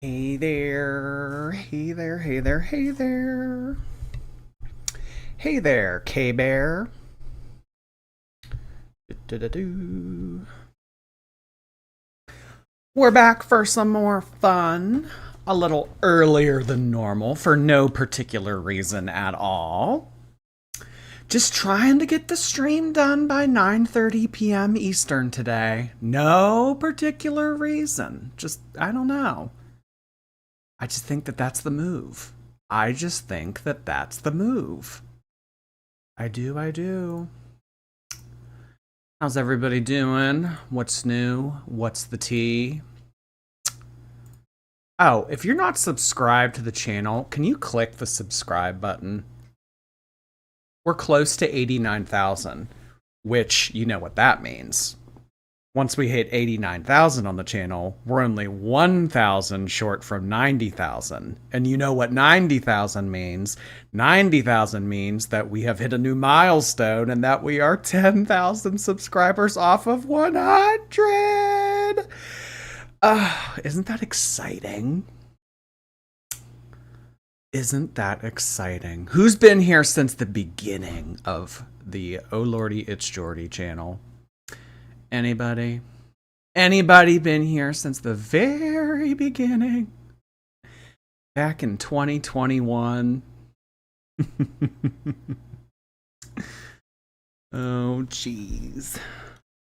Hey there, hey there, hey there, hey there. Hey there, K-Bear. Do-do-do-do. We're back for some more fun. A little earlier than normal for no particular reason at all. Just trying to get the stream done by 9:30 p.m. Eastern today. No particular reason. Just, I don't know. I just think that that's the move. I just think that that's the move. I do. How's everybody doing? What's new? What's the tea? Oh, if you're not subscribed to the channel, can you click the subscribe button? We're close to 89,000, which you know what that means. Once we hit 89,000 on the channel, we're only 1,000 short from 90,000. And you know what 90,000 means? 90,000 means that we have hit a new milestone and that we are 10,000 subscribers off of 100. Isn't that exciting? Isn't that exciting? Who's been here since the beginning of the Oh Lordy It's Jordy channel? Anybody? Anybody been here since the very beginning? Back in 2021? Oh, jeez.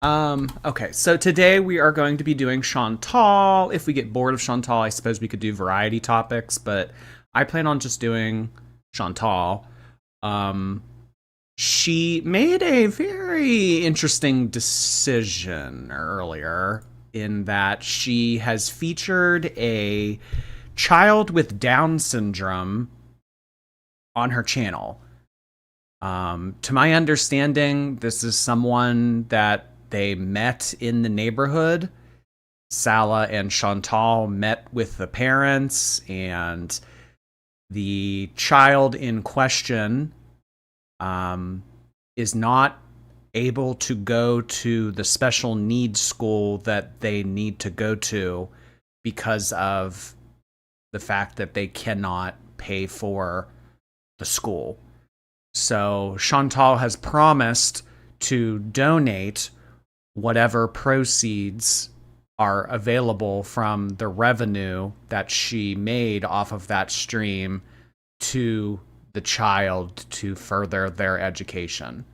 Okay, so today we are going to be doing Shantel. If we get bored of Shantel, I suppose we could do variety topics, but I plan on just doing Shantel. She made a very interesting decision earlier in that she has featured a child with Down syndrome on her channel. To my understanding, this is someone that they met in the neighborhood. Salah and Shantel met with the parents, and the child in question is not able to go to the special needs school that they need to go to because of the fact that they cannot pay for the school. So Shantel has promised to donate whatever proceeds are available from the revenue that she made off of that stream to the child to further their education.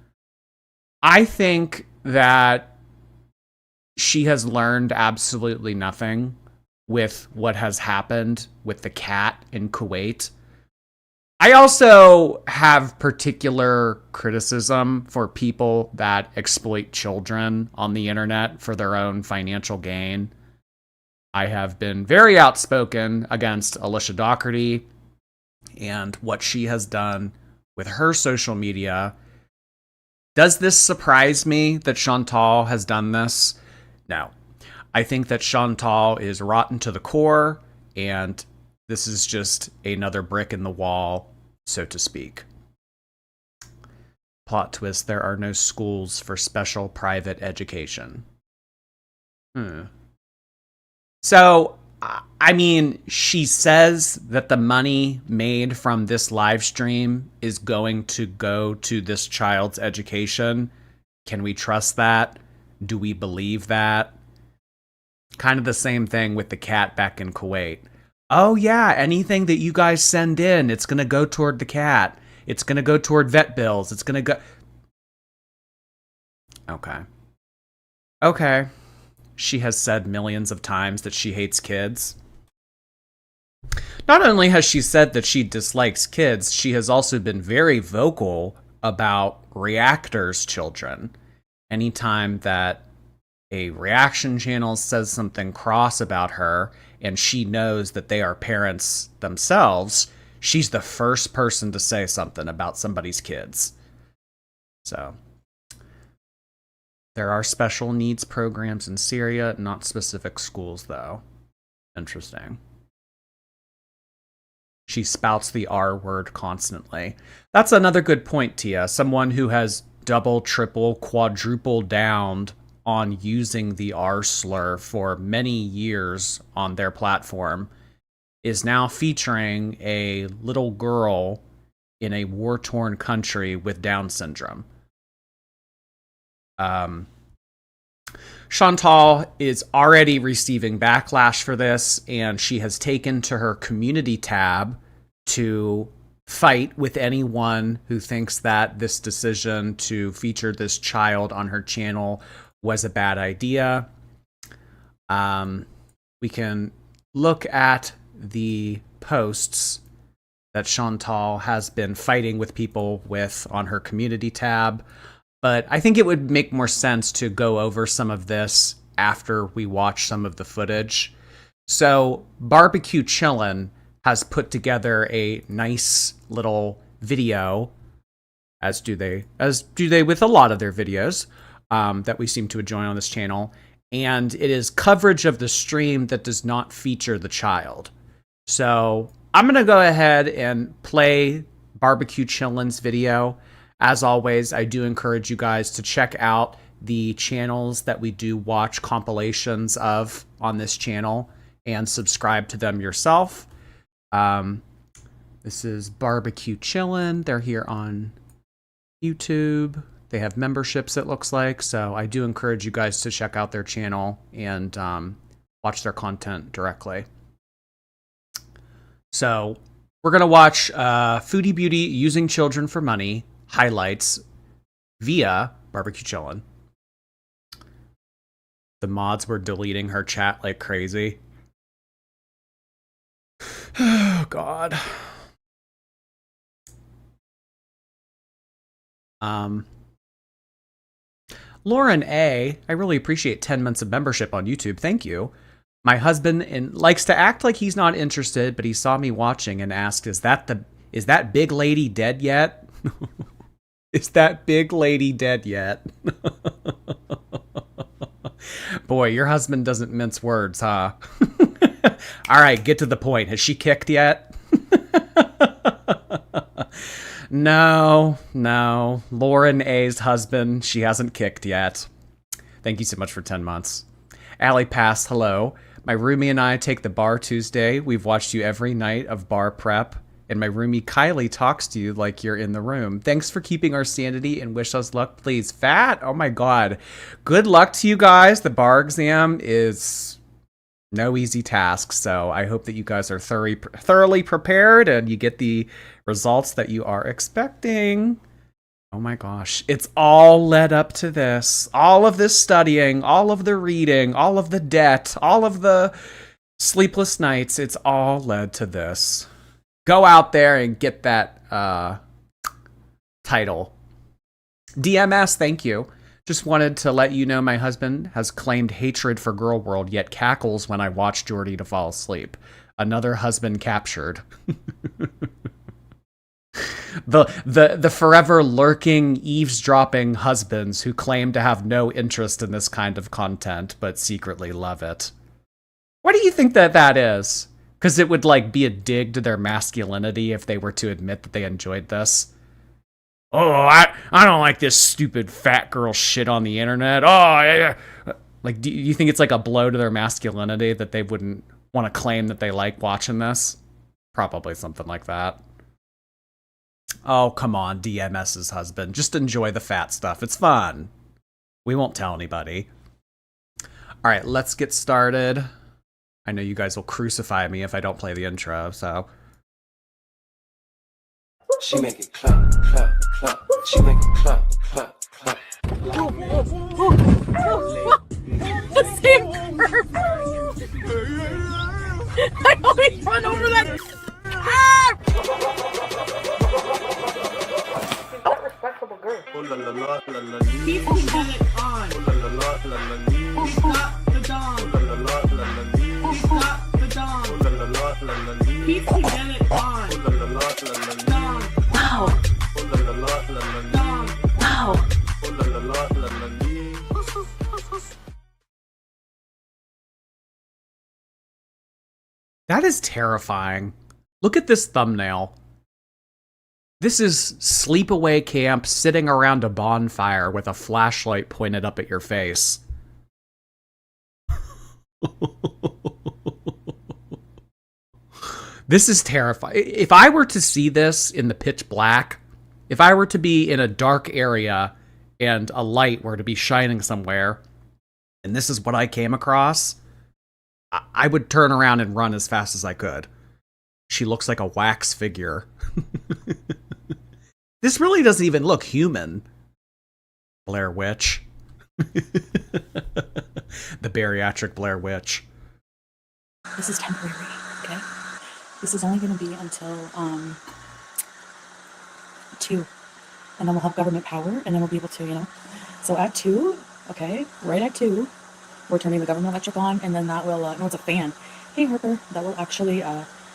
I think that she has learned absolutely nothing with what has happened with the cat in Kuwait. I also have particular criticism for people that exploit children on the internet for their own financial gain. I have been very outspoken against Alicia Doherty and what she has done with her social media. Does this surprise me that Shantel has done this? No. I think that Shantel is rotten to the core, and this is just another brick in the wall, so to speak. Plot twist, there are no schools for special private education. So, I mean, she says that the money made from this live stream is going to go to this child's education. Can we trust that? Do we believe that? Kind of the same thing with the cat back in Kuwait. Oh yeah, anything that you guys send in, it's going to go toward the cat. It's going to go toward vet bills. It's going to go... Okay. She has said millions of times that she hates kids. Not only has she said that she dislikes kids, she has also been very vocal about reactors' children. Anytime that a reaction channel says something cross about her and she knows that they are parents themselves, she's the first person to say something about somebody's kids. So there are special needs programs in Syria, not specific schools, though. Interesting. She spouts the R word constantly. That's another good point, Tia. Someone who has double, triple, quadruple downed on using the R slur for many years on their platform is now featuring a little girl in a war-torn country with Down syndrome. Shantel is already receiving backlash for this, and she has taken to her community tab to fight with anyone who thinks that this decision to feature this child on her channel was a bad idea. We can look at the posts that Shantel has been fighting with people with on her community tab. But I think it would make more sense to go over some of this after we watch some of the footage. So Barbecue Chillin' has put together a nice little video, as do they with a lot of their videos that we seem to enjoy on this channel. And it is coverage of the stream that does not feature the child. So I'm going to go ahead and play Barbecue Chillin's video. As always, I do encourage you guys to check out the channels that we do watch compilations of on this channel and subscribe to them yourself. This is Barbecue Chillin'. They're here on YouTube. They have memberships, it looks like. So I do encourage you guys to check out their channel and watch their content directly. So we're going to watch Foodie Beauty Using Children for Money highlights via Barbecue Chillin'. The mods were deleting her chat like crazy. Oh, God. Lauren A., I really appreciate 10 months of membership on YouTube. Thank you. My husband likes to act like he's not interested, but he saw me watching and asked, is that big lady dead yet? Is that big lady dead yet? Boy, your husband doesn't mince words, huh? All right, get to the point. Has she kicked yet? No. Lauren A.'s husband, she hasn't kicked yet. Thank you so much for 10 months. Allie Pass, hello. My roomie and I take the bar Tuesday. We've watched you every night of bar prep. And my roomie Kylie talks to you like you're in the room. Thanks for keeping our sanity and wish us luck, please. Fat? Oh my God. Good luck to you guys. The bar exam is no easy task. So I hope that you guys are thoroughly prepared and you get the results that you are expecting. Oh my gosh. It's all led up to this. All of this studying, all of the reading, all of the debt, all of the sleepless nights. It's all led to this. Go out there and get that title. DMS, thank you. Just wanted to let you know my husband has claimed hatred for Girl World, yet cackles when I watch Jordy to fall asleep. Another husband captured. The forever lurking, eavesdropping husbands who claim to have no interest in this kind of content, but secretly love it. What do you think that is? Because it would, like, be a dig to their masculinity if they were to admit that they enjoyed this. Oh, I don't like this stupid fat girl shit on the internet. Oh, yeah. Like, do you think it's like a blow to their masculinity that they wouldn't want to claim that they like watching this? Probably something like that. Oh, come on, DMS's husband. Just enjoy the fat stuff. It's fun. We won't tell anybody. All right, let's get started. I know you guys will crucify me if I don't play the intro, so. She make it clap, clap, clap. She make it clap, clap, clap. The same curve. I always run over that. Ah! That respectable girl. People get it on. Stop the dawn. Stop the dawn. People get it on. Dawn. Wow. Dawn. Wow. That is terrifying. Look at this thumbnail. This is sleepaway camp sitting around a bonfire with a flashlight pointed up at your face. This is terrifying. If I were to see this in the pitch black, if I were to be in a dark area and a light were to be shining somewhere, and this is what I came across, I would turn around and run as fast as I could. She looks like a wax figure. This really doesn't even look human. Blair Witch. The bariatric Blair Witch. This is temporary, okay? This is only going to be until 2. And then we'll have government power, and then we'll be able to, you know. So at 2, okay, right at 2, we're turning the government electric on, and then that will, no, it's a fan. Hey, Harper, that will actually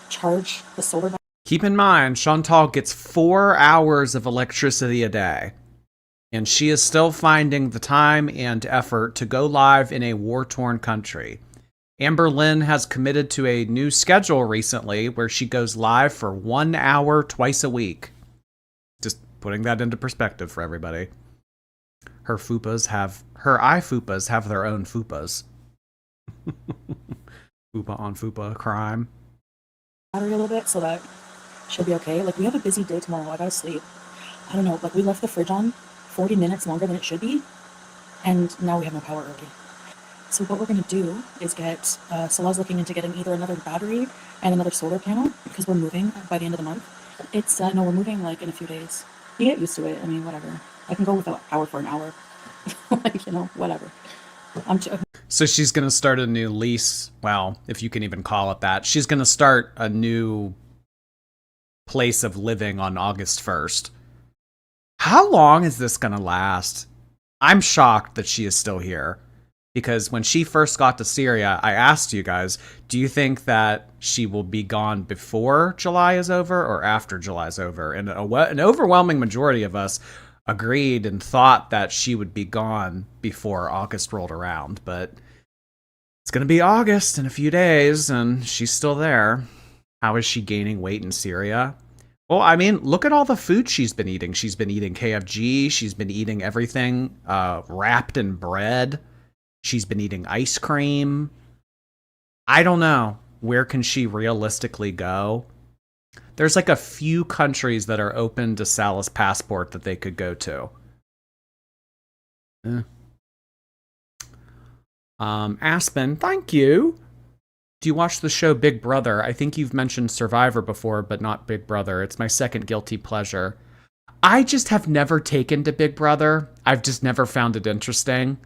charge the solar. Keep in mind, Shantel gets 4 hours of electricity a day, and she is still finding the time and effort to go live in a war-torn country. Amber Lynn has committed to a new schedule recently where she goes live for 1 hour twice a week. Just putting that into perspective for everybody. Her iFupas have their own fupas. Fupa on fupa crime. Battery a little bit, so that should be okay. Like, we have a busy day tomorrow. I gotta sleep. I don't know, like, we left the fridge on 40 minutes longer than it should be, and now we have no power early. So what we're gonna do is get, Salah's looking into getting either another battery and another solar panel, because we're moving by the end of the month. It's, no, we're moving, like, in a few days. You get used to it. I mean, whatever. I can go without power for an hour. Like, you know, whatever. So she's going to start a new lease. Well, if you can even call it that. She's going to start a new place of living on August 1st. How long is this going to last? I'm shocked that she is still here. Because when she first got to Syria, I asked you guys, do you think that she will be gone before July is over or after July is over? And an overwhelming majority of us agreed and thought that she would be gone before August rolled around. But it's going to be August in a few days, and she's still there. How is she gaining weight in Syria? Well, I mean, look at all the food she's been eating. She's been eating KFG. She's been eating everything wrapped in bread. She's been eating ice cream. I don't know. Where can she realistically go? There's like a few countries that are open to Salah's passport that they could go to. Aspen, thank you. Do you watch the show Big Brother? I think you've mentioned Survivor before, but not Big Brother. It's my second guilty pleasure. I just have never taken to Big Brother. I've just never found it interesting.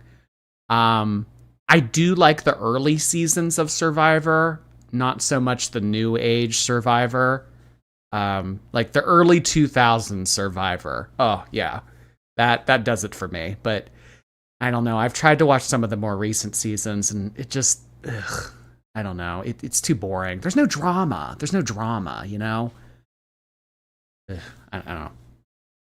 I do like the early seasons of Survivor, not so much the new age Survivor. Like the early 2000s Survivor. Oh, yeah. That does it for me. But I don't know. I've tried to watch some of the more recent seasons, and it just, I don't know. It's too boring. There's no drama. You know? I don't know.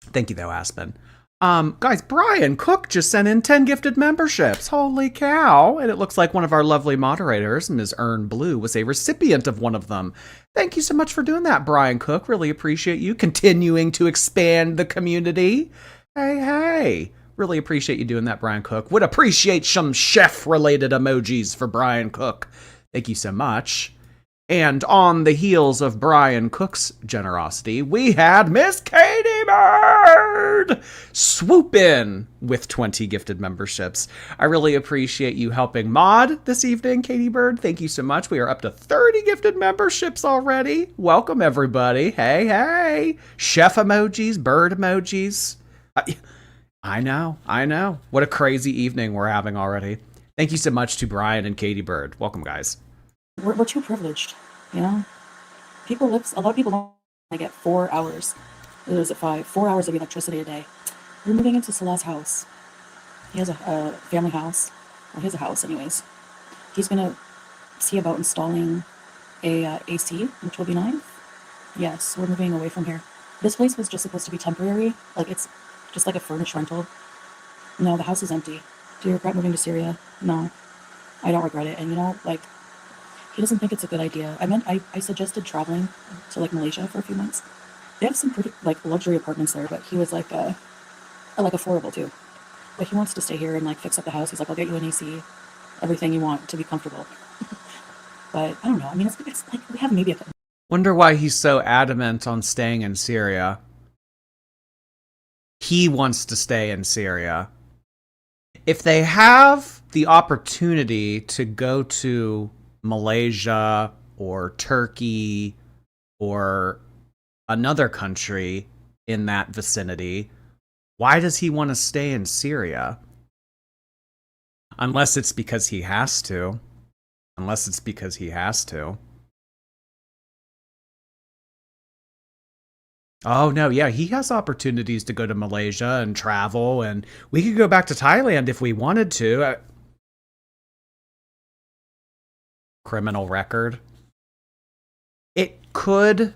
Thank you, though, Aspen. Guys, Brian Cook just sent in 10 gifted memberships. Holy cow. And it looks like one of our lovely moderators, Ms. Earn Blue, was a recipient of one of them. Thank you so much for doing that, Brian Cook. Really appreciate you continuing to expand the community. Hey. Really appreciate you doing that, Brian Cook. Would appreciate some chef-related emojis for Brian Cook. Thank you so much. And on the heels of Brian Cook's generosity, we had Miss Katie Bird swoop in with 20 gifted memberships. I really appreciate you helping mod this evening, Katie Bird. Thank you so much. We are up to 30 gifted memberships already. Welcome, everybody. Hey. Chef emojis, bird emojis. I know. What a crazy evening we're having already. Thank you so much to Brian and Katie Bird. Welcome, guys. We're too privileged, you know? A lot of people don't get 4 hours. Or is it 5? 4 hours of electricity a day. We're moving into Salah's house. He has a family house. Well, he has a house anyways. He's going to see about installing a AC, which will be nice. Yes, we're moving away from here. This place was just supposed to be temporary. Like, it's just like a furnished rental. No, the house is empty. Do you regret moving to Syria? No, I don't regret it. And you know, like, he doesn't think it's a good idea. I suggested traveling to like Malaysia for a few months. They have some pretty like luxury apartments there, but he was like affordable too. But he wants to stay here and like fix up the house. He's like, I'll get you an AC, everything you want to be comfortable. But I don't know. I mean, it's like we have maybe Wonder why he's so adamant on staying in Syria. He wants to stay in Syria. If they have the opportunity to go to Malaysia or Turkey or another country in that vicinity, why does he want to stay in Syria? Unless it's because he has to. Unless it's because he has to. Oh, no, yeah, he has opportunities to go to Malaysia and travel, and we could go back to Thailand if we wanted to. Criminal record. It could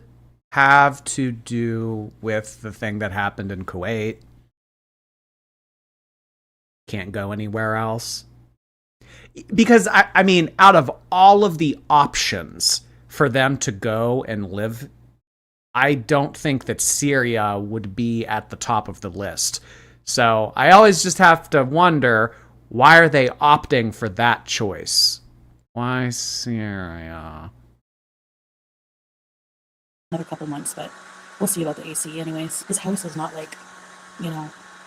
have to do with the thing that happened in Kuwait. Can't go anywhere else. Because, I mean, out of all of the options for them to go and live, I don't think that Syria would be at the top of the list. So I always just have to wonder, why are they opting for that choice? Why Syria? Another couple months, but we'll see about the AC anyways. His house is not like,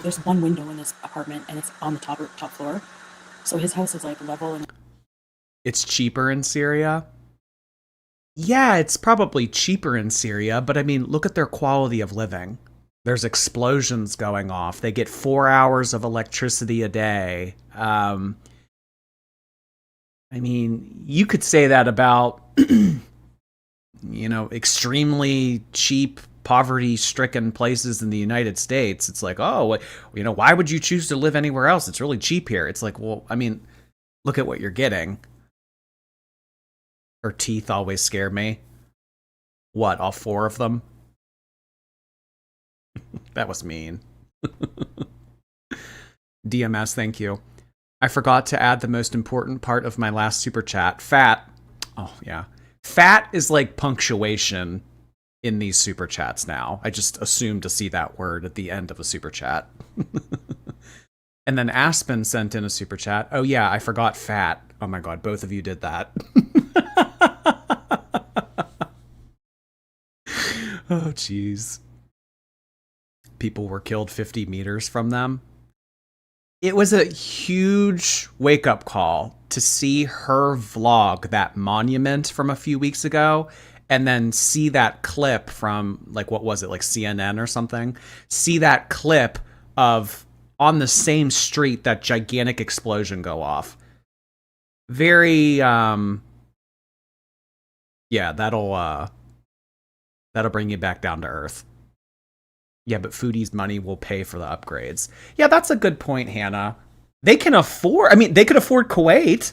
there's one window in this apartment and it's on the top floor. So his house is like level and It's cheaper in Syria? Yeah, it's probably cheaper in Syria, but I mean, look at their quality of living. There's explosions going off. They get 4 hours of electricity a day. I mean, you could say that about, extremely cheap, poverty-stricken places in the United States. It's like, oh, why would you choose to live anywhere else? It's really cheap here. It's like, well, I mean, look at what you're getting. Her teeth always scare me. What, all 4 of them? That was mean. DMS, thank you. I forgot to add the most important part of my last super chat. Fat. Oh, yeah. Fat is like punctuation in these super chats now. I just assume to see that word at the end of a super chat. And then Aspen sent in a super chat. Oh, yeah, I forgot fat. Oh, my God, both of you did that. Oh, jeez. People were killed 50 meters from them. It was a huge wake-up call to see her vlog that monument from a few weeks ago, and then see that clip from, like, what was it, like CNN or something? See that clip of, on the same street, that gigantic explosion go off. Very, yeah, that'll bring you back down to earth. Yeah, but Foodie's money will pay for the upgrades. Yeah, that's a good point, Hannah. They could afford Kuwait.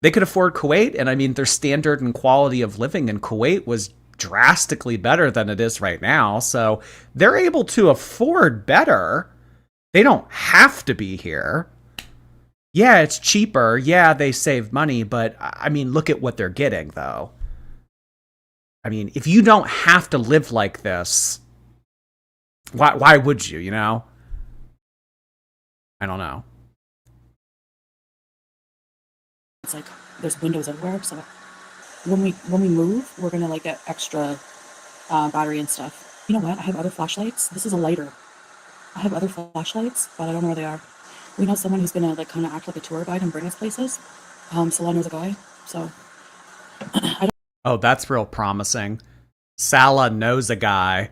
They could afford Kuwait, and I mean, their standard and quality of living in Kuwait was drastically better than it is right now, so they're able to afford better. They don't have to be here. Yeah, it's cheaper. Yeah, they save money, but I mean, look at what they're getting, though. I mean, if you don't have to live like this, why would you, I don't know. it's like there's windows everywhere. So when we move, we're gonna like get extra battery and stuff. You know what? I have other flashlights. This is a lighter. I have other flashlights, but I don't know where they are. We know someone who's gonna like kind of act like a tour guide and bring us places. Salah knows a guy, so I don't. Oh, that's real promising. Salah knows a guy.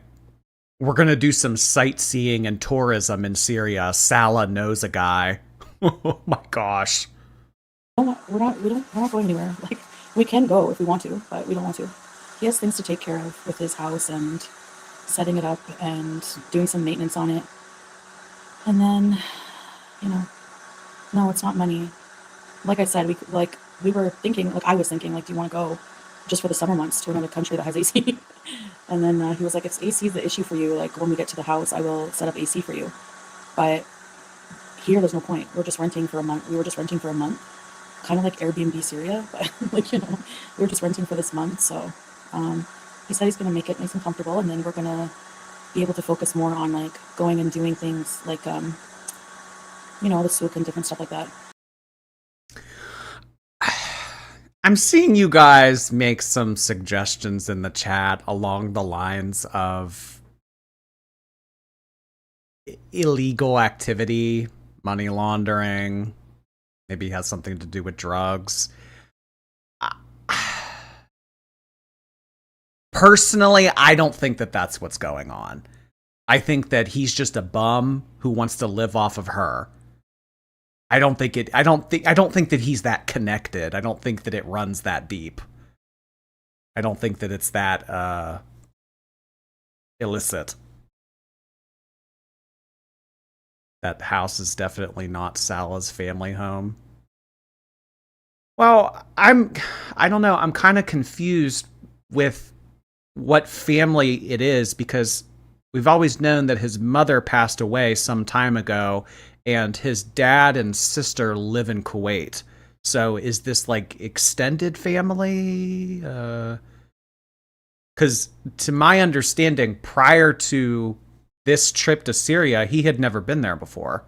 We're going to do some sightseeing and tourism in Syria. Salah knows a guy. Oh my gosh. We're not going anywhere. Like, we can go if we want to, but we don't want to. He has things to take care of with his house and setting it up and doing some maintenance on it. And then, no, it's not money. Like I said, we were thinking, like I was thinking, like, do you want to go just for the summer months to another country that has AC? And then he was like, if AC is the issue for you, like when we get to the house, I will set up AC for you. But here, there's no point. We're just renting for a month. We were just renting for a month, kind of like Airbnb Syria, but like, we were just renting for this month. So he said he's going to make it nice and comfortable. And then we're going to be able to focus more on like going and doing things like, the souk and different stuff like that. I'm seeing you guys make some suggestions in the chat along the lines of illegal activity, money laundering, maybe has something to do with drugs. Personally, I don't think that that's what's going on. I think that he's just a bum who wants to live off of her. I don't think that he's that connected. I don't think that it runs that deep. I don't think that it's that illicit. That house is definitely not Salah's family home. Well, I don't know. I'm kind of confused with what family it is, because we've always known that his mother passed away some time ago and his dad and sister live in Kuwait. So is this like extended family? Because to my understanding, prior to this trip to Syria, he had never been there before.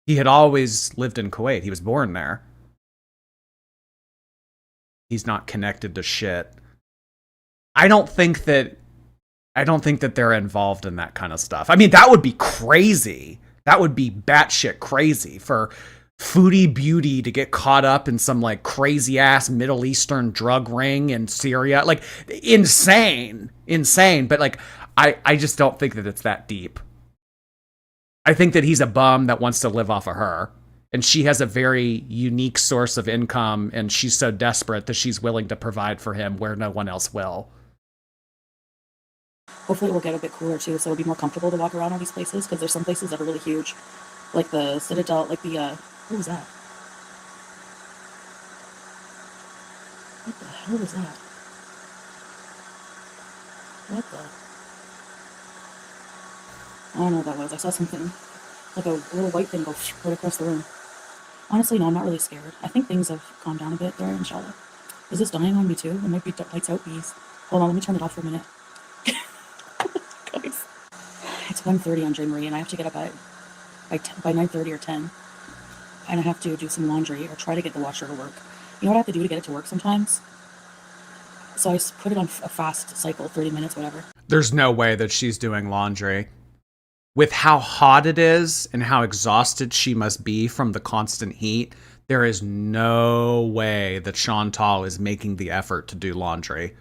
He had always lived in Kuwait. He was born there. He's not connected to shit. I don't think that they're involved in that kind of stuff. I mean, that would be crazy. That would be batshit crazy for Foodie Beauty to get caught up in some like crazy ass Middle Eastern drug ring in Syria. Like insane. But like, I just don't think that it's that deep. I think that he's a bum that wants to live off of her. And she has a very unique source of income, and she's so desperate that she's willing to provide for him where no one else will. Hopefully it will get a bit cooler too, so it'll be more comfortable to walk around all these places, because there's some places that are really huge. Like the Citadel, like the, what was that? What the hell was that? What the? I don't know what that was. I saw something, like a little white thing go right across the room. Honestly, no, I'm not really scared. I think things have calmed down a bit there, inshallah. Is this dying on me too? It might be lights out, bees. Hold on, let me turn it off for a minute. Guys. It's 1:30 on J. Marie, and I have to get up by 9:30 or 10. And I have to do some laundry or try to get the washer to work. You know what I have to do to get it to work sometimes? So I put it on a fast cycle, 30 minutes, whatever. There's no way that she's doing laundry. With how hot it is and how exhausted she must be from the constant heat, there is no way that Shantel is making the effort to do laundry.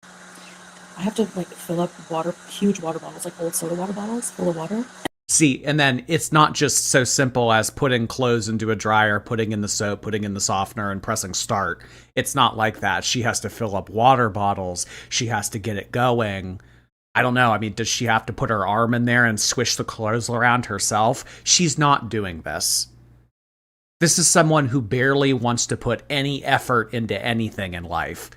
I have to like fill up huge water bottles, like old soda water bottles full of water. See, and then it's not just so simple as putting clothes into a dryer, putting in the soap, putting in the softener, and pressing start. It's not like that. She has to fill up water bottles. She has to get it going. I don't know. I mean, does she have to put her arm in there and swish the clothes around herself? She's not doing this. This is someone who barely wants to put any effort into anything in life.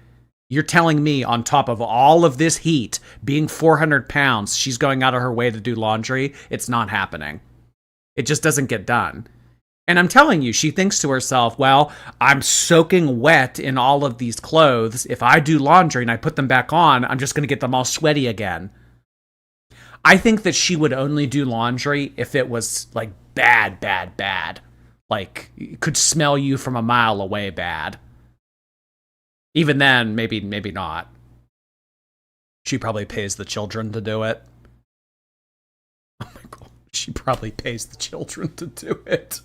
You're telling me on top of all of this heat, being 400 pounds, she's going out of her way to do laundry? It's not happening. It just doesn't get done. And I'm telling you, she thinks to herself, well, I'm soaking wet in all of these clothes. If I do laundry and I put them back on, I'm just going to get them all sweaty again. I think that she would only do laundry if it was like bad. Like, could smell you from a mile away bad. Even then, maybe not. She probably pays the children to do it. Oh my god, she probably pays the children to do it.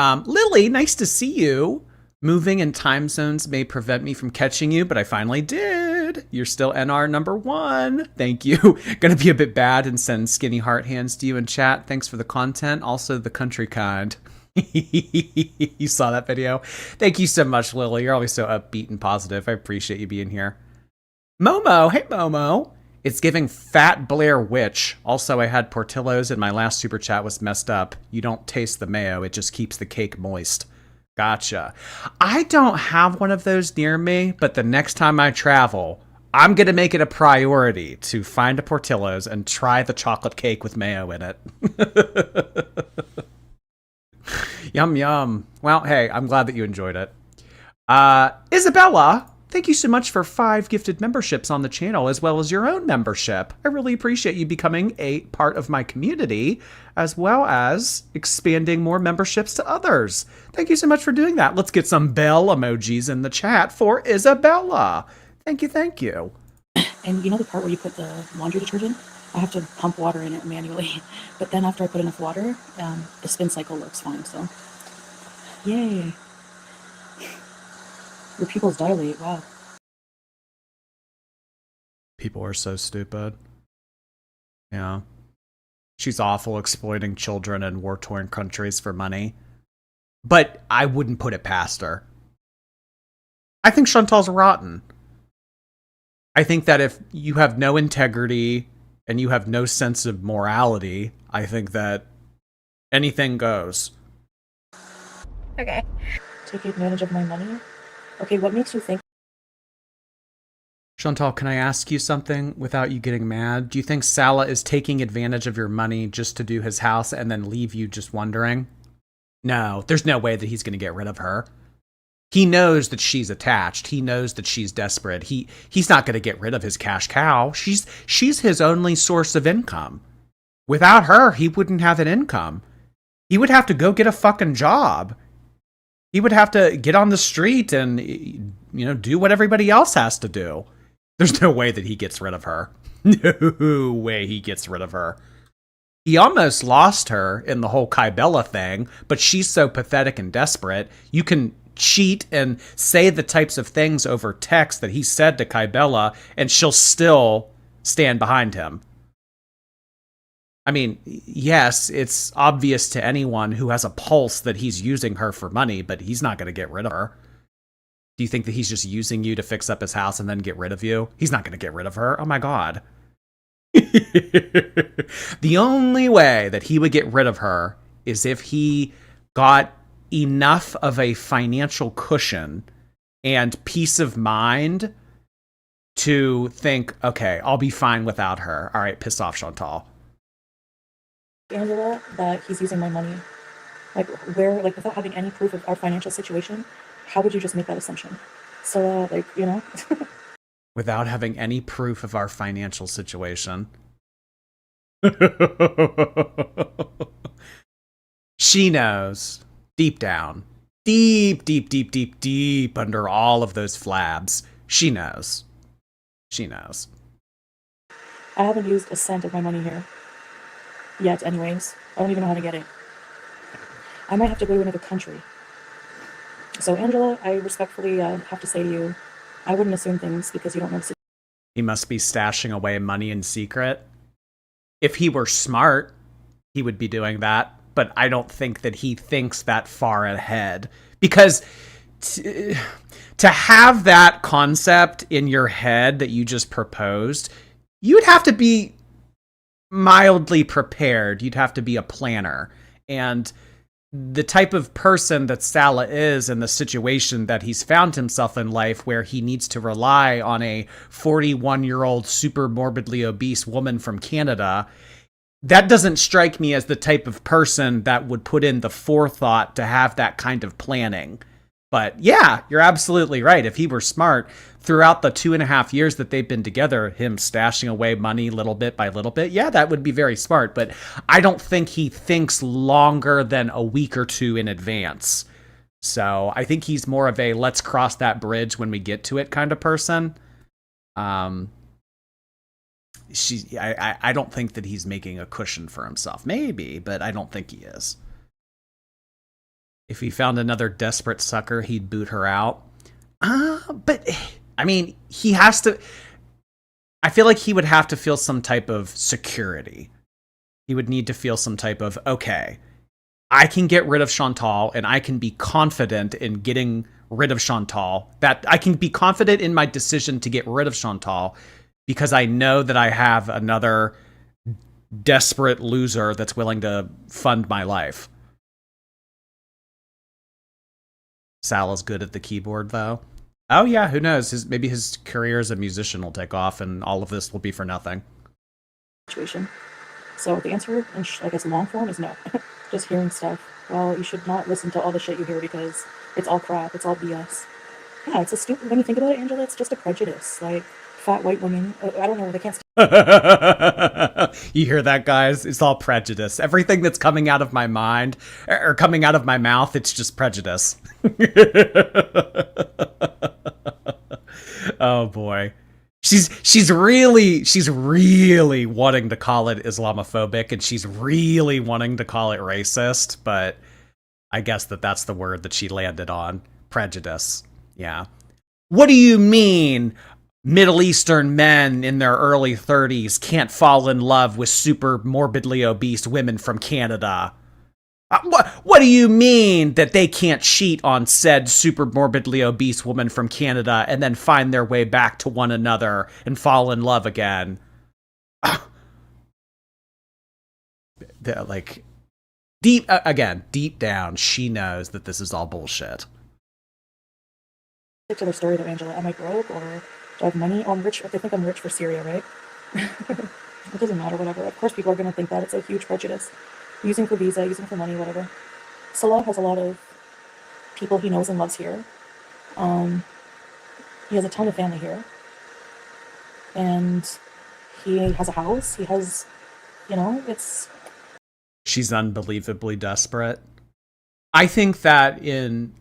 Lily, nice to see you. Moving and time zones may prevent me from catching you, but I finally did. You're still NR number 1. Thank you. Gonna be a bit bad and send skinny heart hands to you in chat. Thanks for the content. Also the country kind. You saw that video? Thank you so much, Lily. You're always so upbeat and positive. I appreciate you being here. Momo, hey Momo. It's giving Fat Blair Witch. Also, I had Portillo's and my last super chat was messed up. You don't taste the mayo, it just keeps the cake moist. Gotcha. I don't have one of those near me, but the next time I travel, I'm going to make it a priority to find a Portillo's and try the chocolate cake with mayo in it. Yum, yum. Well, hey, I'm glad that you enjoyed it. Isabella, thank you so much for 5 gifted memberships on the channel, as well as your own membership. I really appreciate you becoming a part of my community, as well as expanding more memberships to others. Thank you so much for doing that. Let's get some bell emojis in the chat for Isabella. Thank you, thank you. And you know the part where you put the laundry detergent? I have to pump water in it manually. But then after I put enough water, the spin cycle works fine, so. Yay. Your pupils dilate, wow. People are so stupid. Yeah. She's awful exploiting children in war-torn countries for money. But I wouldn't put it past her. I think Shantel's rotten. I think that if you have no integrity and you have no sense of morality, I think that anything goes. Okay. Take advantage of my money? Okay, what makes you think? Shantel, can I ask you something without you getting mad? Do you think Salah is taking advantage of your money just to do his house and then leave you just wondering? No, there's no way that he's going to get rid of her. He knows that she's attached. He knows that she's desperate. He's not going to get rid of his cash cow. She's his only source of income. Without her, he wouldn't have an income. He would have to go get a fucking job. He would have to get on the street and, do what everybody else has to do. There's no way that he gets rid of her. No way he gets rid of her. He almost lost her in the whole Kybella thing, but she's so pathetic and desperate. You can cheat and say the types of things over text that he said to Kybella, and she'll still stand behind him. I mean, yes, it's obvious to anyone who has a pulse that he's using her for money, but he's not going to get rid of her. Do you think that he's just using you to fix up his house and then get rid of you? He's not going to get rid of her. Oh my God. The only way that he would get rid of her is if he got enough of a financial cushion and peace of mind to think, okay, I'll be fine without her. All right, piss off, Shantel. Angela, that he's using my money. Without having any proof of our financial situation, how would you just make that assumption? So, Without having any proof of our financial situation. She knows, deep down, deep under all of those flabs. She knows. She knows. I haven't used a cent of my money here. Yet, anyways. I don't even know how to get it. I might have to go to another country. So, Angela, I respectfully have to say to you, I wouldn't assume things because you don't know the situation. He must be stashing away money in secret. If he were smart, he would be doing that. But I don't think that he thinks that far ahead. Because to have that concept in your head that you just proposed, you'd have to be mildly prepared. You'd have to be a planner. And the type of person that Salah is in the situation that he's found himself in life, where he needs to rely on a 41-year-old super morbidly obese woman from Canada, that doesn't strike me as the type of person that would put in the forethought to have that kind of planning. But yeah, you're absolutely right. If he were smart, throughout the 2.5 years that they've been together, him stashing away money little bit by little bit, yeah, that would be very smart. But I don't think he thinks longer than a week or two in advance. So I think he's more of a let's cross that bridge when we get to it kind of person. I don't think that he's making a cushion for himself. Maybe, but I don't think he is. If he found another desperate sucker, he'd boot her out. But, I mean, he has to... I feel like he would have to feel some type of security. He would need to feel some type of, okay, I can get rid of Shantel, and I can be confident in getting rid of Shantel. That I can be confident in my decision to get rid of Shantel because I know that I have another desperate loser that's willing to fund my life. Salah's good at the keyboard, though. Oh, yeah, who knows? Maybe his career as a musician will take off, and all of this will be for nothing. Situation. So the answer, in long form, is no. Just hearing stuff. Well, you should not listen to all the shit you hear because it's all crap. It's all BS. Yeah, it's a stupid. When you think about it, Angela, it's just a prejudice. Like fat white women. I don't know. They can't. You hear that, guys? It's all prejudice. Everything that's coming out of my mind or coming out of my mouth, it's just prejudice. Oh boy. She's really wanting to call it Islamophobic, and she's really wanting to call it racist, but I guess that's the word that she landed on. Prejudice. Yeah. What do you mean Middle Eastern men in their early 30s can't fall in love with super morbidly obese women from Canada? What do you mean that they can't cheat on said super morbidly obese woman from Canada and then find their way back to one another and fall in love again? Like, deep down, she knows that this is all bullshit. Stick to their story though, Angela. Am I broke or do I have money? Oh, I'm rich. They think I'm rich for Syria, right? It doesn't matter, whatever. Of course, people are going to think that. It's a huge prejudice. Using for visa, using for money, whatever. Salah has a lot of people he knows and loves here. He has a ton of family here. And he has a house. He has, it's... She's unbelievably desperate. I think that in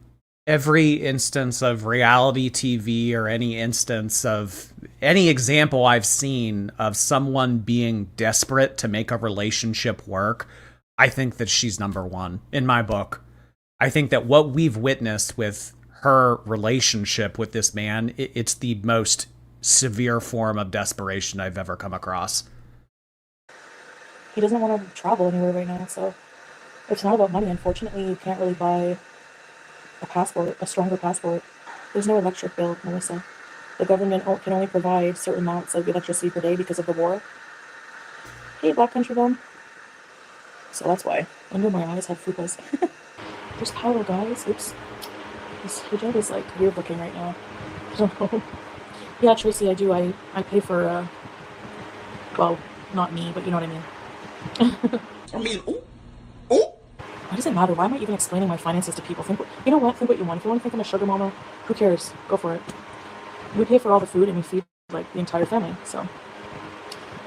every instance of reality TV or any instance of any example I've seen of someone being desperate to make a relationship work, I think that she's number one in my book. I think that what we've witnessed with her relationship with this man, it's the most severe form of desperation I've ever come across. He doesn't want to travel anywhere right now, so it's not about money. Unfortunately, you can't really buy a passport, a stronger passport. There's no electric bill, Melissa. The government can only provide certain amounts of electricity per day because of the war. Hey, Black Country Bone. So that's why. Under my eyes have fupas. There's power, guys. Oops. This hijab is like weird looking right now. I don't know. Yeah, Tracy, I do. I pay for, well, not me, but you know what I mean. Why does it matter? Why am I even explaining my finances to people? You know what? Think what you want. If you want to think I'm a sugar mama, who cares? Go for it. We pay for all the food and we feed like the entire family. So,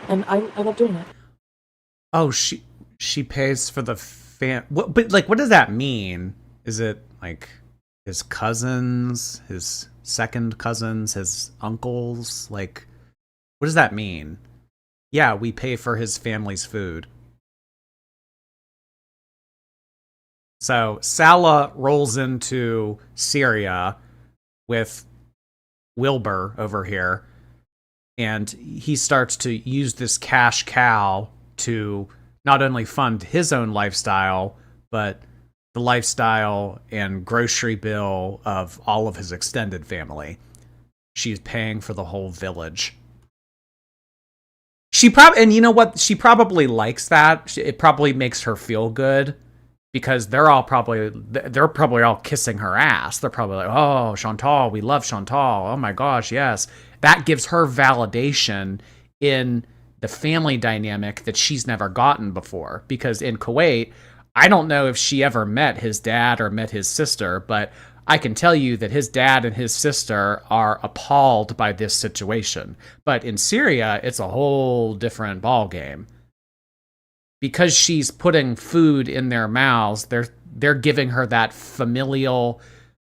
and I love doing it. Oh, she pays for the but like, what does that mean? Is it like his cousins, his second cousins, his uncles? Like, what does that mean? Yeah, we pay for his family's food. So Salah rolls into Syria with Wilbur over here, and he starts to use this cash cow to not only fund his own lifestyle, but the lifestyle and grocery bill of all of his extended family. She's paying for the whole village. And you know what? She probably likes that. It probably makes her feel good. Because they're probably all kissing her ass. They're probably like, oh, Shantel, we love Shantel. Oh my gosh, yes. That gives her validation in the family dynamic that she's never gotten before. Because in Kuwait, I don't know if she ever met his dad or met his sister, but I can tell you that his dad and his sister are appalled by this situation. But in Syria, it's a whole different ballgame. Because she's putting food in their mouths, they're giving her that familial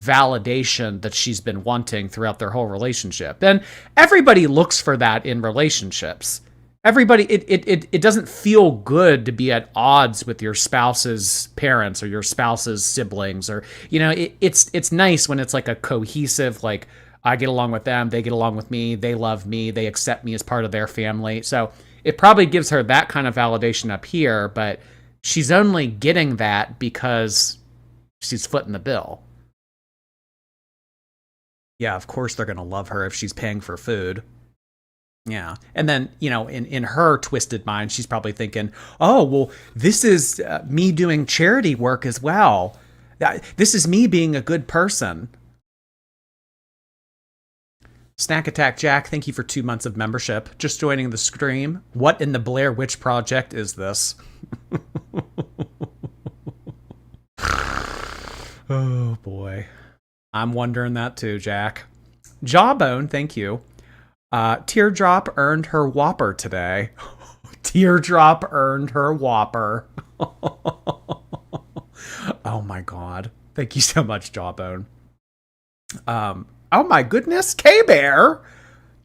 validation that she's been wanting throughout their whole relationship. And everybody looks for that in relationships. Everybody, it doesn't feel good to be at odds with your spouse's parents or your spouse's siblings, or it's nice when it's like a cohesive, like, I get along with them, they get along with me, they love me, they accept me as part of their family. So it probably gives her that kind of validation up here, but she's only getting that because she's footing the bill. Yeah, of course they're going to love her if she's paying for food. Yeah. And then, in her twisted mind, she's probably thinking, oh, well, this is me doing charity work as well. This is me being a good person. Snack Attack Jack, thank you for 2 months of membership. Just joining the stream. What in the Blair Witch Project is this? Oh, boy. I'm wondering that too, Jack. Jawbone, thank you. Teardrop earned her Whopper today. Teardrop earned her Whopper. Oh my god. Thank you so much, Jawbone. Oh my goodness, K-Bear!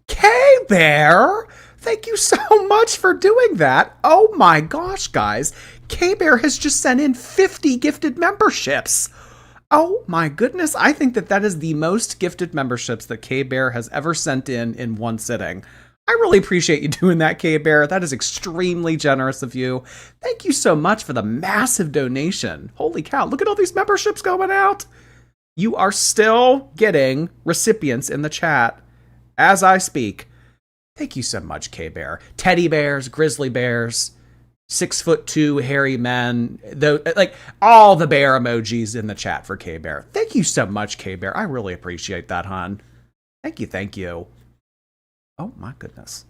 K-Bear! Thank you so much for doing that. Oh my gosh, guys. K-Bear has just sent in 50 gifted memberships. Oh my goodness. I think that that is the most gifted memberships that K-Bear has ever sent in one sitting. I really appreciate you doing that, K-Bear. That is extremely generous of you. Thank you so much for the massive donation. Holy cow, look at all these memberships going out. You are still getting recipients in the chat as I speak. Thank you so much, K-Bear. Teddy bears, grizzly bears, 6'2" hairy men, like all the bear emojis in the chat for K-Bear. Thank you so much, K-Bear. I really appreciate that, hon. Thank you, thank you. Oh my goodness.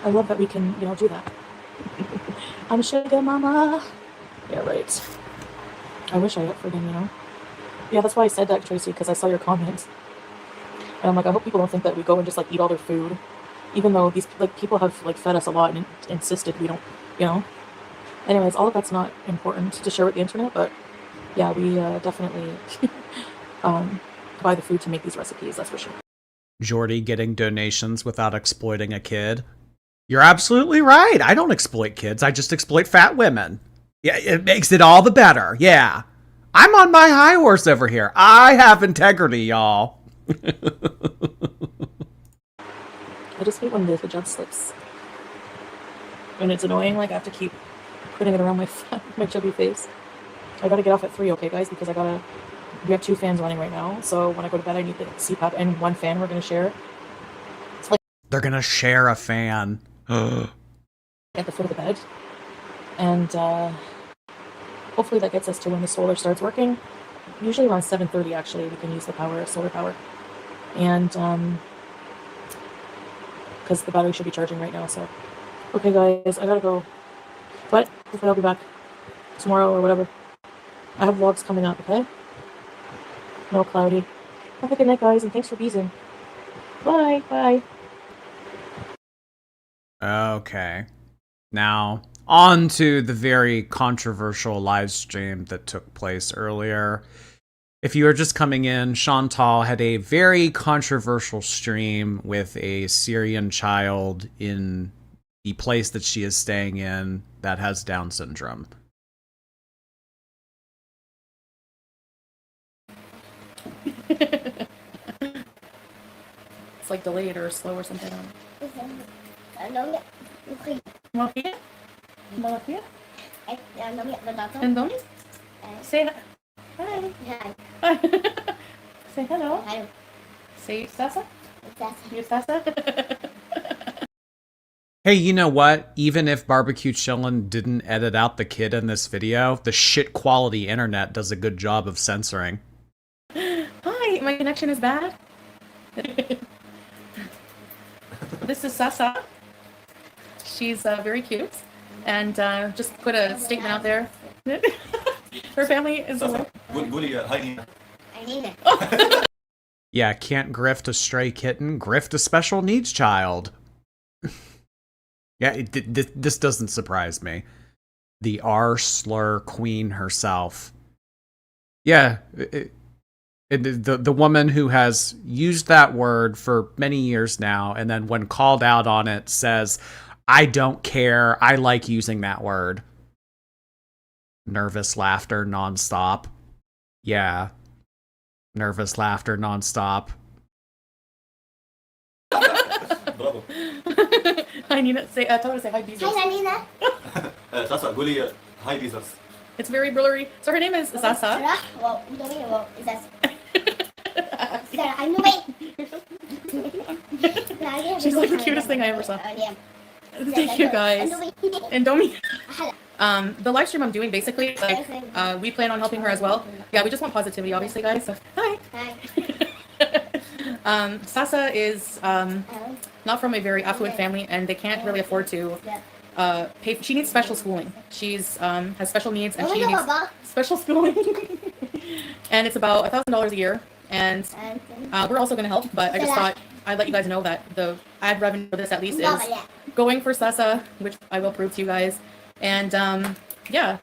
I love that we can, do that. I'm sugar mama. Yeah, right. I wish I got freaking, Yeah, that's why I said that, Tracy, because I saw your comment. And I'm like, I hope people don't think that we go and just, eat all their food. Even though these, people have, fed us a lot and insisted we don't, Anyways, all of that's not important to share with the internet, but, yeah, we definitely buy the food to make these recipes, that's for sure. Jordy getting donations without exploiting a kid. You're absolutely right. I don't exploit kids. I just exploit fat women. Yeah, it makes it all the better. Yeah. I'm on my high horse over here. I have integrity, y'all. I just hate when the hijab slips. And it's annoying, I have to keep putting it around my chubby face. I gotta get off at 3, okay, guys? Because we have 2 fans running right now. So when I go to bed, I need the CPAP and 1 fan we're gonna share. It's they're gonna share a fan. At the foot of the bed. And hopefully that gets us to when the solar starts working. Usually around 7:30, actually, we can use the solar power. And because the battery should be charging right now, so. Okay, guys, I gotta go. But hopefully I'll be back tomorrow or whatever. I have vlogs coming up, okay? No cloudy. Have a good night, guys, and thanks for beezing. Bye, bye. Okay. Now, on to the very controversial live stream that took place earlier. If you are just coming in, Shantel had a very controversial stream with a Syrian child in the place that she is staying in that has Down syndrome. It's delayed or slow or something. Say hi. Hi. Say hello. Hi. Say Sasa. You Sasa. Hey, you know what? Even if Barbecue Chillin' didn't edit out the kid in this video, the shit quality internet does a good job of censoring. Hi, my connection is bad. This is Sasa. She's very cute. And just put a statement out there. Her family is Yeah, can't grift a stray kitten, grift a special needs child. Yeah, this doesn't surprise me. The R-slur queen herself. Yeah, the woman who has used that word for many years now, and then when called out on it says, I don't care, I like using that word. Nervous laughter nonstop. Yeah. Nervous laughter nonstop. برافو. Hi Nina, tell her to say hi Bezos. Hi Nina. Sasa قولي hi Bezos. It's very blurry. So her name is Sasa. Well, is that? I'm wait. She's like the cutest thing I ever saw. Thank you guys. And Domi. The live stream I'm doing basically, we plan on helping her as well. Yeah, we just want positivity, obviously, guys. So, hi. Sasa is not from a very affluent family, and they can't really afford to pay. She needs special schooling. She's has special needs, and she needs special schooling. And it's about $1,000 a year. And we're also going to help, but I just thought I'd let you guys know that the ad revenue for this at least is going for Sessa, which I will prove to you guys. And yeah.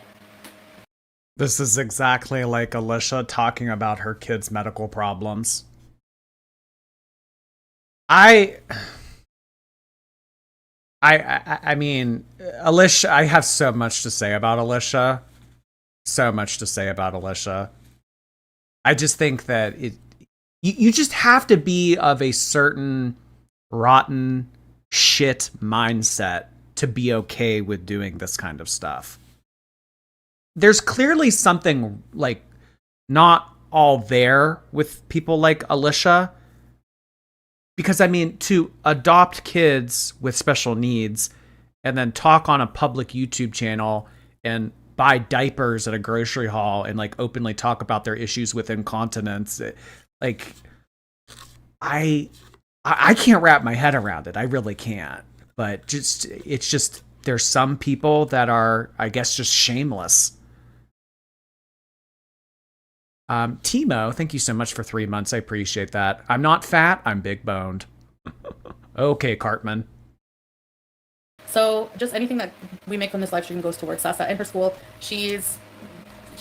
This is exactly like Alicia talking about her kids' medical problems. I mean, Alicia, I have so much to say about Alicia. So much to say about Alicia. I just think that you just have to be of a certain rotten shit mindset to be okay with doing this kind of stuff. There's clearly something like not all there with people like Alicia. Because I mean, to adopt kids with special needs and then talk on a public YouTube channel and buy diapers at a grocery haul and like openly talk about their issues with incontinence, like I can't wrap my head around it. I really can't. But it's just there's some people that are, I guess, just shameless. Timo, thank you so much for 3 months. I appreciate that. I'm not fat. I'm big boned. Okay, Cartman. So just anything that we make from this live stream goes towards Sasa and her school. She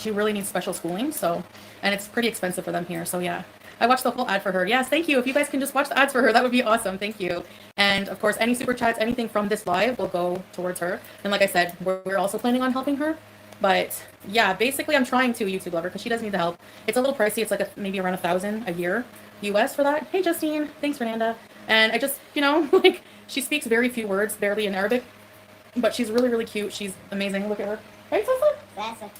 really needs special schooling. So, and it's pretty expensive for them here. So yeah, I watched the whole ad for her. Yes, thank you. If you guys can just watch the ads for her, that would be awesome. Thank you. And of course, any super chats, anything from this live will go towards her. And like I said, we're also planning on helping her. But yeah, basically I'm trying to YouTube Lover because she does need the help. It's a little pricey. It's like maybe around $1,000 a year US for that. Hey, Justine. Thanks, Fernanda. And I just, like she speaks very few words, barely in Arabic, but she's really, really cute. She's amazing. Look at her. Right, Sasa?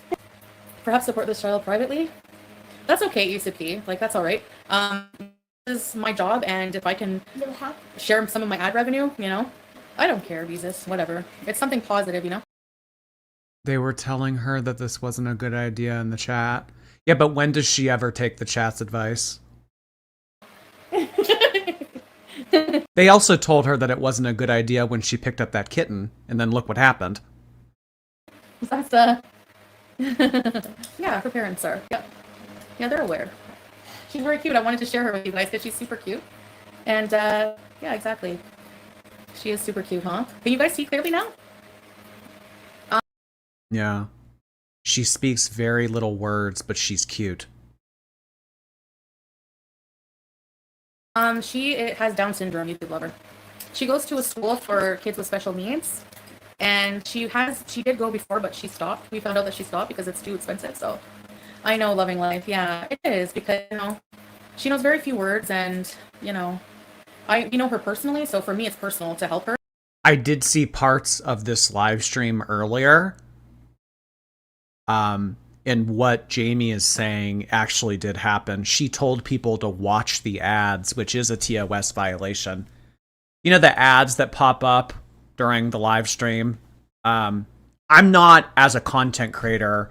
Perhaps support this child privately. That's okay, UCP. Like, that's all right. This is my job, and if I can share some of my ad revenue, I don't care, Jesus. Whatever. It's something positive, They were telling her that this wasn't a good idea in the chat. Yeah, but when does she ever take the chat's advice? They also told her that it wasn't a good idea when she picked up that kitten, and then look what happened. That's yeah, her parents are. Yep. Yeah, they're aware. She's very cute. I wanted to share her with you guys because she's super cute. And yeah, exactly. She is super cute, huh? Can you guys see clearly now? Yeah. She speaks very little words, but she's cute. She has Down syndrome, YouTube Lover. She goes to a school for kids with special needs. And she did go before, but she stopped. We found out that she stopped because it's too expensive. So I know, loving life. Yeah, it is because, she knows very few words and, I know her personally. So for me, it's personal to help her. I did see parts of this live stream earlier. And what Jamie is saying actually did happen. She told people to watch the ads, which is a TOS violation. The ads that pop up during the live stream. I'm not, as a content creator,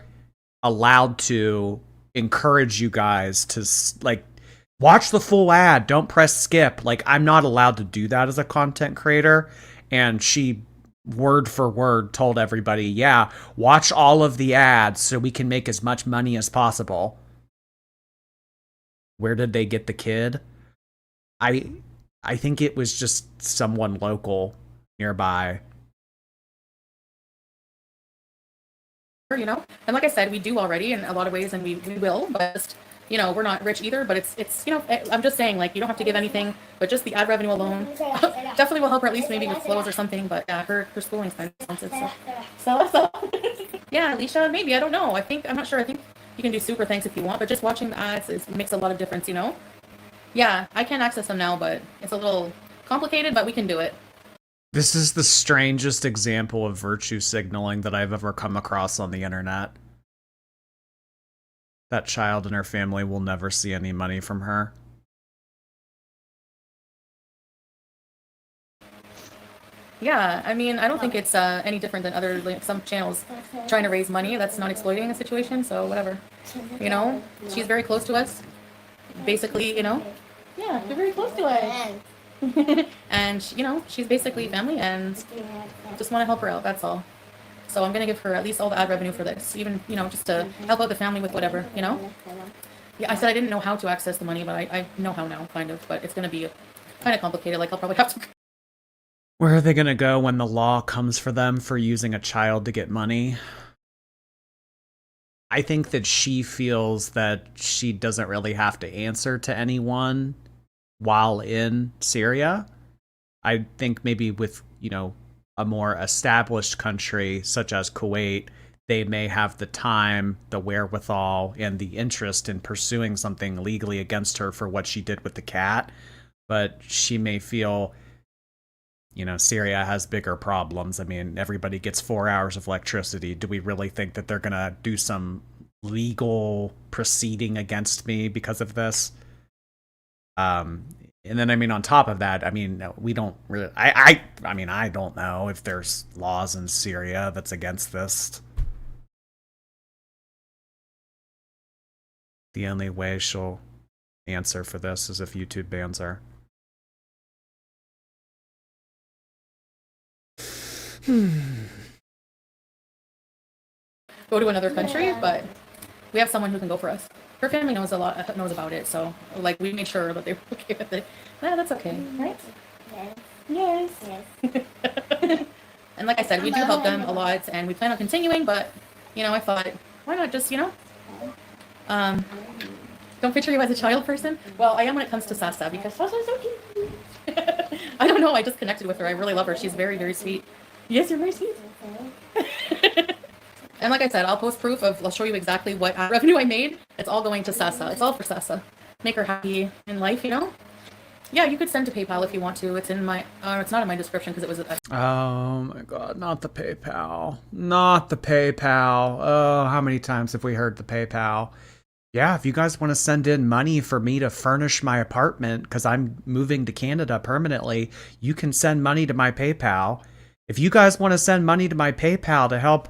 allowed to encourage you guys to, watch the full ad. Don't press skip. I'm not allowed to do that as a content creator. And she word for word told everybody, yeah, watch all of the ads so we can make as much money as possible. Where did they get the kid? I think it was just someone local nearby. And like I said, we do already in a lot of ways, and we will, but we're not rich either, but it's I'm just saying, you don't have to give anything, but just the ad revenue alone definitely will help her, at least maybe with clothes or something. But yeah, her schooling's kind of expensive. So yeah, Alicia, maybe, I don't know. I'm not sure. I think you can do super thanks if you want, but just watching the ads makes a lot of difference, Yeah, I can't access them now, but it's a little complicated, but we can do it. This is the strangest example of virtue signaling that I've ever come across on the internet. That child and her family will never see any money from her. Yeah, I mean, I don't think it's any different than other some channels trying to raise money. That's not exploiting a situation, so whatever. She's very close to us. Basically, Yeah, you're very close to us. And she's basically family, and just want to help her out. That's all. So I'm gonna give her at least all the ad revenue for this, even, you know, just to help out the family with whatever, you know? Yeah, I said I didn't know how to access the money, but I know how now, kind of, but it's gonna be kind of complicated. Like, I'll probably have to. Where are they going to go when the law comes for them for using a child to get money? I think that she feels that she doesn't really have to answer to anyone while in Syria. I think maybe with, you know, a more established country such as Kuwait, they may have the time, the wherewithal, and the interest in pursuing something legally against her for what she did with the cat. But she may feel, you know, Syria has bigger problems. I mean, everybody gets 4 hours of electricity. Do we really think that they're going to do some legal proceeding against me because of this? And then, I mean, on top of that, I mean, we don't really, I mean, I don't know if there's laws in Syria that's against this. The only way she'll answer for this is if YouTube bans her. Go to another country, but we have someone who can go for us. Her family knows knows about it, so like we made sure that they were okay with it. Ah, that's okay, right? Yes. Yes. And like I said, we do help them a lot, and we plan on continuing. But you know, I thought, why not just, you know, don't picture you as a child person. Well, I am when it comes to Sasa, because Sasa's so cute. I don't know. I just connected with her. I really love her. She's very, very sweet. Yes, you're very sweet. And like I said, I'll post proof of, I'll show you exactly what revenue I made. It's all going to Sasa. It's all for Sasa. Make her happy in life, you know? Yeah, you could send to PayPal if you want to. It's in my, it's not in my description because it was a... Oh my god, not the PayPal. Not the PayPal. Oh, how many times have we heard the PayPal? Yeah, if you guys want to send in money for me to furnish my apartment because I'm moving to Canada permanently, you can send money to my PayPal. If you guys want to send money to my PayPal to help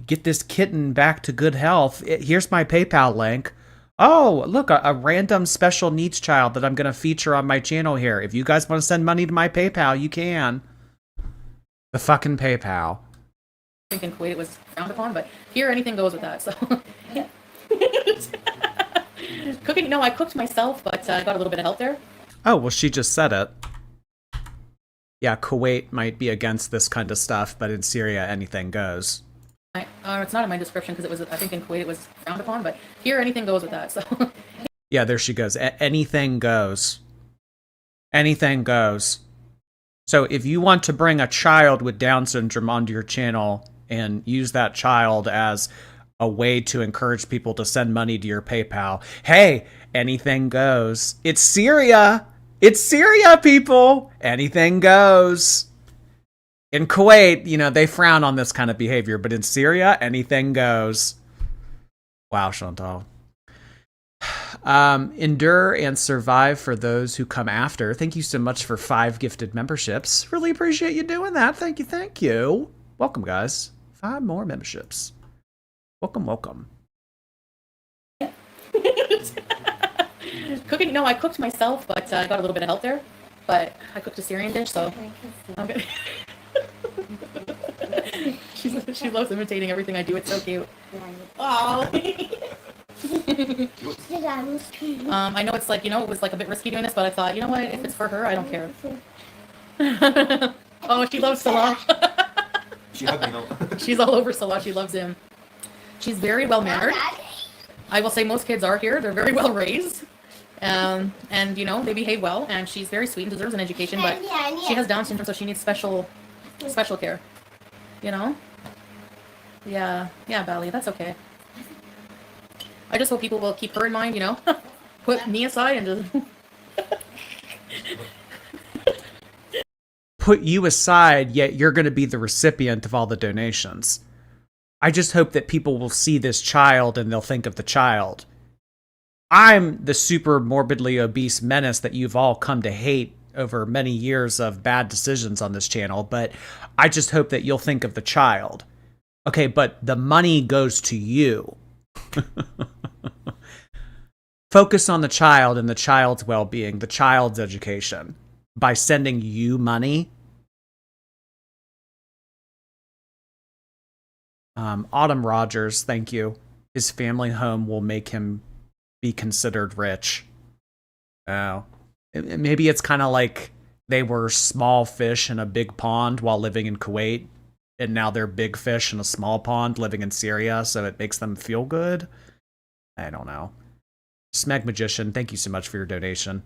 get this kitten back to good health, here's my PayPal link. Oh, look, a random special needs child that I'm going to feature on my channel here. If you guys want to send money to my PayPal, you can. The fucking PayPal. I think in Kuwait it was frowned upon, but here anything goes with that, so... Yeah. Cooking, no, I cooked myself, but I got a little bit of help there. Oh, well, she just said it. Yeah, Kuwait might be against this kind of stuff, but in Syria, anything goes. It's not in my description because it was, I think in Kuwait it was frowned upon, but here anything goes with that, so... Yeah, there she goes. Anything goes. Anything goes. So if you want to bring a child with Down syndrome onto your channel and use that child as a way to encourage people to send money to your PayPal, hey, anything goes. It's Syria. It's Syria, people. Anything goes. In Kuwait, you know, they frown on this kind of behavior, but in Syria, anything goes. Wow, Shantel. Endure and survive for those who come after. Thank you so much for 5 gifted memberships. Really appreciate you doing that. Thank you, thank you. Welcome, guys. 5 more memberships. Welcome, welcome. Cooking, no, I cooked myself, but I got a little bit of help there. But I cooked a Syrian dish, so I'm good. She loves imitating everything I do. It's so cute. Oh. I know it's like, you know, it was like a bit risky doing this, but I thought, you know what, if it's for her, I don't care. Oh, she loves Salah. She hugged me now. She's all over Salah. She loves him. She's very well mannered. I will say most kids are here. They're very well raised. And you know, they behave well, and she's very sweet and deserves an education, but she has Down syndrome, so she needs special care. You know? Yeah, Bally, that's okay. I just hope people will keep her in mind, you know? Put me aside and just... Put you aside, yet you're going to be the recipient of all the donations. I just hope that people will see this child and they'll think of the child. I'm the super morbidly obese menace that you've all come to hate over many years of bad decisions on this channel, but I just hope that you'll think of the child. Okay, but the money goes to you. Focus on the child and the child's well-being, the child's education. By sending you money, Autumn Rogers, thank you. His family home will make him be considered rich. Oh. Maybe it's kind of like they were small fish in a big pond while living in Kuwait, and now they're big fish in a small pond living in Syria, so it makes them feel good. I don't know. Smeg Magician, thank you so much for your donation.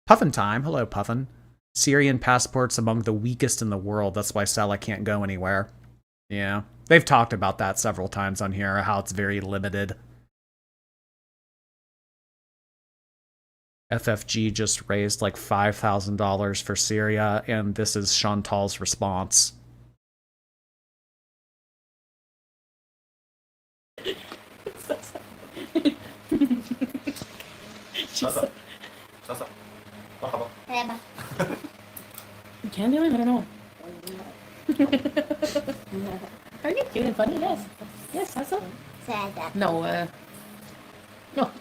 Puffin Time, hello Puffin. Syrian passports among the weakest in the world. That's why Salah can't go anywhere. Yeah, they've talked about that several times on here, how it's very limited. FFG just raised like $5,000 for Syria, and this is Shantel's response. Sasa. Sasa. Marhaba. You can do it? I don't know. Are you cute and funny? Yes. Yes, Sasa. No, no.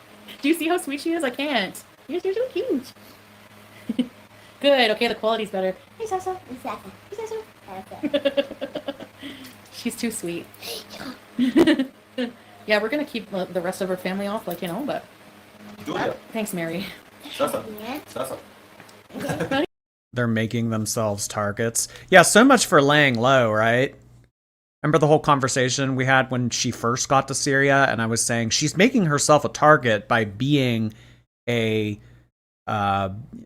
Do you see how sweet she is? I can't. You're so cute. Good. Okay, the quality's better. Hey, Sasa. Hey, Sasa. She's too sweet. Yeah, we're gonna keep the rest of her family off, like, you know, but... Julia. Thanks, Mary. Sasa. Sasa. They're making themselves targets. Yeah, so much for laying low, right? Remember the whole conversation we had when she first got to Syria, and I was saying she's making herself a target by being a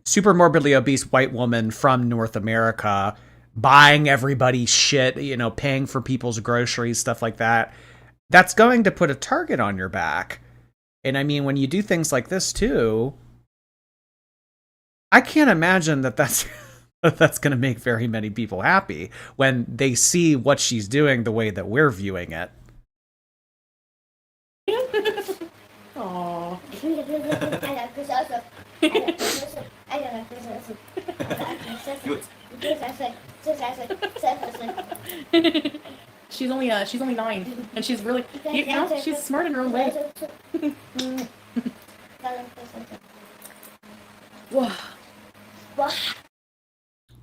super morbidly obese white woman from North America, buying everybody's shit, you know, paying for people's groceries, stuff like that. That's going to put a target on your back. And I mean, when you do things like this too, I can't imagine that that's going to make very many people happy when they see what she's doing the way that we're viewing it. Aww. She's only 9, and she's really, you know, she's smart in her own way.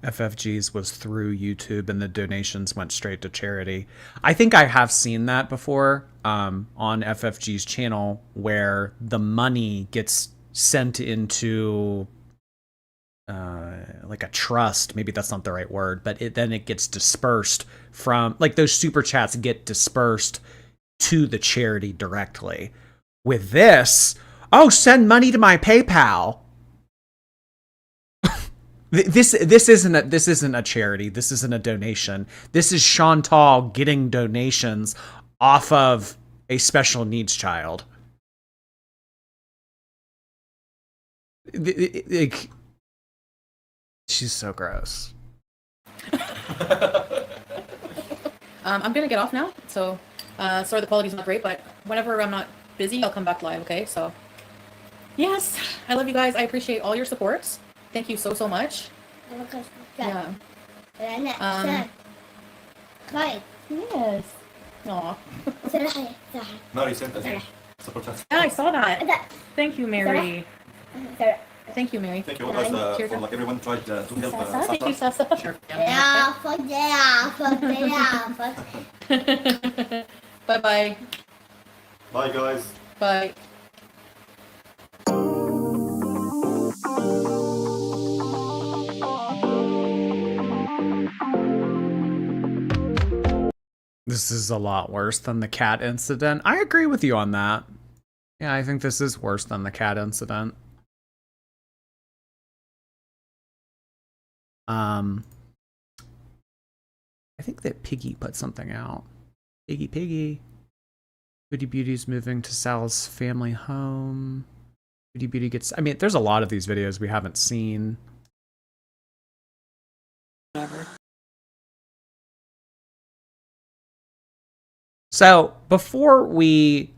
FFG's was through YouTube, and the donations went straight to charity. I think I have seen that before on FFG's channel, where the money gets sent into like a trust. Maybe that's not the right word, but then it gets dispersed from, like, those super chats get dispersed to the charity directly. With this, oh, send money to my PayPal. This isn't a charity. This isn't a donation. This is Shantel getting donations off of a special needs child. She's so gross. I'm gonna get off now, so sorry the quality's not great, but whenever I'm not busy, I'll come back live, okay? So, yes, I love you guys. I appreciate all your support. Thank you so much. Yeah. Yes. Aw. Mary sent us support chat. Yeah, I saw that. Thank you, Mary. Thank you, Mary. Thank you all guys for like everyone tried to help Sasa, thank you, Sasa. Sasa. Sure. Bye-bye. Bye guys. Bye. This is a lot worse than the cat incident. I agree with you on that. Yeah, I think this is worse than the cat incident. I think that Piggy put something out. Piggy. Foodie Beauty's moving to Sal's family home. Foodie Beauty gets... I mean, there's a lot of these videos we haven't seen. Whatever. So, before we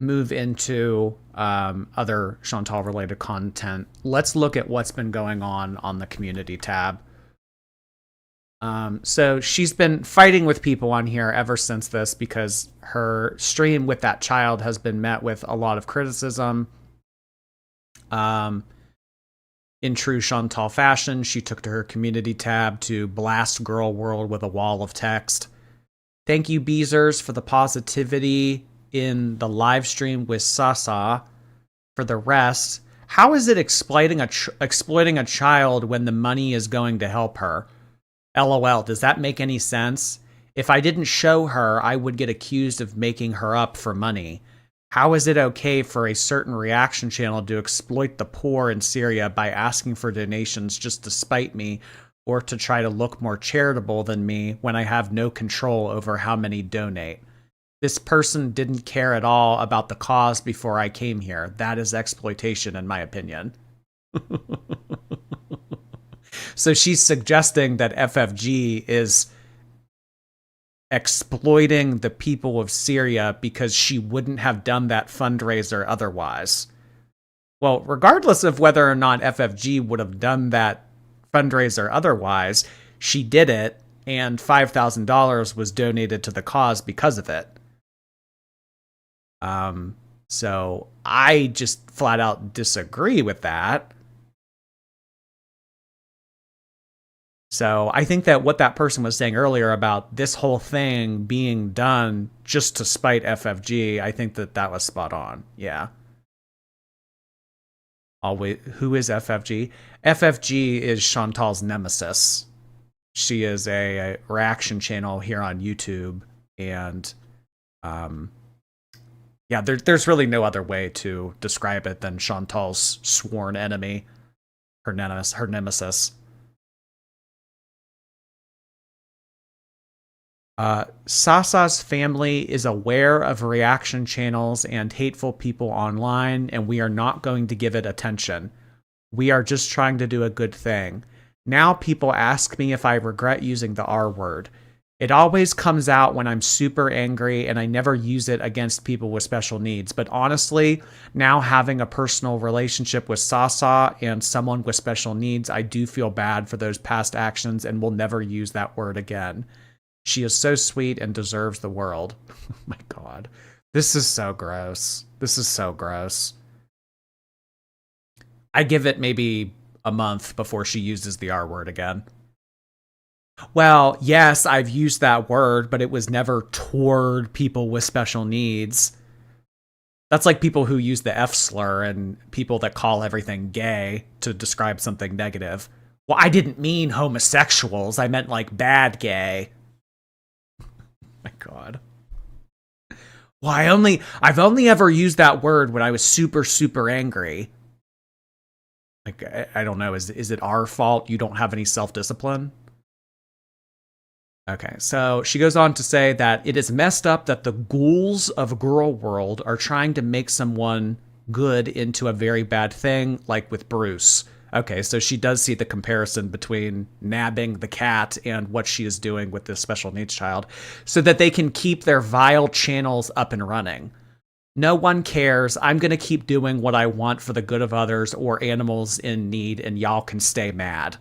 move into other Shantel-related content, let's look at what's been going on the community tab. So she's been fighting with people on here ever since this, because her stream with that child has been met with a lot of criticism. In true Shantel fashion, she took to her community tab to blast Girl World with a wall of text. Thank you, Beezers, for the positivity in the live stream with Sasa. For the rest, how is it exploiting a child when the money is going to help her? LOL, does that make any sense? If I didn't show her, I would get accused of making her up for money. How is it okay for a certain reaction channel to exploit the poor in Syria by asking for donations just to spite me or to try to look more charitable than me when I have no control over how many donate? This person didn't care at all about the cause before I came here. That is exploitation, in my opinion. So she's suggesting that FFG is exploiting the people of Syria because she wouldn't have done that fundraiser otherwise. Well, regardless of whether or not FFG would have done that fundraiser otherwise, she did it, and $5,000 was donated to the cause because of it. So I just flat out disagree with that. So I think that what that person was saying earlier about this whole thing being done just to spite FFG, I think that that was spot on. Yeah. Always, who is FFG? FFG is Chantal's nemesis. She is a reaction channel here on YouTube, and yeah, there's really no other way to describe it than Chantal's sworn enemy, her nemesis. Sasa's family is aware of reaction channels and hateful people online, and we are not going to give it attention. We are just trying to do a good thing. Now people ask me if I regret using the R word. It always comes out when I'm super angry, and I never use it against people with special needs. But honestly, now having a personal relationship with Sasa and someone with special needs, I do feel bad for those past actions and will never use that word again. She is so sweet and deserves the world. Oh my God. This is so gross. This is so gross. I give it maybe a month before she uses the R word again. Well, yes, I've used that word, but it was never toward people with special needs. That's like people who use the F slur and people that call everything gay to describe something negative. Well, I didn't mean homosexuals. I meant like bad gay. My God. Well, I've only ever used that word when I was super, super angry. Like, I don't know. Is it our fault you don't have any self-discipline? Okay, so she goes on to say that it is messed up that the ghouls of Girl World are trying to make someone good into a very bad thing, like with Bruce. Okay, so she does see the comparison between nabbing the cat and what she is doing with this special needs child, so that they can keep their vile channels up and running. No one cares. I'm going to keep doing what I want for the good of others or animals in need, and y'all can stay mad.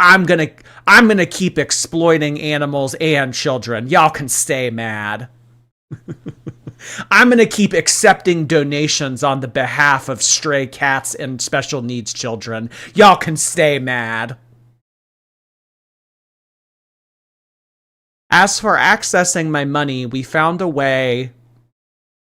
I'm going to keep exploiting animals and children. Y'all can stay mad. I'm going to keep accepting donations on the behalf of stray cats and special needs children. Y'all can stay mad. As for accessing my money, we found a way,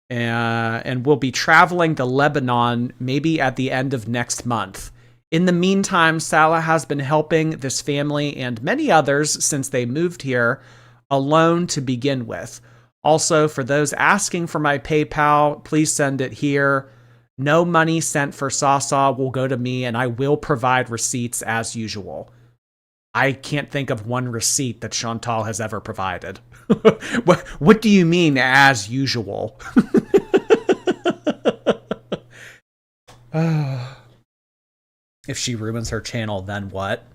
and we'll be traveling to Lebanon maybe at the end of next month. In the meantime, Salah has been helping this family and many others since they moved here alone to begin with. Also, for those asking for my PayPal, please send it here. No money sent for Sasa will go to me, and I will provide receipts as usual. I can't think of one receipt that Shantel has ever provided. What do you mean, as usual? If she ruins her channel, then what?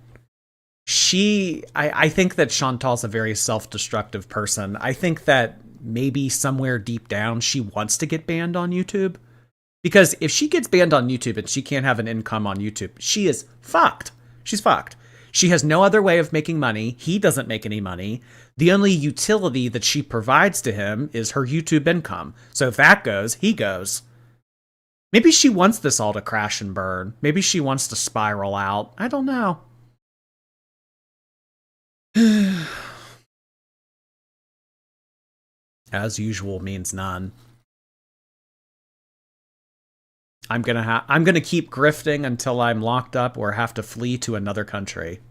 I think that Chantal's a very self-destructive person. I think that maybe somewhere deep down she wants to get banned on YouTube. Because if she gets banned on YouTube and she can't have an income on YouTube, she is fucked. She's fucked. She has no other way of making money. He doesn't make any money. The only utility that she provides to him is her YouTube income. So if that goes, he goes. Maybe she wants this all to crash and burn. Maybe she wants to spiral out. I don't know. As usual means none. I'm gonna keep grifting until I'm locked up or have to flee to another country.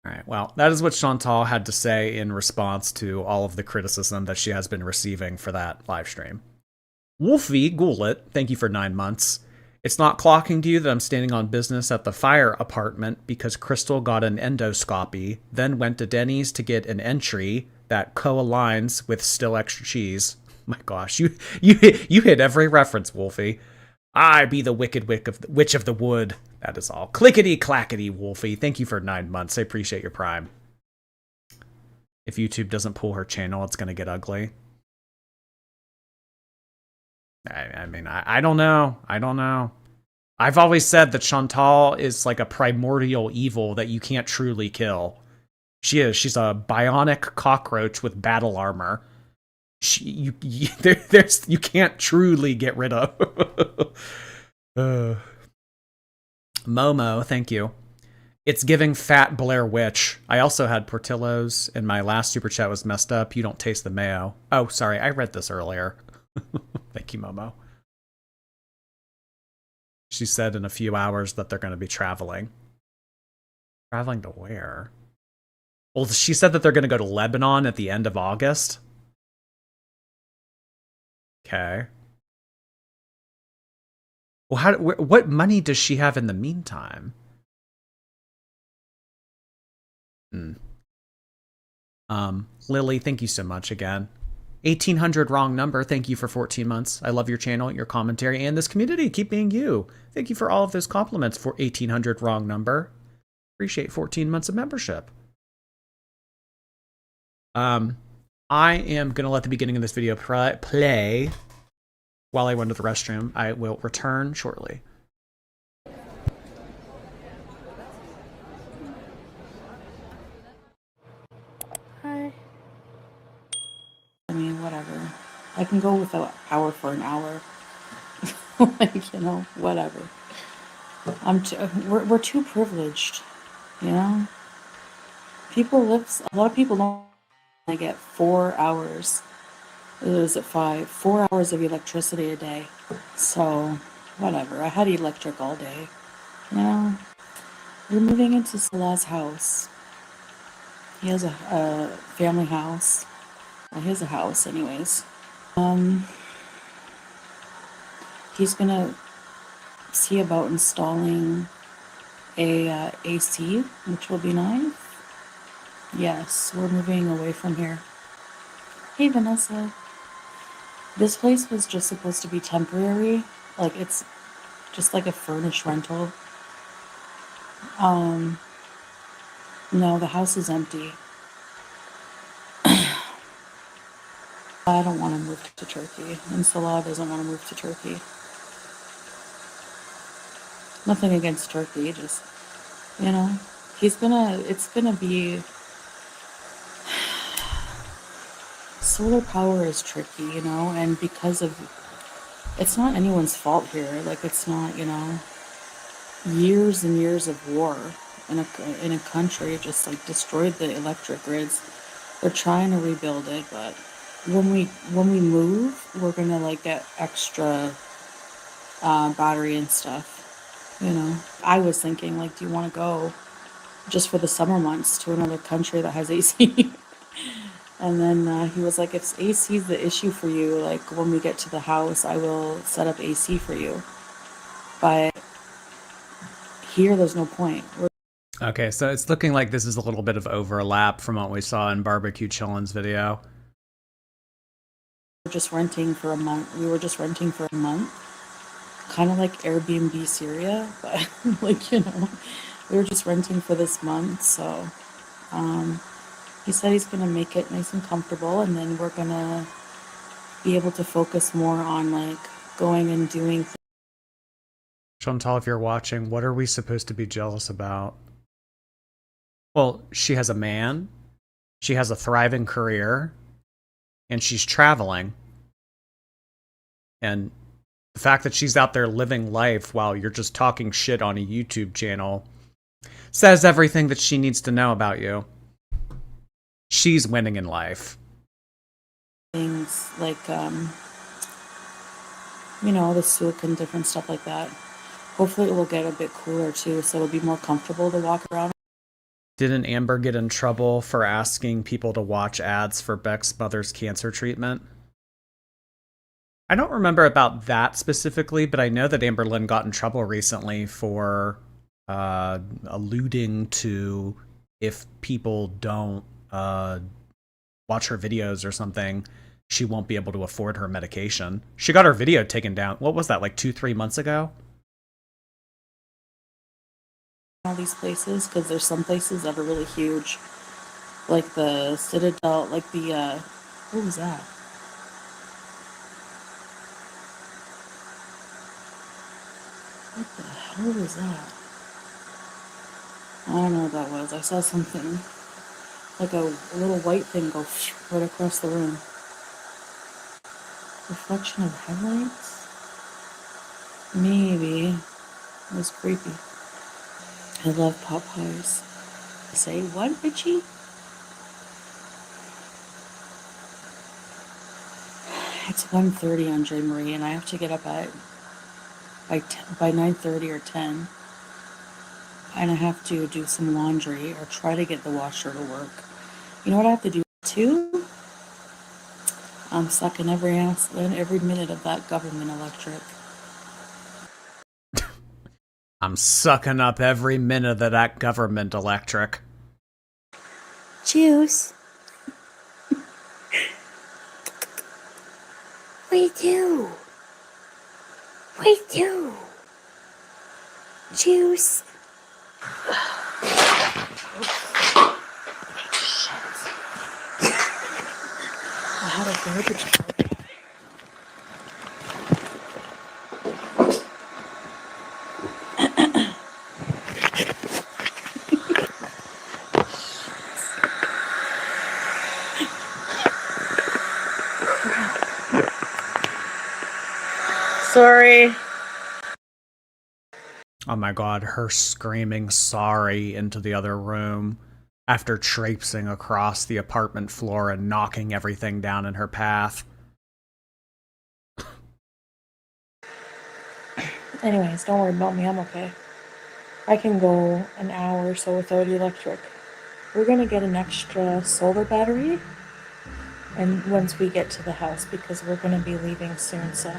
Alright, well, that is what Shantel had to say in response to all of the criticism that she has been receiving for that live stream. Wolfie Goulet, thank you for 9 months. It's not clocking to you that I'm standing on business at the fire apartment because Crystal got an endoscopy, then went to Denny's to get an entry that co-aligns with still extra cheese. My gosh, you hit every reference, Wolfie. I be the wicked witch of the wood. That is all. Clickety clackety, Wolfie. Thank you for 9 months. I appreciate your prime. If YouTube doesn't pull her channel, it's gonna get ugly. I mean, I don't know. I don't know. I've always said that Shantel is like a primordial evil that you can't truly kill. She is. She's a bionic cockroach with battle armor. You can't truly get rid of. Momo, thank you. It's giving fat Blair Witch. I also had Portillo's, and my last super chat was messed up. You don't taste the mayo. Oh, sorry. I read this earlier. Thank you, Momo. She said in a few hours that they're going to be traveling. Traveling to where? Well, she said that they're going to go to Lebanon at the end of August. Okay. Well, what money does she have in the meantime? Lily, thank you so much again. 1800 wrong number. Thank you for 14 months. I love your channel, your commentary, and this community. Keep being you. Thank you for all of those compliments for 1800 wrong number. Appreciate 14 months of membership. I am going to let the beginning of this video play while I went to the restroom. I will return shortly. Hi. I mean, whatever. I can go without power for an hour. Like, you know, whatever. We're too privileged, you know? A lot of people don't get 4 hours. Is it 5? 4 hours of electricity a day. So, whatever. I had electric all day. You know? We're moving into Salah's house. He has a family house. Well, he has a house anyways. He's gonna see about installing a AC, which will be nice. Yes, we're moving away from here. Hey, Vanessa. This place was just supposed to be temporary. Like, it's just like a furnished rental. No, the house is empty. I don't want to move to Turkey, and Salah doesn't want to move to Turkey. Nothing against Turkey, just, you know, it's gonna be, solar power is tricky, you know, and because of, it's not anyone's fault here, like, it's not, you know, years and years of war in a country just, like, destroyed the electric grids. They're trying to rebuild it, but when we move, we're gonna, like, get extra battery and stuff. You know, I was thinking, like, do you want to go just for the summer months to another country that has AC? And then he was like, if AC is the issue for you, like, when we get to the house, I will set up AC for you. But here, there's no point. Okay, so it's looking like this is a little bit of overlap from what we saw in Barbecue Chillin's video. We're just renting for a month. We were just renting for a month. Kind of like Airbnb Syria, but like, you know, we were just renting for this month. So he said he's going to make it nice and comfortable, and then we're going to be able to focus more on, like, going and doing things. Shantel, if you're watching, what are we supposed to be jealous about? Well, she has a man, she has a thriving career, and she's traveling. And the fact that she's out there living life while you're just talking shit on a YouTube channel Says everything that she needs to know about you. She's winning in life. Things like, you know, the souk and different stuff like that. Hopefully it will get a bit cooler too, so it'll be more comfortable to walk around. Didn't Amber get in trouble for asking people to watch ads for Beck's mother's cancer treatment? I don't remember about that specifically, but I know that Amber Lynn got in trouble recently for alluding to if people don't watch her videos or something, she won't be able to afford her medication. She got her video taken down. What was that, like 2-3 months ago? All these places, because there's some places that are really huge, like the Citadel, like the what was that? What the hell was that? I don't know what that was. I saw something like a little white thing go right across the room. Reflection of headlights? Maybe. It was creepy. I love Popeyes. Say what, Richie? It's 1:30 on J. Marie, and I have to get up at by 9:30 or 10. And I have to do some laundry or try to get the washer to work. You know what I have to do too? I'm sucking every minute of that government electric. I'm sucking up every minute of that government electric. Juice. We do. We do. Juice. I had a garbage bag. Sorry. Oh my god, her screaming sorry into the other room after traipsing across the apartment floor and knocking everything down in her path. Anyways, don't worry about me. I'm okay. I can go an hour or so without electric. We're gonna get an extra solar battery, and once we get to the house, because we're gonna be leaving soon, so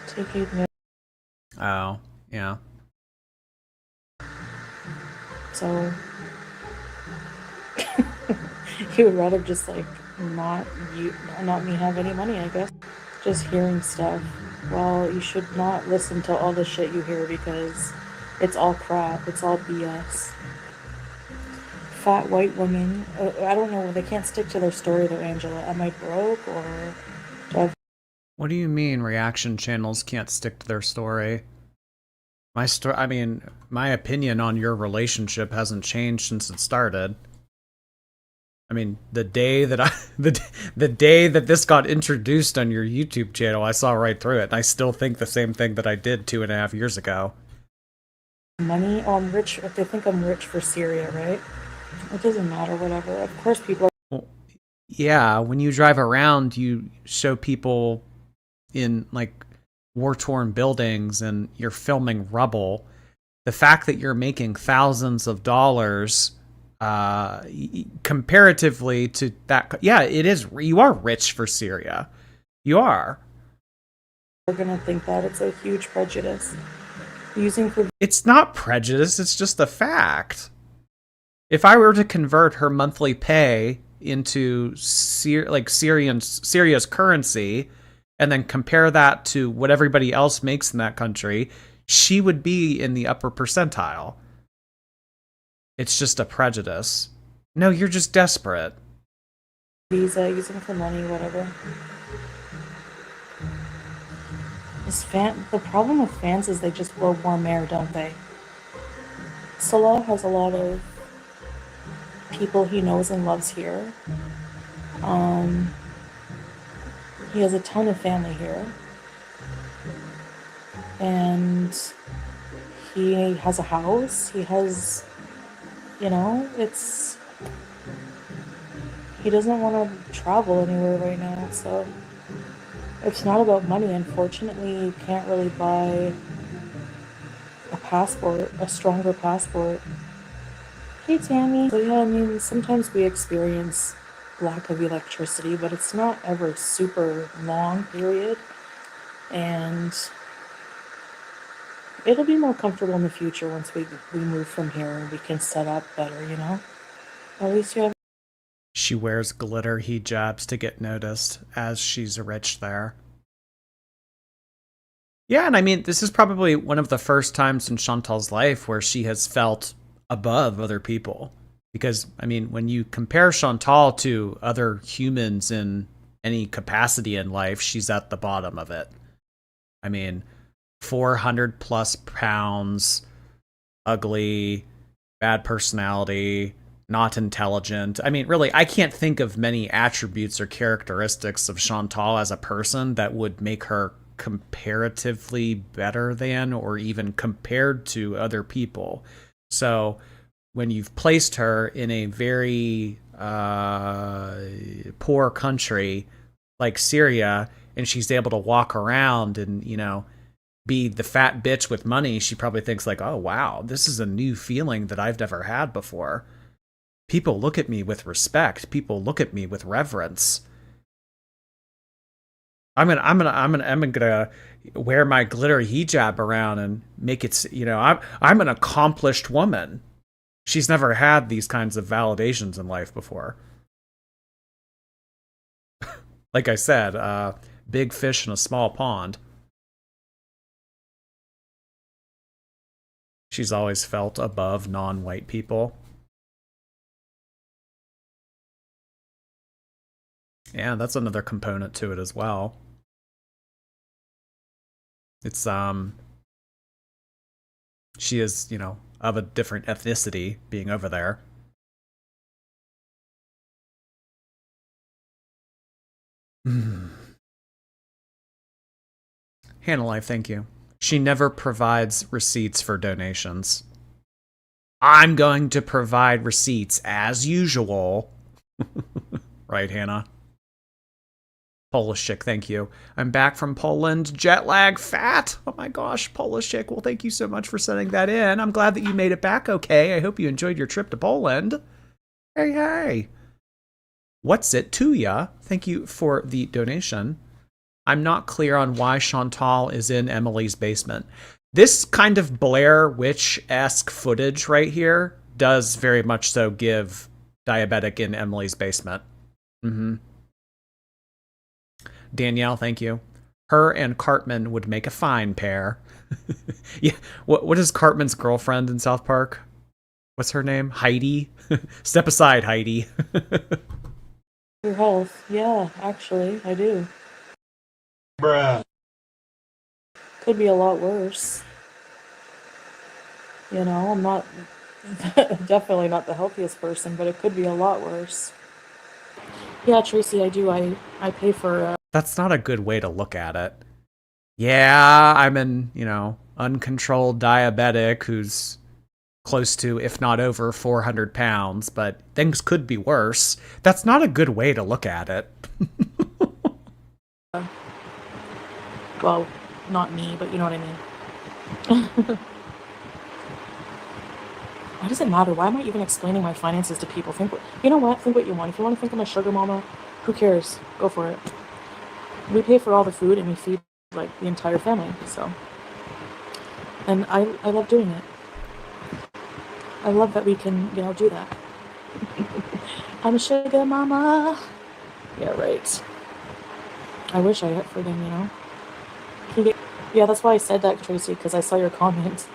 take 8 minutes. Oh, yeah. So he would rather just like not me have any money, I guess. Just hearing stuff. Well, you should not listen to all the shit you hear because it's all crap. It's all BS. Fat white women. I don't know. They can't stick to their story though, Angela. Am I broke or do I have... What do you mean reaction channels can't stick to their story? My opinion on your relationship hasn't changed since it started. I mean, the day that the day that this got introduced on your YouTube channel, I saw right through it, and I still think the same thing that I did 2.5 years ago. money? Oh, I'm rich. If they think I'm rich for Syria, right? It doesn't matter, whatever. Of course people are... Well, yeah, when you drive around, you show people in, like, war-torn buildings and you're filming rubble. The fact that you're making thousands of dollars comparatively to that, yeah, it is. You are rich for Syria. You are. We're gonna think that it's a huge prejudice. Using for... It's not prejudice, it's just a fact. If I were to convert her monthly pay into Syria's currency and then compare that to what everybody else makes in that country, she would be in the upper percentile. It's just a prejudice. No, you're just desperate. Visa, using for money, whatever. The problem with fans is they just blow warm air, don't they? Salah has a lot of people he knows and loves here. He has a ton of family here. And He has a house. He has, you know, he doesn't want to travel anywhere right now, so it's not about money. Unfortunately, you can't really buy a passport, a stronger passport. Hey, Tammy. So yeah, I mean, sometimes we experience lack of electricity, but it's not ever super long period, and it'll be more comfortable in the future once we move from here and we can set up better, you know? At least you have. She wears glitter hijabs to get noticed as she's rich there. Yeah, and I mean, this is probably one of the first times in Chantal's life where she has felt above other people. Because, I mean, when you compare Chantal to other humans in any capacity in life, she's at the bottom of it. I mean, 400 plus pounds, ugly, bad personality, not intelligent. I mean, really, I can't think of many attributes or characteristics of Chantal as a person that would make her comparatively better than or even compared to other people. So when you've placed her in a very poor country like Syria, and she's able to walk around and, you know, be the fat bitch with money, she probably thinks like, oh, wow, this is a new feeling that I've never had before. People look at me with respect. People look at me with reverence. I'm gonna wear my glitter hijab around and make it, you know, I'm an accomplished woman. She's never had these kinds of validations in life before. Like I said, big fish in a small pond. She's always felt above non-white people. Yeah, that's another component to it as well. It's she is, you know, of a different ethnicity being over there. Hannah Life, thank you. She never provides receipts for donations. I'm going to provide receipts as usual. Right, Hannah? Polish chick, thank you. I'm back from Poland. Jet lag fat. Oh my gosh, Polish chick. Well, thank you so much for sending that in. I'm glad that you made it back okay. I hope you enjoyed your trip to Poland. Hey, hey. What's it to ya? Thank you for the donation. I'm not clear on why Chantal is in Emily's basement. This kind of Blair Witch-esque footage right here does very much so give diabetic in Emily's basement. Mm-hmm. Danielle, thank you. Her and Cartman would make a fine pair. Yeah, what is Cartman's girlfriend in South Park? What's her name? Heidi? Step aside, Heidi. Your health. Yeah, actually, I do. Bruh. Could be a lot worse. You know, I'm not definitely not the healthiest person, but it could be a lot worse. Yeah, Tracy, I do. I pay for That's not a good way to look at it. Yeah, I'm an, you know, uncontrolled diabetic who's close to, if not over, 400 pounds, but things could be worse. That's not a good way to look at it. well, not me, but you know what I mean. Why does it matter? Why am I even explaining my finances to people? You know what? Think what you want. If you want to think I'm a sugar mama, who cares? Go for it. We pay for all the food and we feed like the entire family, so. And I love doing it. I love that we can, you know, do that. I'm a sugar mama. Yeah, right. I wish I had for them, you know. Yeah, that's why I said that, Tracy, because I saw your comment.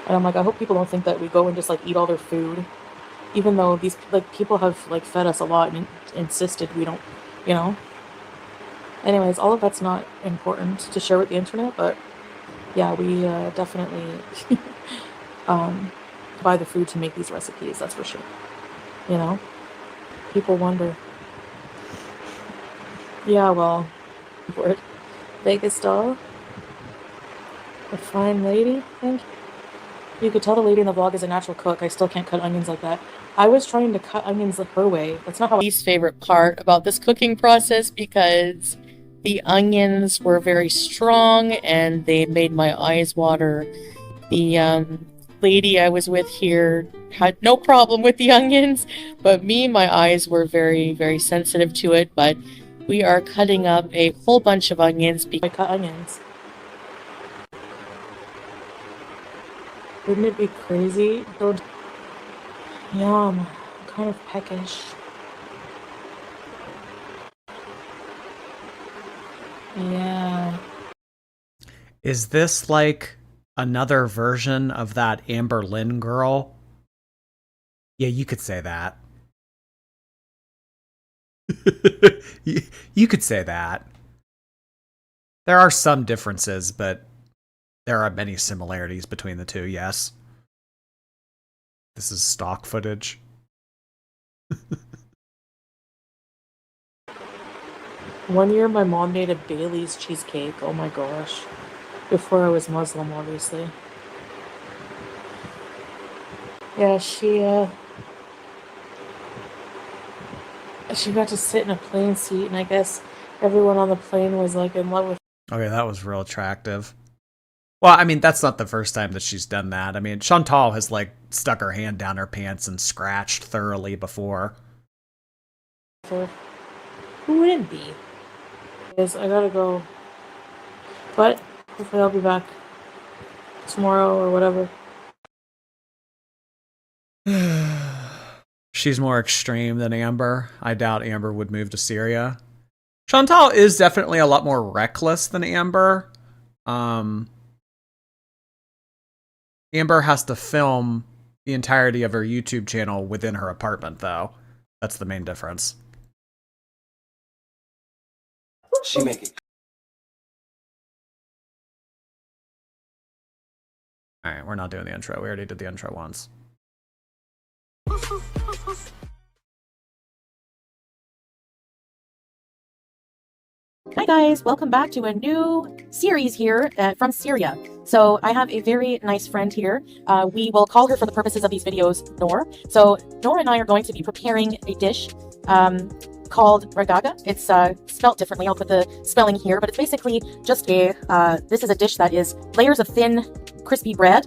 And I'm like, I hope people don't think that we go and just like eat all their food, even though these like people have like fed us a lot and insisted we don't, you know. Anyways, all of that's not important to share with the internet, but yeah, we definitely buy the food to make these recipes. That's for sure. You know, people wonder. Yeah, well, word. Vegas doll. A fine lady, thank you. You could tell the lady in the vlog is a natural cook. I still can't cut onions like that. I was trying to cut onions her way. That's not how. Least favorite part about this cooking process because the onions were very strong and they made my eyes water. The lady I was with here had no problem with the onions, but my eyes were very, very sensitive to it. But we are cutting up a whole bunch of onions because I cut onions. Wouldn't it be crazy? Yum. I'm kind of peckish. Yeah. Is this like another version of that Amber Lynn girl? Yeah, you could say that. You could say that. There are some differences, but there are many similarities between the two, yes. This is stock footage. One year my mom made a Bailey's cheesecake. Oh my gosh. Before I was Muslim, obviously. Yeah, she got to sit in a plane seat, and I guess everyone on the plane was like in love with. Okay, that was real attractive. Well, I mean, that's not the first time that she's done that. I mean, Shantel has like stuck her hand down her pants and scratched thoroughly before. Who wouldn't be? Because I gotta go. But hopefully I'll be back tomorrow or whatever. She's more extreme than Amber. I doubt Amber would move to Syria. Shantel is definitely a lot more reckless than Amber. Amber has to film the entirety of her YouTube channel within her apartment, though. That's the main difference. She make it. Alright, we're not doing the intro. We already did the intro once. Hi guys, welcome back to a new series here from Syria. So I have a very nice friend here. We will call her for the purposes of these videos Norah. So Norah and I are going to be preparing a dish called raga. It's spelt differently. I'll put the spelling here, but it's basically just this is a dish that is layers of thin, crispy bread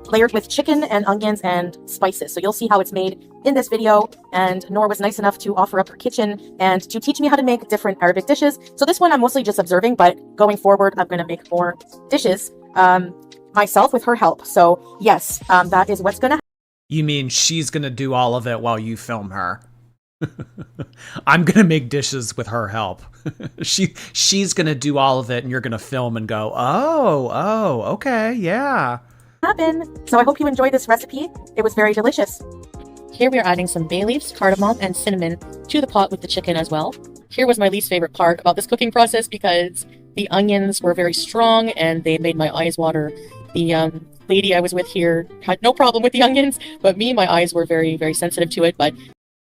layered with chicken and onions and spices. So you'll see how it's made in this video. And Norah was nice enough to offer up her kitchen and to teach me how to make different Arabic dishes. So this one I'm mostly just observing, but going forward, I'm going to make more dishes myself with her help. So yes, that is what's going to happen. You mean she's gonna do all of it while you film her? I'm gonna make dishes with her help. She's gonna do all of it, and you're gonna film and go, oh, okay, yeah. So I hope you enjoyed this recipe. It was very delicious. Here we are adding some bay leaves, cardamom, and cinnamon to the pot with the chicken as well. Here was my least favorite part about this cooking process because the onions were very strong and they made my eyes water. The lady I was with here had no problem with the onions, but my eyes were very, very sensitive to it. But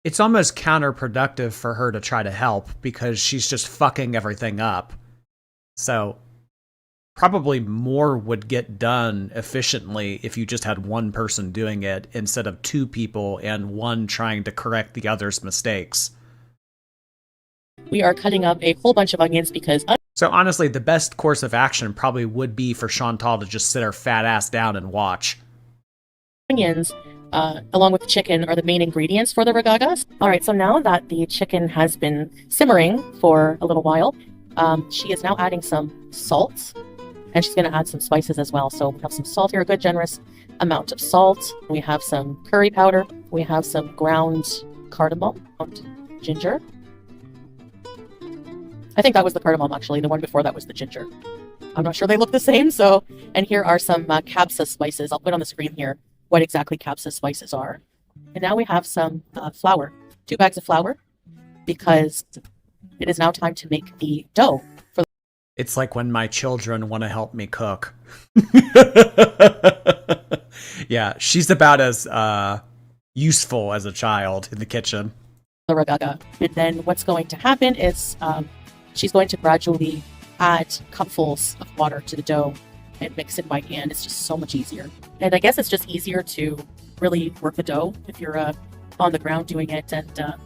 it's almost counterproductive for her to try to help because she's just fucking everything up. So probably more would get done efficiently if you just had one person doing it instead of two people and one trying to correct the other's mistakes. We are cutting up a whole bunch of onions because... So honestly, the best course of action probably would be for Shantel to just sit her fat ass down and watch. Onions, along with the chicken, are the main ingredients for the ragagas. All right, so now that the chicken has been simmering for a little while, she is now adding some salt, and she's going to add some spices as well. So we have some salt here, a good generous amount of salt. We have some curry powder. We have some ground cardamom, ginger. I think that was the cardamom, actually. The one before that was the ginger. I'm not sure they look the same. So, and here are some kabsa spices. I'll put on the screen here what exactly kabsa spices are. And now we have some flour, 2 bags of flour, because it is now time to make the dough. It's like when my children want to help me cook. Yeah, she's about as useful as a child in the kitchen. The raga. And then what's going to happen is she's going to gradually add cupfuls of water to the dough and mix it by hand. It's just so much easier. And I guess it's just easier to really work the dough if you're on the ground doing it. And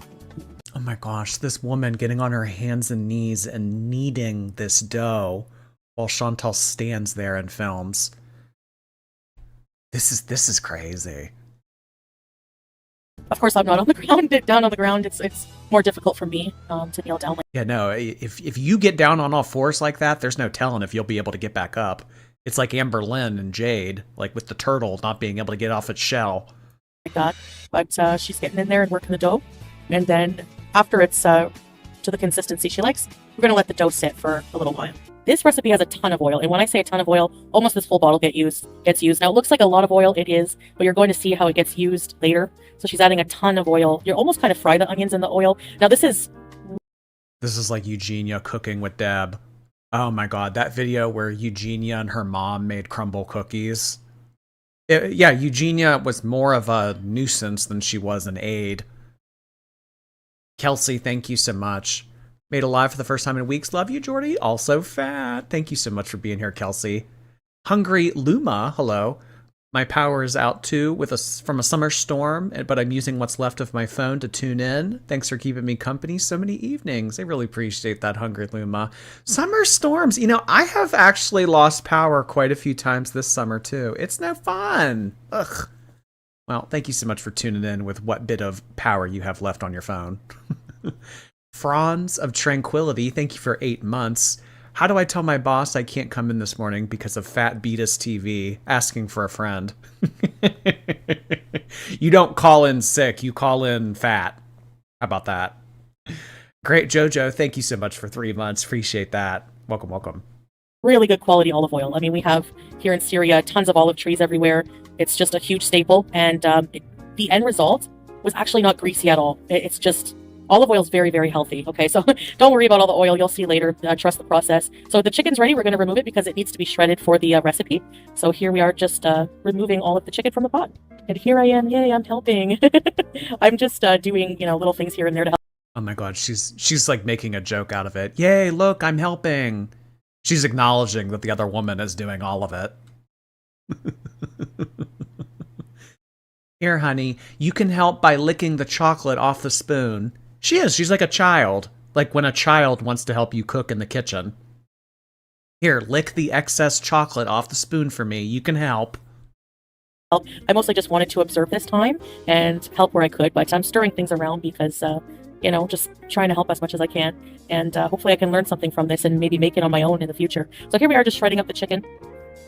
oh my gosh, this woman getting on her hands and knees and kneading this dough while Shantel stands there and films. This is crazy. Of course, I'm not on the ground. Down on the ground, it's more difficult for me to kneel down. Yeah, no, if you get down on all fours like that, there's no telling if you'll be able to get back up. It's like Amber Lynn and Jade, like with the turtle not being able to get off its shell. Like that. But she's getting in there and working the dough. And then after it's to the consistency she likes, we're going to let the dough sit for a little while. This recipe has a ton of oil, and when I say a ton of oil, almost this whole bottle gets used. Now, it looks like a lot of oil, it is, but you're going to see how it gets used later. So she's adding a ton of oil. You almost kind of fry the onions in the oil. Now, this is like Eugenia cooking with Deb. Oh my god, that video where Eugenia and her mom made crumble cookies. Yeah, Eugenia was more of a nuisance than she was an aid. Kelsey, thank you so much. Made alive for the first time in weeks. Love you, Jordy. Also fat. Thank you so much for being here, Kelsey. Hungry Luma, hello. My power is out too from a summer storm, but I'm using what's left of my phone to tune in. Thanks for keeping me company so many evenings. I really appreciate that, Hungry Luma. Summer storms. You know, I have actually lost power quite a few times this summer too. It's no fun. Ugh. Well, thank you so much for tuning in with what bit of power you have left on your phone. Franz of Tranquility, thank you for 8 months. How do I tell my boss I can't come in this morning because of Fat Beatus TV? Asking for a friend. You don't call in sick, you call in fat. How about that? Great, Jojo, thank you so much for 3 months. Appreciate that. Welcome, welcome. really good quality olive oil. I mean, we have here in Syria tons of olive trees everywhere. It's just a huge staple. And the end result was actually not greasy at all. It's just... olive oil is very, very healthy. Okay, so don't worry about all the oil. You'll see later. Trust the process. So the chicken's ready. We're going to remove it because it needs to be shredded for the recipe. So here we are just removing all of the chicken from the pot. And here I am. Yay, I'm helping. I'm just doing, little things here and there to help. Oh my god, she's like making a joke out of it. Yay, look, I'm helping. She's acknowledging that the other woman is doing all of it. Here, honey, you can help by licking the chocolate off the spoon. She's like a child. Like when a child wants to help you cook in the kitchen. Here, lick the excess chocolate off the spoon for me. You can help. I mostly just wanted to observe this time and help where I could, but I'm stirring things around because, just trying to help as much as I can. And hopefully I can learn something from this and maybe make it on my own in the future. So here we are just shredding up the chicken.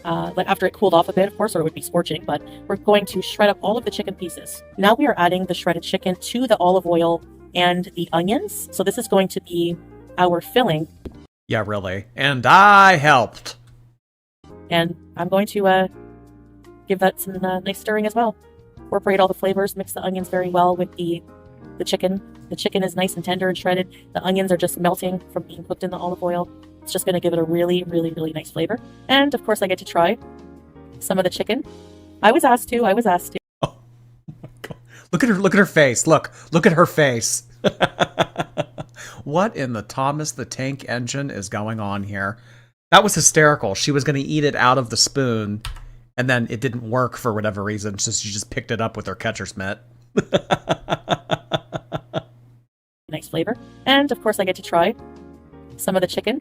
After it cooled off a bit, of course, or it would be scorching, but we're going to shred up all of the chicken pieces. Now we are adding the shredded chicken to the olive oil and the onions. So this is going to be our filling. Yeah, really. And I helped. And I'm going to give that some nice stirring as well. Incorporate all the flavors, mix the onions very well with the chicken. The chicken is nice and tender and shredded. The onions are just melting from being cooked in the olive oil. It's just going to give it a really, really, really nice flavor. And of course I get to try some of the chicken. I was asked to. Oh my god. Look at her face. Look at her face. What in the Thomas the Tank Engine is going on here? That was hysterical. She was going to eat it out of the spoon, and then it didn't work for whatever reason, so she just picked it up with her catcher's mitt. Nice flavor. And of course I get to try some of the chicken.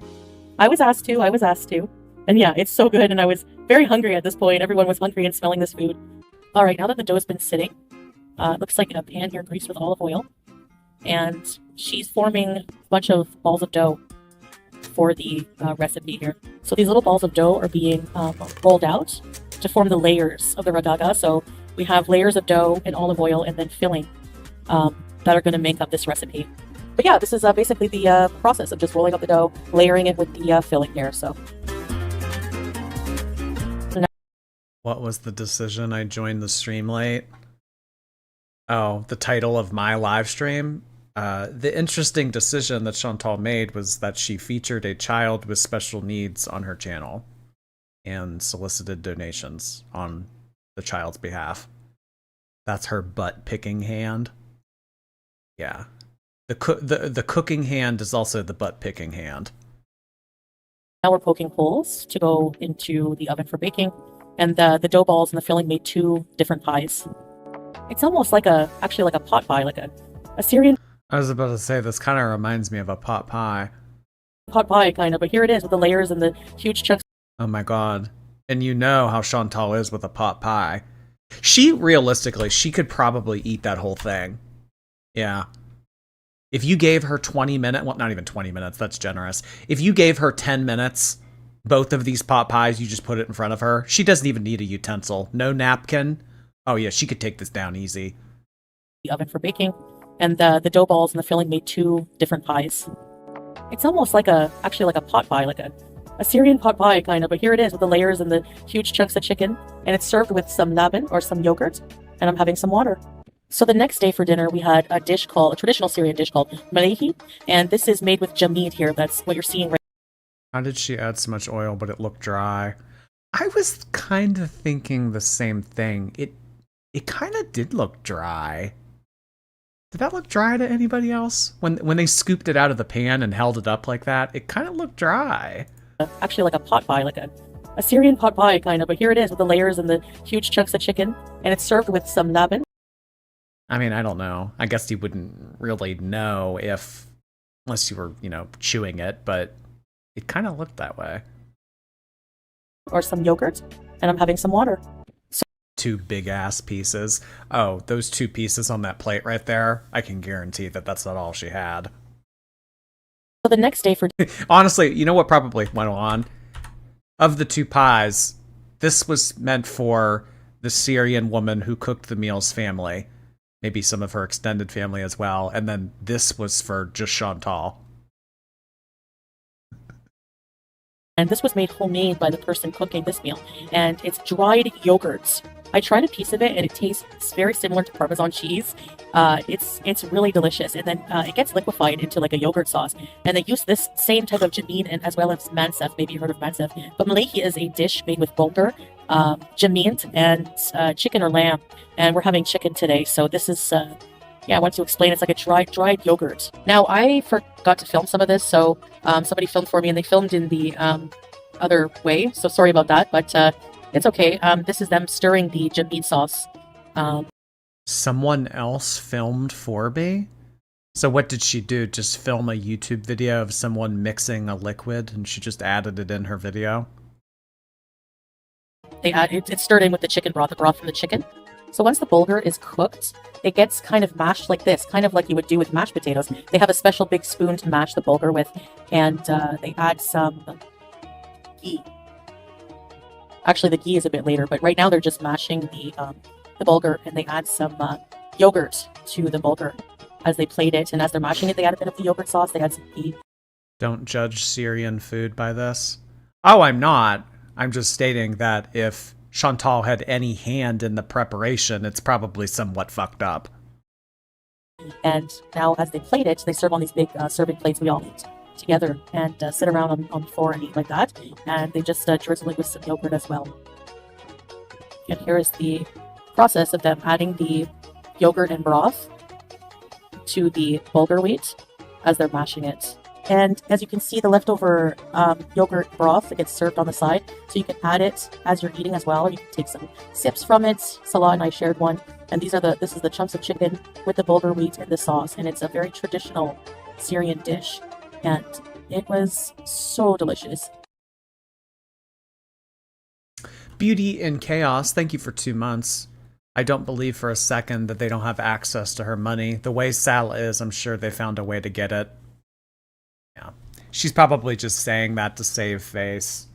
I was asked to. And yeah, it's so good, and I was very hungry at this point. Everyone was hungry and smelling this food. All right, now that the dough has been sitting, it looks like a pan here greased with olive oil. And she's forming a bunch of balls of dough for the recipe here. So these little balls of dough are being rolled out to form the layers of the raga. So we have layers of dough and olive oil and then filling that are going to make up this recipe. But yeah, this is basically the process of just rolling up the dough, layering it with the filling here. So. What was the decision? I joined the stream late. Oh, the title of my live stream? The interesting decision that Shantel made was that she featured a child with special needs on her channel and solicited donations on the child's behalf. That's her butt-picking hand. Yeah. The cooking hand is also the butt-picking hand. Now we're poking holes to go into the oven for baking, and the dough balls and the filling made 2 different pies. It's almost like actually like a pot pie, like a Syrian I was about to say, this kind of reminds me of a pot pie. pot pie kind of, but here it is with the layers and the huge chunks. Oh my god. And you know how Shantel is with a pot pie. Realistically, she could probably eat that whole thing. Yeah. If you gave her 20 minutes, well, not even 20 minutes, that's generous. If you gave her 10 minutes, both of these pot pies, you just put it in front of her. She doesn't even need a utensil. No napkin. Oh yeah, she could take this down easy. The oven for baking, and the dough balls and the filling made 2 different pies. It's almost like actually like a pot pie, like a Syrian pot pie kind of, but here it is with the layers and the huge chunks of chicken, and it's served with some laban or some yogurt, and I'm having some water. So the next day for dinner, we had a traditional Syrian dish called malehi, and this is made with jamid here. That's what you're seeing right. How did she add so much oil, but it looked dry? I was kind of thinking the same thing. It kind of did look dry. Did that look dry to anybody else? When they scooped it out of the pan and held it up like that, it kind of looked dry. Actually like a pot pie, like a Syrian pot pie kind of, but here it is with the layers and the huge chunks of chicken, and it's served with some laban. I mean, I don't know. I guess you wouldn't really know unless you were, chewing it, but it kind of looked that way. Or some yogurt, and I'm having some water. 2 big ass pieces. Oh, those 2 pieces on that plate right there, I can guarantee that that's not all she had. So the next day for honestly, you know what probably went on? Of the 2 pies, this was meant for the Syrian woman who cooked the meal's family. Maybe some of her extended family as well. And then this was for just Shantel. And this was made homemade by the person cooking this meal. And it's dried yogurts. I tried a piece of it, and it tastes very similar to Parmesan cheese. It's really delicious. And then it gets liquefied into like a yogurt sauce. And they use this same type of jameen and as well as mansef. Maybe you heard of mansef. But malehi is a dish made with bulgur, jameen, and chicken or lamb. And we're having chicken today. So this is, I want to explain. It's like a dried yogurt. Now, I forgot to film some of this. So somebody filmed for me, and they filmed in the other way. So sorry about that. But it's okay. This is them stirring the jameen sauce. Someone else filmed for me? So what did she do? Just film a YouTube video of someone mixing a liquid and she just added it in her video? It's stirred in with the chicken broth, the broth from the chicken. So once the bulgur is cooked, it gets kind of mashed like this, kind of like you would do with mashed potatoes. They have a special big spoon to mash the bulgur with, and they add some ghee. Actually, the ghee is a bit later, but right now they're just mashing the bulgur, and they add some yogurt to the bulgur as they plate it. And as they're mashing it, they add a bit of the yogurt sauce. They add some ghee. Don't judge Syrian food by this. Oh, I'm not. I'm just stating that if Shantel had any hand in the preparation, it's probably somewhat fucked up. And now as they plate it, they serve on these big serving plates we all eat together and sit around on the floor and eat like that. And they just drizzle it with some yogurt as well. And here is the process of them adding the yogurt and broth to the bulgur wheat as they're mashing it. And as you can see, the leftover yogurt broth, it gets served on the side. So you can add it as you're eating as well, or you can take some sips from it. Salah and I shared one. And this is the chunks of chicken with the bulgur wheat and the sauce. And it's a very traditional Syrian dish. And it was so delicious. Beauty in Chaos, thank you for 2 months. I don't believe for a second that they don't have access to her money. The way Salah is, I'm sure they found a way to get it. Yeah. She's probably just saying that to save face.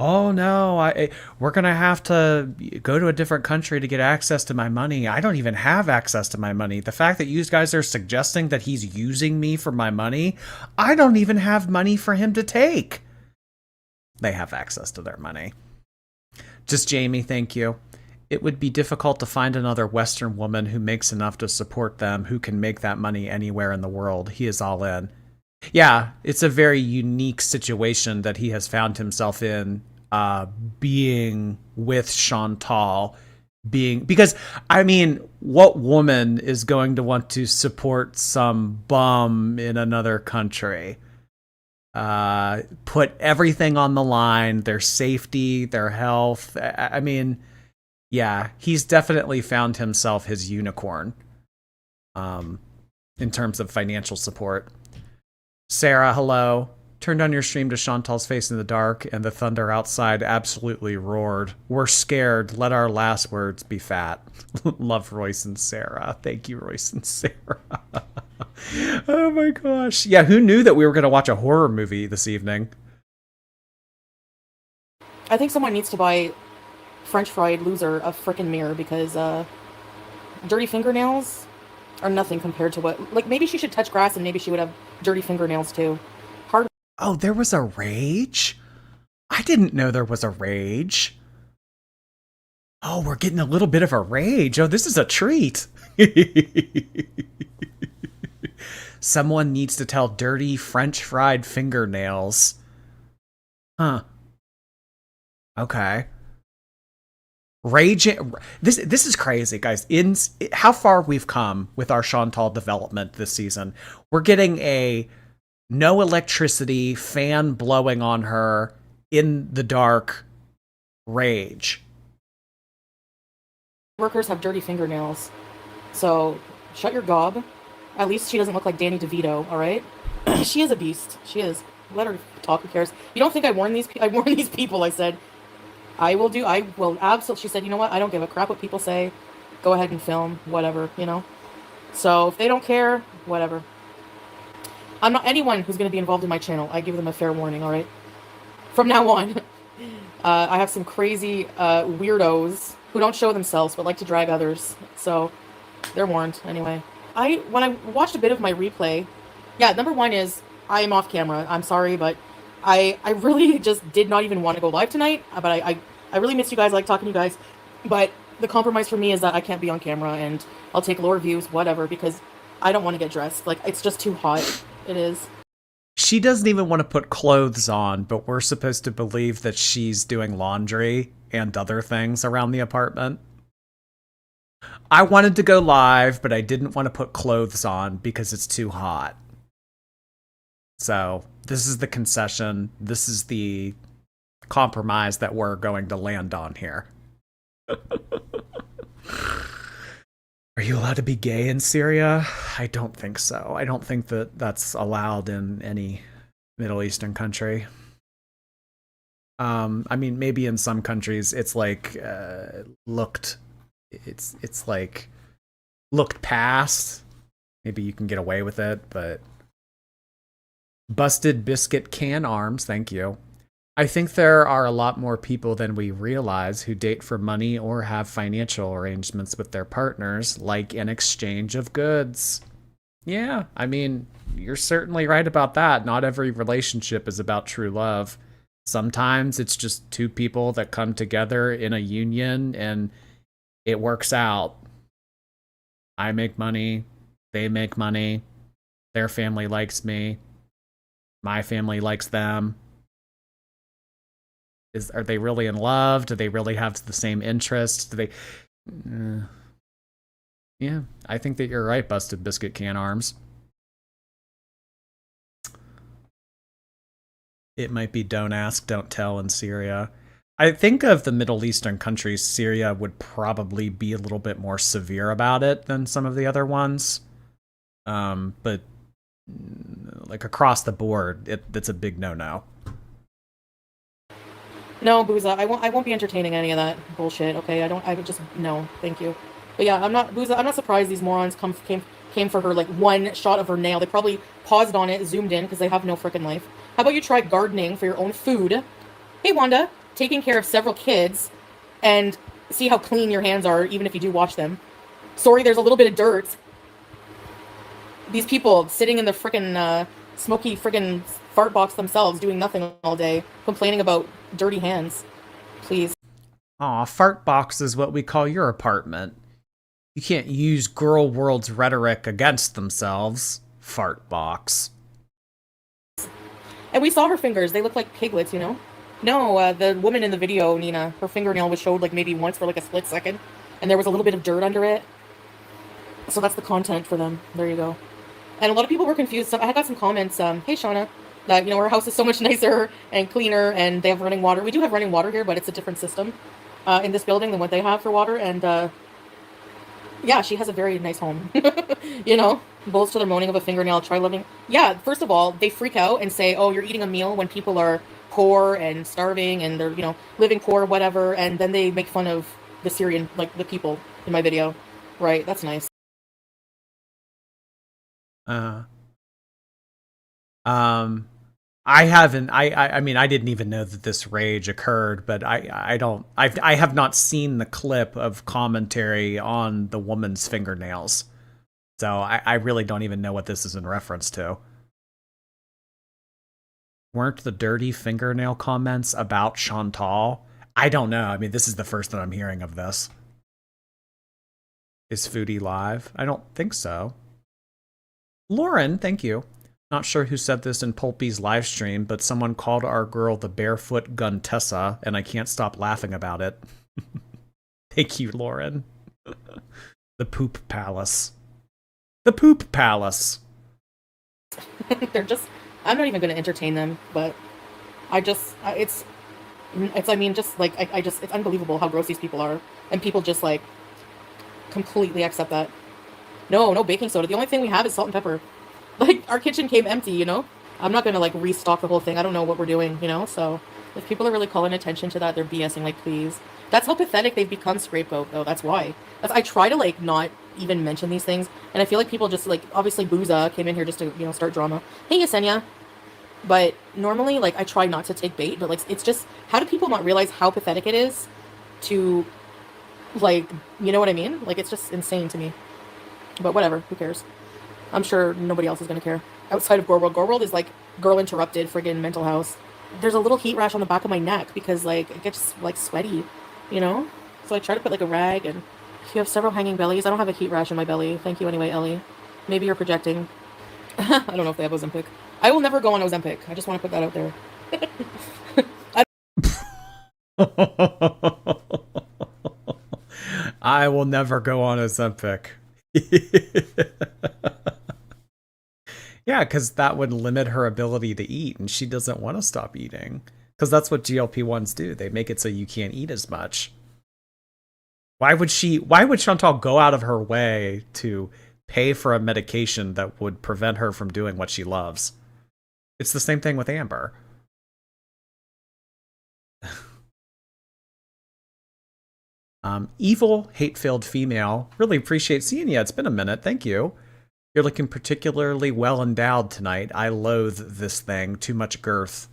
Oh no, we're gonna have to go to a different country to get access to my money. I don't even have access to my money. The fact that you guys are suggesting that he's using me for my money, I don't even have money for him to take. They have access to their money. Just Jamie, thank you. It would be difficult to find another Western woman who makes enough to support them, who can make that money anywhere in the world. He is all in. Yeah, it's a very unique situation that he has found himself in, being with Shantel, because, I mean, what woman is going to want to support some bum in another country? put everything on the line, their safety, their health. I mean, yeah, he's definitely found himself his unicorn in terms of financial support. Sarah, hello. Turned on your stream to Chantal's face in the dark, and the thunder outside absolutely roared. We're scared. Let our last words be fat. Love, Royce and Sarah. Thank you, Royce and Sarah. Oh my gosh. Yeah, who knew that we were going to watch a horror movie this evening? I think someone needs to buy French fried loser a frickin' mirror because dirty fingernails are nothing compared to what. Like, maybe she should touch grass and maybe she would have dirty fingernails too. Hard. Oh, there was a rage? I didn't know there was a rage. Oh, we're getting a little bit of a rage. Oh, this is a treat. Someone needs to tell dirty French fried fingernails. Huh. Okay. Rage. This is crazy, guys. In how far we've come with our Chantal development this season. We're getting a no electricity, fan blowing on her in the dark rage. Workers have dirty fingernails. So, shut your gob. At least she doesn't look like Danny DeVito, alright? She is a beast. She is. Let her talk, who cares? You don't think I warned these people, I said. I will absolutely, she said, you know what? I don't give a crap what people say. Go ahead and film, whatever, you know? So, if they don't care, whatever. I'm not anyone who's going to be involved in my channel. I give them a fair warning, alright? From now on, I have some crazy weirdos who don't show themselves but like to drag others. So, they're warned, anyway. When I watched a bit of my replay, yeah, number one is, I am off camera. I'm sorry, but I really just did not even want to go live tonight. But I really miss you guys. I like talking to you guys. But the compromise for me is that I can't be on camera and I'll take lower views, whatever, because I don't want to get dressed. Like, it's just too hot. It is. She doesn't even want to put clothes on, but we're supposed to believe that she's doing laundry and other things around the apartment. I wanted to go live, but I didn't want to put clothes on because it's too hot. So, this is the concession. This is the compromise that we're going to land on here. Are you allowed to be gay in Syria? I don't think so. I don't think that that's allowed in any Middle Eastern country. I mean, maybe in some countries it's like it's like looked past. Maybe you can get away with it, but busted biscuit can arms, thank you. I think there are a lot more people than we realize who date for money or have financial arrangements with their partners, like an exchange of goods. Yeah, I mean, you're certainly right about that. Not every relationship is about true love. Sometimes it's just two people that come together in a union and it works out. I make money, they make money, their family likes me, my family likes them. Are they really in love? Do they really have the same interests? Do they... yeah, I think that you're right, busted biscuit can arms. It might be don't ask, don't tell in Syria. I think of the Middle Eastern countries, Syria would probably be a little bit more severe about it than some of the other ones. But like across the board, it's a big no-no. No, Booza, I won't be entertaining any of that bullshit, okay? I would just, no, thank you. But yeah, I'm not surprised these morons came for her, like, one shot of her nail. They probably paused on it, zoomed in, because they have no frickin' life. How about you try gardening for your own food? Hey, Wanda, taking care of several kids, and see how clean your hands are, even if you do wash them. Sorry, there's a little bit of dirt. These people sitting in the frickin' smoky frickin' fart box themselves, doing nothing all day, complaining about dirty hands. Please. Aw, fart box is what we call your apartment. You can't use Girl World's rhetoric against themselves. Fart box. And we saw her fingers. They look like piglets, you know? No, the woman in the video, Nina, her fingernail was showed like maybe once for like a split second. And there was a little bit of dirt under it. So that's the content for them. There you go. And a lot of people were confused. So I got some comments. Hey, Shauna. that, you know, her house is so much nicer and cleaner, and they have running water. We do have running water here, but it's a different system in this building than what they have for water. And yeah, she has a very nice home. You know, bulls to their moaning of a fingernail, try living. Yeah, first of all, they freak out and say, oh, you're eating a meal when people are poor and starving and they're, you know, living poor, whatever. And then they make fun of the Syrian, like the people in my video. Right, that's nice. I haven't. I mean, I didn't even know that this rage occurred, but I have not seen the clip of commentary on the woman's fingernails, so I really don't even know what this is in reference to. Weren't the dirty fingernail comments about Shantel? I don't know. I mean, this is the first that I'm hearing of this. Is Foodie live? I don't think so. Lauren, thank you. Not sure who said this in Pulpy's live stream, but someone called our girl the barefoot Guntessa, and I can't stop laughing about it. Thank you, Lauren. The Poop Palace. The Poop Palace. They're just, I'm not even going to entertain them, but I just, it's, I mean, just like, I just, it's unbelievable how gross these people are. And people just like completely accept that. No baking soda. The only thing we have is salt and pepper. Like, our kitchen came empty, you know? I'm not going to, like, restock the whole thing. I don't know what we're doing, you know? So, if people are really calling attention to that, they're BSing, like, please. That's how pathetic they've become, Scapegoat, though. That's why. I try to, like, not even mention these things. And I feel like people just, like, obviously Booza came in here just to, you know, start drama. Hey, Yesenia. But normally, like, I try not to take bait. But, like, it's just, how do people not realize how pathetic it is to, like, you know what I mean? Like, it's just insane to me. But whatever. Who cares? I'm sure nobody else is going to care. Outside of Gore World. Gore World is like girl interrupted friggin' mental house. There's a little heat rash on the back of my neck because like it gets like sweaty, you know? So I try to put like a rag, and if you have several hanging bellies, I don't have a heat rash in my belly. Thank you anyway, Ellie. Maybe you're projecting. I don't know if they have Ozempic. I will never go on Ozempic. I just want to put that out there. I will never go on Ozempic. Yeah, because that would limit her ability to eat, and she doesn't want to stop eating. Because that's what GLP-1s do. They make it so you can't eat as much. Why would Chantal go out of her way to pay for a medication that would prevent her from doing what she loves? It's the same thing with Amber. Evil, hate-filled female. Really appreciate seeing you. It's been a minute. Thank you. You're looking particularly well endowed tonight. I loathe this thing. Too much girth.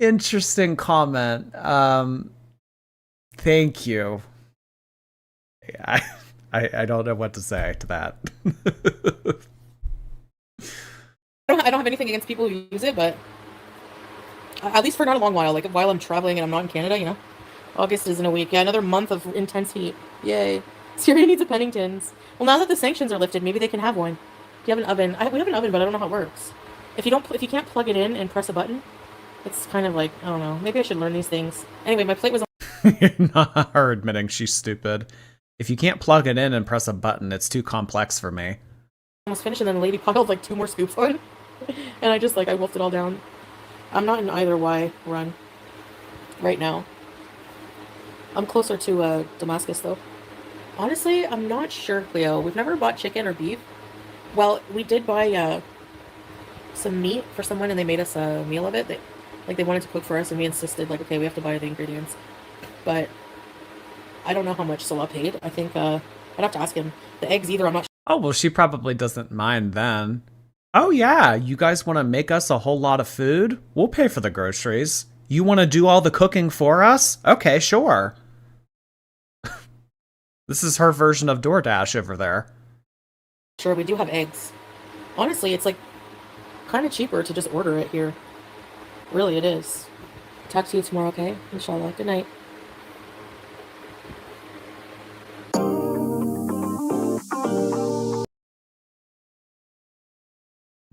Interesting comment. Thank you. I don't know what to say to that. I don't have anything against people who use it, but at least for not a long while. Like while I'm traveling and I'm not in Canada, you know. August is in a week. Yeah, another month of intense heat. Yay. Syria needs a Pennington's. Well, now that the sanctions are lifted, maybe they can have one. Do you have an oven? We have an oven, but I don't know how it works. If you can't plug it in and press a button, it's kind of like, I don't know. Maybe I should learn these things. Anyway, my plate was Not her admitting she's stupid. If you can't plug it in and press a button, it's too complex for me. almost finished, and then the lady piled like 2 more scoops on. And I just like, I wolfed it all down. I'm not in either Y run right now. I'm closer to Damascus though. Honestly, I'm not sure, Cleo. We've never bought chicken or beef. Well, we did buy some meat for someone, and they made us a meal of it. They wanted to cook for us, and we insisted, like, okay, we have to buy the ingredients. But I don't know how much Salah paid. I think I'd have to ask him. The eggs either, I'm not sure. Oh, well, she probably doesn't mind then. Oh, yeah, you guys want to make us a whole lot of food? We'll pay for the groceries. You want to do all the cooking for us? Okay, sure. This is her version of DoorDash over there. Sure, we do have eggs. Honestly, it's like kind of cheaper to just order it here. Really, it is. Talk to you tomorrow, okay? Inshallah. Good night.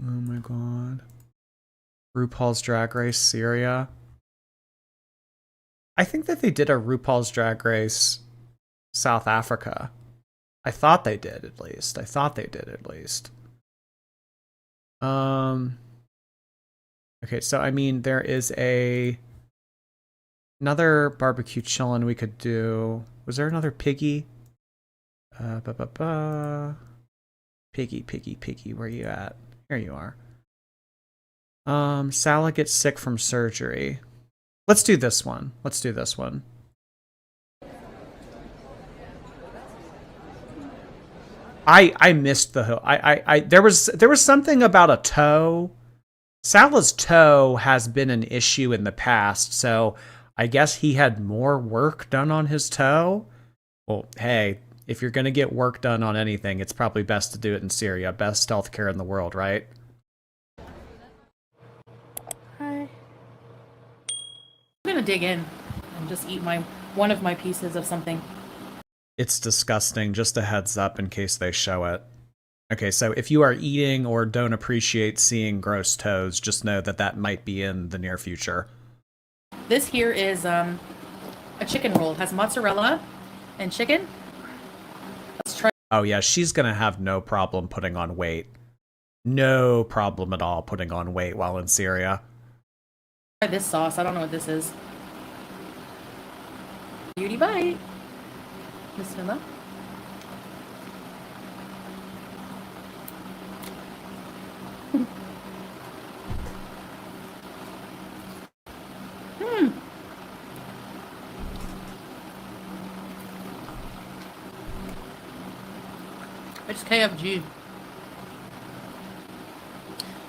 Oh my god. RuPaul's Drag Race Syria. I think that they did a RuPaul's Drag Race South Africa. I thought they did at least. Okay, so I mean, there is another barbecue chillin' we could do. Was there another piggy? Piggy, where you at? Here you are. Salah gets sick from surgery. Let's do this one. I missed the hill. There was something about a toe. Salah's toe has been an issue in the past, so I guess he had more work done on his toe. Well, hey, if you're gonna get work done on anything, it's probably best to do it in Syria. Best healthcare in the world, right? Hi. I'm gonna dig in and just eat one of my pieces of something. It's disgusting, just a heads up in case they show it. Okay, so if you are eating or don't appreciate seeing gross toes, just know that that might be in the near future. This here is a chicken roll. It has mozzarella and chicken. Let's try. Oh yeah, she's gonna have no problem putting on weight. No problem at all putting on weight while in Syria. Try this sauce. I don't know what this is. Beauty bite. Bismillah. It's KFG.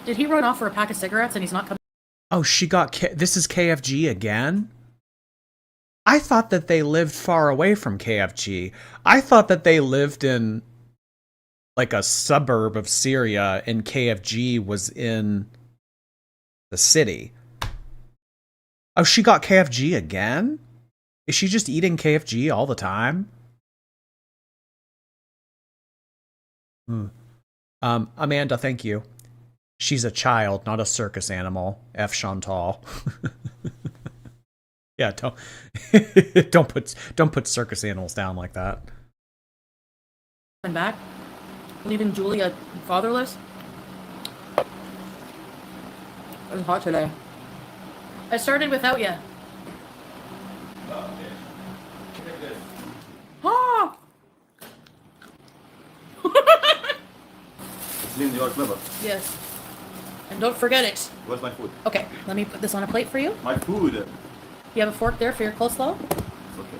Did he run off for a pack of cigarettes and he's not coming? Oh, she got this is KFG again? I thought that they lived far away from KFG. I thought that they lived in like a suburb of Syria and KFG was in the city. Oh, she got KFG again? Is she just eating KFG all the time? Amanda, thank you. She's a child, not a circus animal. F. Shantel. Yeah, don't put circus animals down like that. And back, leaving Julia fatherless. It's hot today. I started without you. Ah! Lynn, you are clever. Yes. And don't forget it. Where's my food? Okay, let me put this on a plate for you. My food. You have a fork there for your coleslaw? It's okay.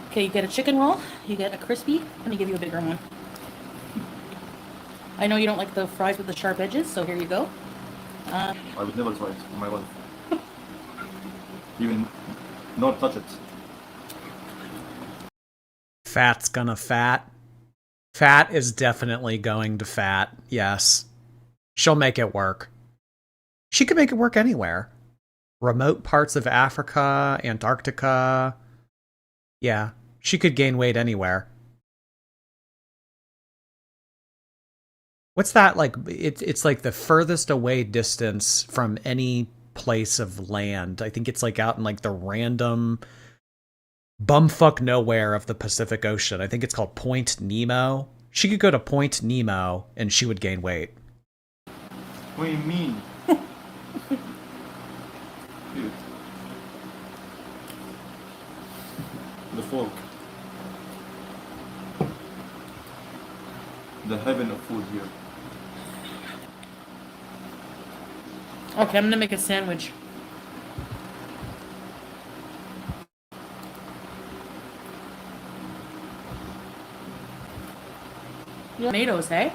Okay, you get a chicken roll, you get a crispy. Let me give you a bigger one. I know you don't like the fries with the sharp edges, so here you go. I would never try it in my life. Even not touch it. Fat's gonna fat. Fat is definitely going to fat, yes. She'll make it work. She could make it work anywhere. Remote parts of Africa, Antarctica. Yeah, she could gain weight anywhere. What's that like? It's like the furthest away distance from any place of land. I think it's like out in like the random bumfuck nowhere of the Pacific Ocean. I think it's called Point Nemo. She could go to Point Nemo and she would gain weight. What do you mean? Dude. The fork. The heaven of food here. Okay, I'm gonna make a sandwich. Tomatoes, hey?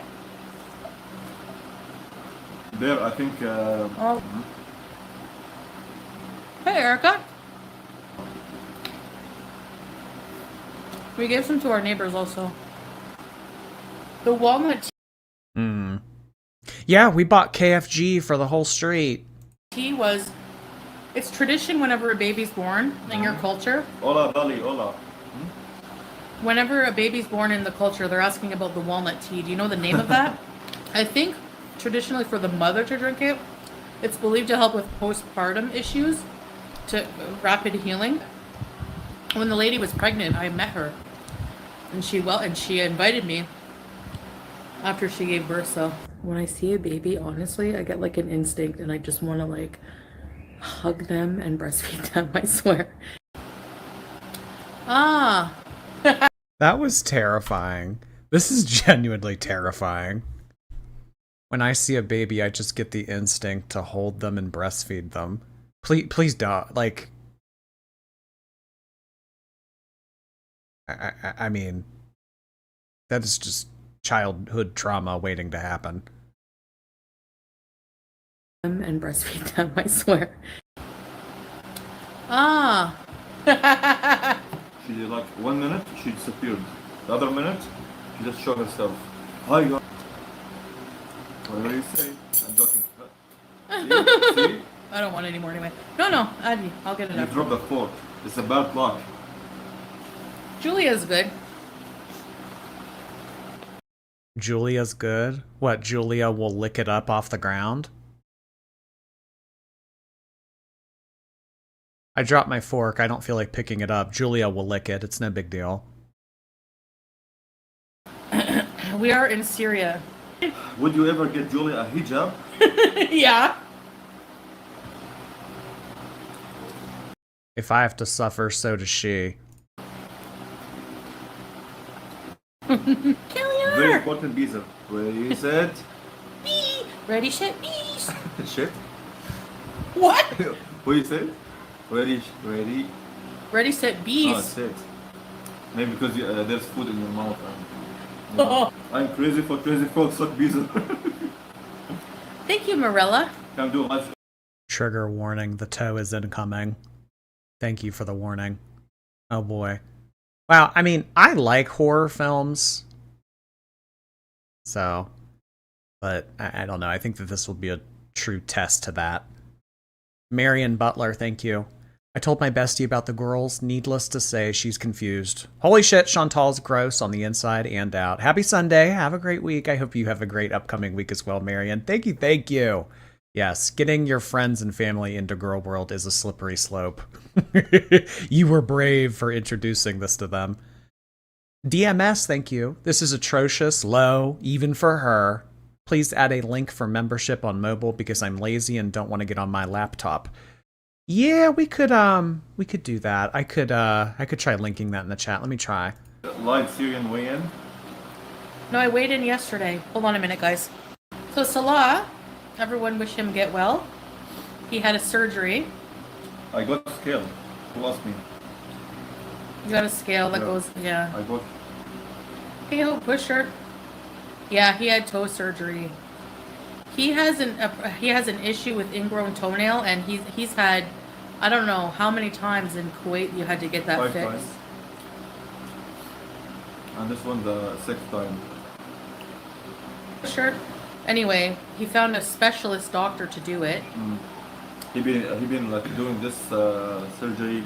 There, I think. Oh. Hey, Erica. We gave some to our neighbors also. The walnut Yeah, we bought KFG for the whole street. tea was... It's tradition whenever a baby's born in your culture. Hola, Dali, hola. Whenever a baby's born in the culture, they're asking about the walnut tea. Do you know the name of that? I think traditionally for the mother to drink it, it's believed to help with postpartum issues, to rapid healing. When the lady was pregnant, I met her, and she invited me after she gave birth. So When I see a baby, honestly, I get like an instinct and I just want to like hug them and breastfeed them, I swear. Ah. That was terrifying. This is genuinely terrifying. When I see a baby, I just get the instinct to hold them and breastfeed them. Please don't. Like, I mean, that is just childhood trauma waiting to happen. And breastfeed them, I swear. Ah. She did like 1 minute, she disappeared. The other minute, she just showed herself. Hi, guys. Whatever you say. I'm joking. See? I don't want any more anyway. No, I'll get it You up. dropped the fork. It's a bad luck. Julia's good. Julia's good? What, Julia will lick it up off the ground? I dropped my fork. I don't feel like picking it up. Julia will lick it. It's no big deal. We are in Syria. Would you ever get Julia a hijab? Yeah. If I have to suffer, so does she. Very important piece of ready, set. Bee. Ready, shit, bees. Shit. What? What you say? Ready. Ready, set, bees. Oh, shit. Maybe because there's food in your mouth. I'm crazy for crazy folks suck bees. Thank you, Morella. Can do life. Trigger warning. The toe is incoming. Thank you for the warning. Oh boy. Wow, I mean, I like horror films. So, but I don't know. I think that this will be a true test to that. Marion Butler, thank you. I told my bestie about the girls. Needless to say, she's confused. Holy shit, Chantal's gross on the inside and out. Happy Sunday. Have a great week. I hope you have a great upcoming week as well, Marion. Thank you. Yes, getting your friends and family into Girl World is a slippery slope. You were brave for introducing this to them. DMS, thank you. This is atrocious, low, even for her. Please add a link for membership on mobile because I'm lazy and don't want to get on my laptop. Yeah, we could do that. I could try linking that in the chat. Let me try. Live Syrian weigh-in. No, I weighed in yesterday. Hold on a minute, guys. So Salah, everyone wish him get well. He had a surgery. I got scale. Who asked me? You got a scale that goes, yeah. I got. Hey, ho, pusher. Yeah, he had toe surgery. He has an issue with ingrown toenail, and he's had, I don't know how many times in Kuwait you had to get that 5 fixed. times. And this one the 6th time. Sure. Anyway, he found a specialist doctor to do it. He been like doing this surgery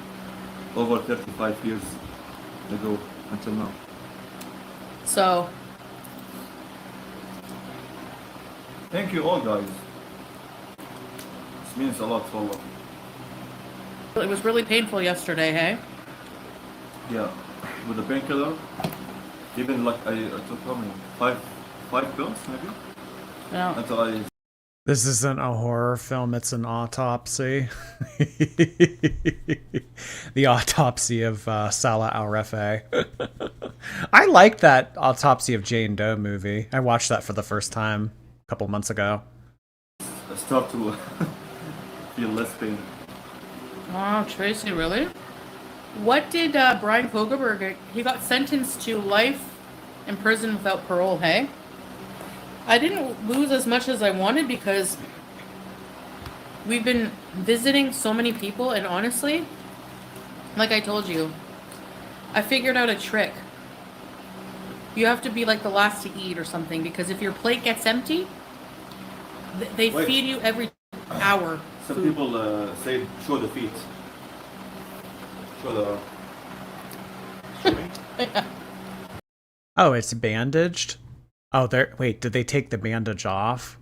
over 35 years ago until now. So, Thank you all guys. This means a lot for Allah. it was really painful yesterday, hey? Yeah, with the painkiller. Even like I took how many? Five pills maybe? Yeah. Until I. This isn't a horror film, it's an autopsy. The autopsy of Salah al-Refe. I like that Autopsy of Jane Doe movie. I watched that for the first time a couple months ago. I start to feel less pain. Oh, Tracy, really? What did Brian Kogelberg get? He got sentenced to life in prison without parole, hey? I didn't lose as much as I wanted because we've been visiting so many people, and honestly, like I told you, I figured out a trick. You have to be like the last to eat or something, because if your plate gets empty, they Wait. feed you every hour. Some food. people say show the feet. Show the. Show me. Oh, it's bandaged? Oh, wait, did they take the bandage off?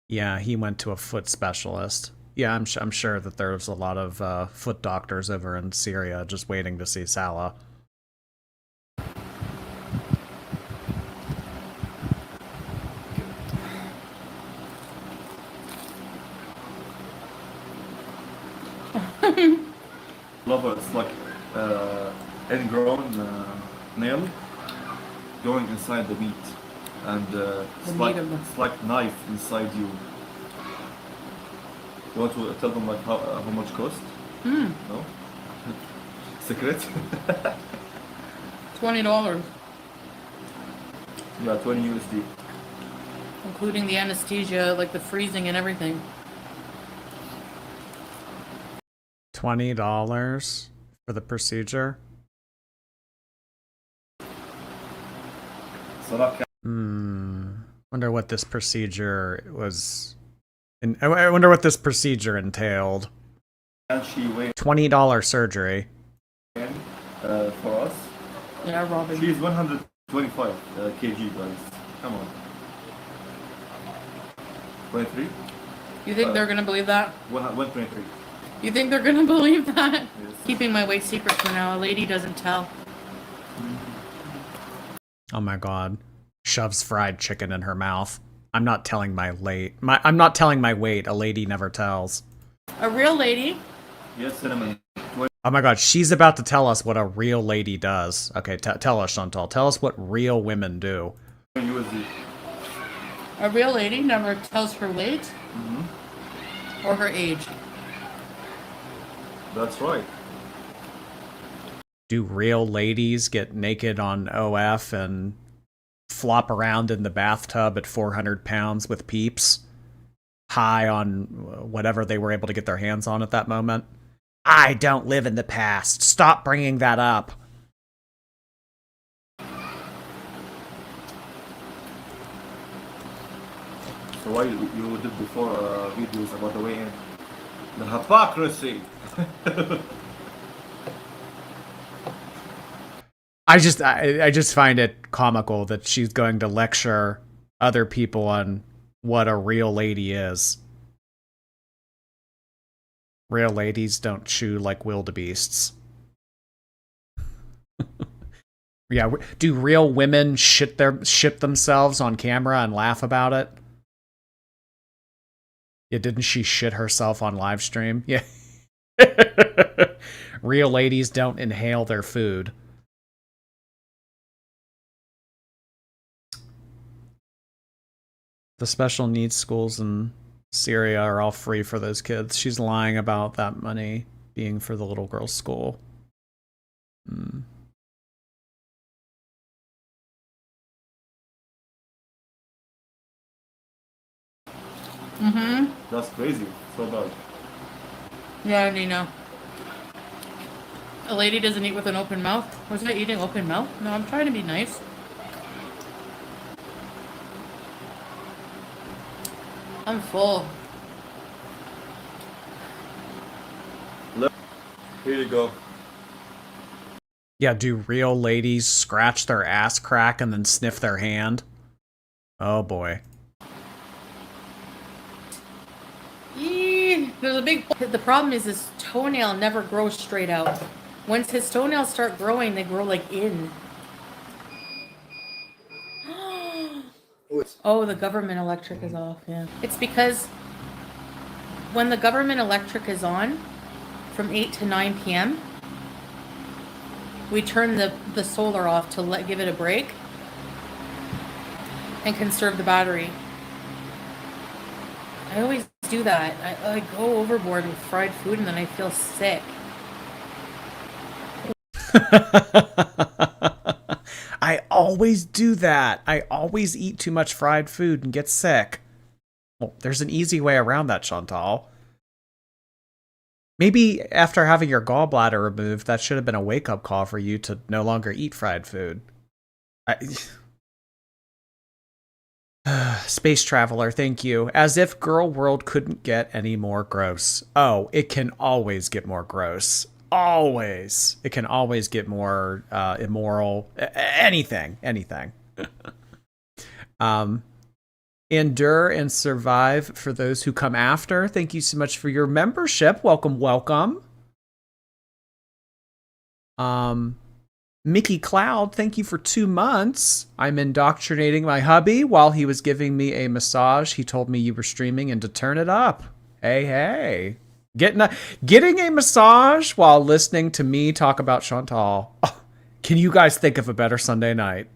Yeah, he went to a foot specialist. Yeah, I'm sure that there's a lot of foot doctors over in Syria just waiting to see Salah. Lover, it's like ingrown nail going inside the meat, and it's like knife inside you. You want to tell them like how much cost? No? Secret? $20, Yeah, 20 USD. including the anesthesia, like the freezing and everything. $20 for the procedure. Salah Wonder what this procedure was. I wonder what this procedure entailed. can she weigh $20 surgery. for us? Yeah, Robin. She's 125 kg, guys. Come on. 23? You think they're gonna believe that? 123. You think they're gonna believe that? Yes. Keeping my weight secret for now. A lady doesn't tell. Oh my god. Shoves fried chicken in her mouth. I'm not telling I'm not telling my weight. A lady never tells. A real lady. Yes, cinnamon. Oh my god, she's about to tell us what a real lady does. Okay, tell us, Shantel. Tell us what real women do. USD. A real lady never tells her weight or her age. That's right. Do real ladies get naked on OF and flop around in the bathtub at 400 pounds with peeps? High on whatever they were able to get their hands on at that moment? I don't live in the past. Stop bringing that up. So why you did before videos about the weigh-in? The hypocrisy! I just find it comical that she's going to lecture other people on what a real lady is. Real ladies don't chew like wildebeests. Yeah, do real women shit themselves on camera and laugh about it? Yeah, didn't she shit herself on live stream? Yeah. Real ladies don't inhale their food. The special needs schools in Syria are all free for those kids. She's lying about that money being for the little girl's school. That's crazy. So bad. Yeah, Nina. A lady doesn't eat with an open mouth. Was I eating open mouth? No, I'm trying to be nice. I'm full. Here you go. Yeah, do real ladies scratch their ass crack and then sniff their hand? Oh boy. There's a big... The problem is his toenail never grows straight out. Once his toenails start growing, they grow like in. Oh, the government electric is off, yeah. It's because when the government electric is on, from 8 to 9 p.m., we turn the solar off to give it a break and conserve the battery. I always do that. I go overboard with fried food and then I feel sick. I always do that. I always eat too much fried food and get sick. Well, there's an easy way around that, Shantel. Maybe after having your gallbladder removed, that should have been a wake-up call for you to no longer eat fried food. Space Traveler, thank you. As if Girl World couldn't get any more gross. Oh, it can always get more gross. Always. It can always get more immoral. Anything. Endure and survive for those who come after. Thank you so much for your membership. Welcome. Mickey Cloud, thank you for 2 months. I'm indoctrinating my hubby while he was giving me a massage. He told me you were streaming and to turn it up. Hey. Getting a massage while listening to me talk about Chantal. Oh, can you guys think of a better Sunday night?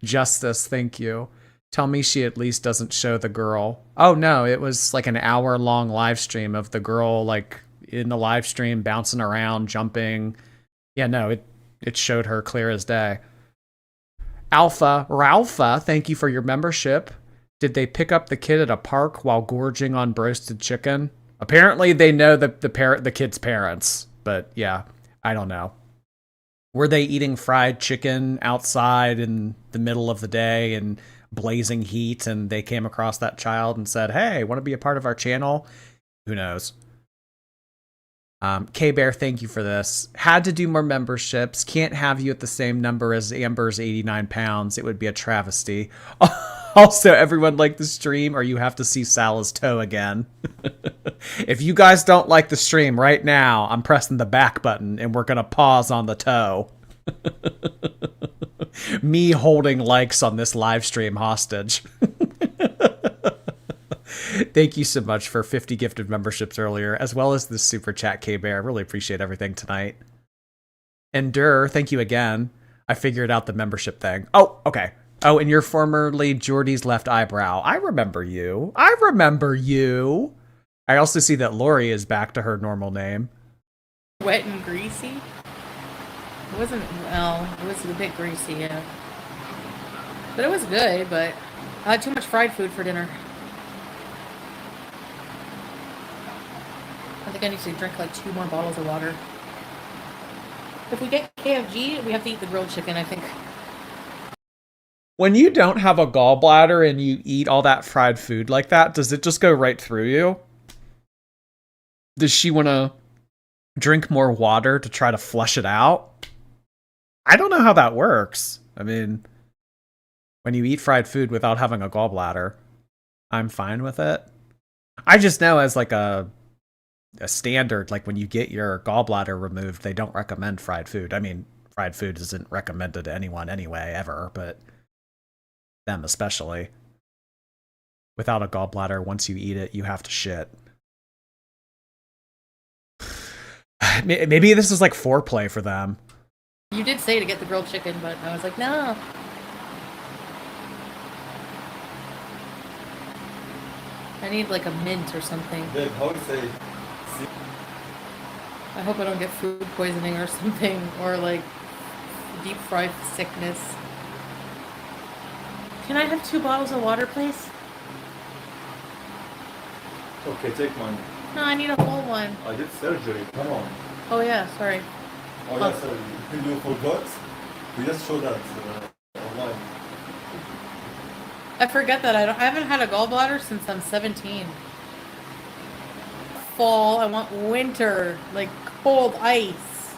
Justice, thank you. Tell me she at least doesn't show the girl. Oh no, it was like an hour-long live stream of the girl like in the live stream bouncing around, jumping. Yeah, no, it showed her clear as day. Ralpha, thank you for your membership. Did they pick up the kid at a park while gorging on roasted chicken? Apparently they know the kid's parents, but yeah, I don't know. Were they eating fried chicken outside in the middle of the day and blazing heat, and they came across that child and said, hey, want to be a part of our channel? Who knows? K-Bear, thank you for this. Had to do more memberships. Can't have you at the same number as Amber's 89 pounds. It would be a travesty. Also, everyone like the stream, or you have to see Salah's toe again. If you guys don't like the stream right now, I'm pressing the back button and we're going to pause on the toe. Me holding likes on this live stream hostage. Thank you so much for 50 gifted memberships earlier, as well as the super chat, K-Bear. I really appreciate everything tonight. Endure, thank you again. I figured out the membership thing. Oh, okay. Oh, and you're formerly Jordy's left eyebrow. I remember you. I also see that Lori is back to her normal name. Wet and greasy? It wasn't, well, it was a bit greasy, yeah. But it was good, but I had too much fried food for dinner. I think I need to drink like 2 more bottles of water. If we get KFG, we have to eat the grilled chicken, I think. When you don't have a gallbladder and you eat all that fried food like that, does it just go right through you? Does she want to drink more water to try to flush it out? I don't know how that works. I mean, when you eat fried food without having a gallbladder, I'm fine with it. I just know as like a standard, like when you get your gallbladder removed, they don't recommend fried food. I mean, fried food isn't recommended to anyone anyway, ever, but them especially. Without a gallbladder, once you eat it, you have to shit. Maybe this is like foreplay for them. You did say to get the grilled chicken, but I was like, no. I need like a mint or something. Babe, how do you say? I hope I don't get food poisoning or something, or like deep fry sickness. Can I have 2 bottles of water, please? Okay, take mine. No, I need a whole one. I did surgery. Come on. Oh yeah, sorry. Oh yeah, sorry. You forgot? We just showed that online. I forget that I haven't had a gallbladder since I'm 17. Fall, I want winter, like cold ice.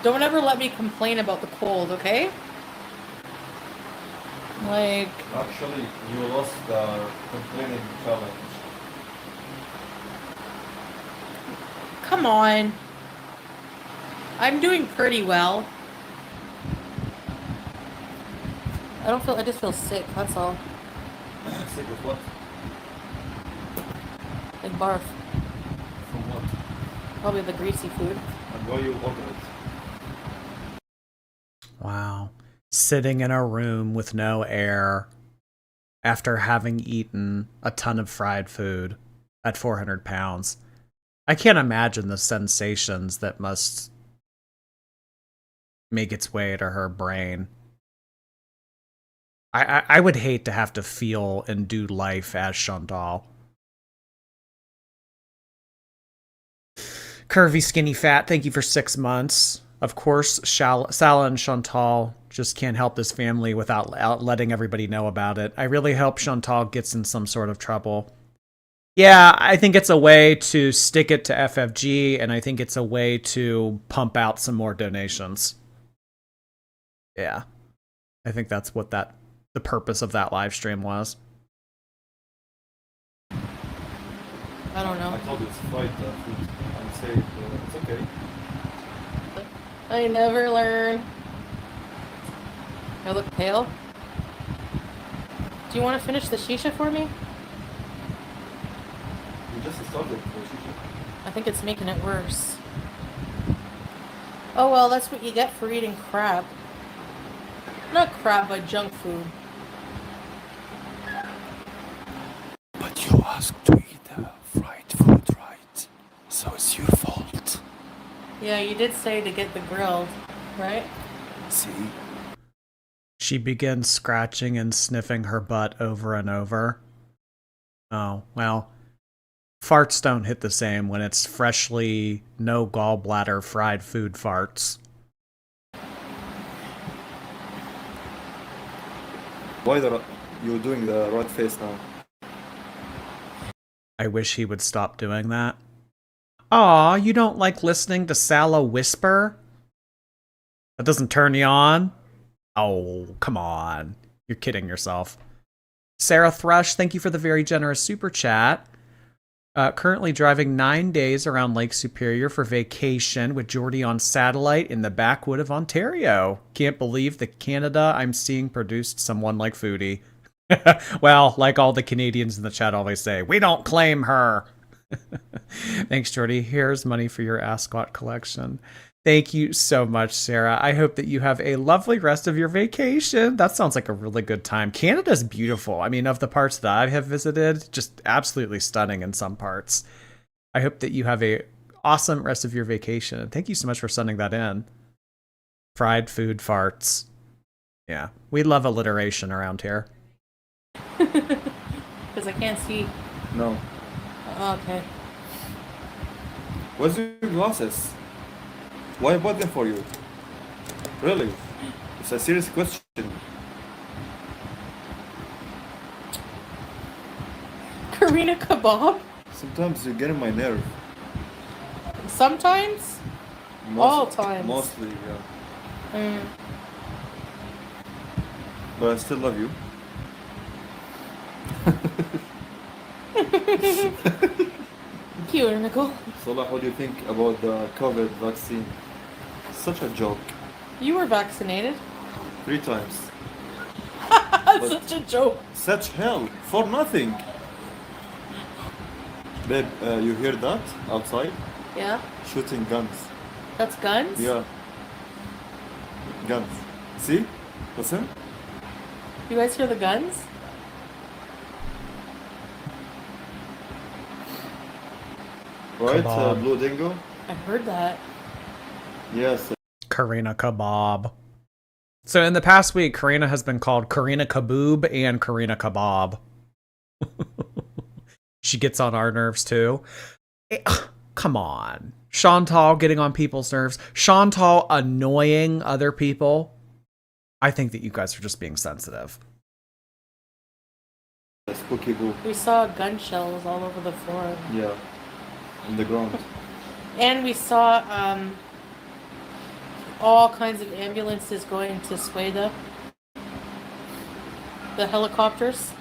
Don't ever let me complain about the cold, okay? Like... Actually, you lost the complaining challenge. Come on. I'm doing pretty well. I just feel sick, that's all. Sick of what? Like barf. From what? Probably the greasy food. And why you order it? Wow. Sitting in a room with no air after having eaten a ton of fried food at 400 pounds. I can't imagine the sensations that must make its way to her brain. I would hate to have to feel and do life as Shantel. Curvy, skinny, fat, thank you for 6 months. Of course, Salah and Shantel just can't help this family without letting everybody know about it. I really hope Shantel gets in some sort of trouble. Yeah, I think it's a way to stick it to FFG, and I think it's a way to pump out some more donations. Yeah. I think that's what the purpose of that live stream was. I don't know. I told you it's fried food. I'm saying it's okay. I never learn. I look pale. Do you want to finish the shisha for me? started. I think it's making it worse. Oh well, that's what you get for eating crap. Not crap, but junk food. But you asked to eat fried food, right? So it's your fault. Yeah, you did say to get the grilled, right? See? She begins scratching and sniffing her butt over and over. Oh, well. Farts don't hit the same when it's freshly, no gallbladder fried food farts. Why you're doing the red face now? I wish he would stop doing that. Aw, you don't like listening to Salah whisper? That doesn't turn you on? Oh, come on. You're kidding yourself. Sarah Thrush, thank you for the very generous super chat. Currently driving 9 days around Lake Superior for vacation with Geordie on satellite in the backwood of Ontario. Can't believe the Canada I'm seeing produced someone like Foodie. Well, like all the Canadians in the chat always say, we don't claim her. Thanks, Geordie. Here's money for your Ascot collection. Thank you so much, Sarah. I hope that you have a lovely rest of your vacation. That sounds like a really good time. Canada's beautiful. I mean, of the parts that I have visited, just absolutely stunning in some parts. I hope that you have a awesome rest of your vacation. And thank you so much for sending that in. Fried food farts. Yeah, we love alliteration around here. Because I can't see. No. Okay. Where's your glasses? Why I bought them for you? Really? It's a serious question. Karina kebab? Sometimes you get in my nerve. Sometimes? All times. Mostly, yeah. Mm. But I still love you. Cute, Nicole. Salah, what do you think about the COVID vaccine? Such a joke. You were vaccinated. 3 times. Such a joke. Such hell. For nothing. Babe, you hear that? Outside? Yeah? Shooting guns. That's guns? Yeah. Guns. See? Listen. You guys hear the guns? Right? Kebab. Blue Dingo? I heard that. Yes. Karina Kebab. So in the past week, Karina has been called Karina Kaboob and Karina Kebab. She gets on our nerves too. Come on. Shantel getting on people's nerves. Shantel annoying other people. I think that you guys are just being sensitive. Spooky boo. We saw gun shells all over the floor. Yeah. On the ground. And we saw all kinds of ambulances going to Sweda. The helicopters.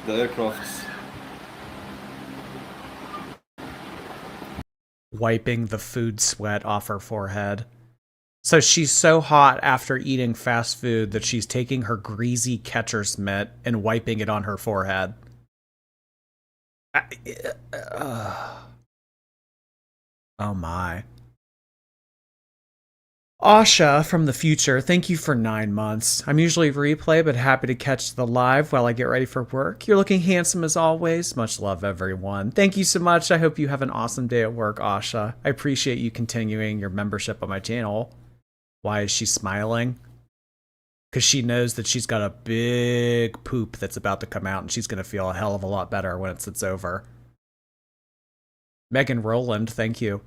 The aircrafts. Wiping the food sweat off her forehead. So she's so hot after eating fast food that she's taking her greasy catcher's mitt and wiping it on her forehead. Oh my. Asha from the future, thank you for 9 months. I'm usually replay, but happy to catch the live while I get ready for work. You're looking handsome as always. Much love, everyone. Thank you so much. I hope you have an awesome day at work, Asha. I appreciate you continuing your membership on my channel. Why is she smiling? Because she knows that she's got a big poop that's about to come out, and she's going to feel a hell of a lot better when it's over. Megan Rowland, thank you.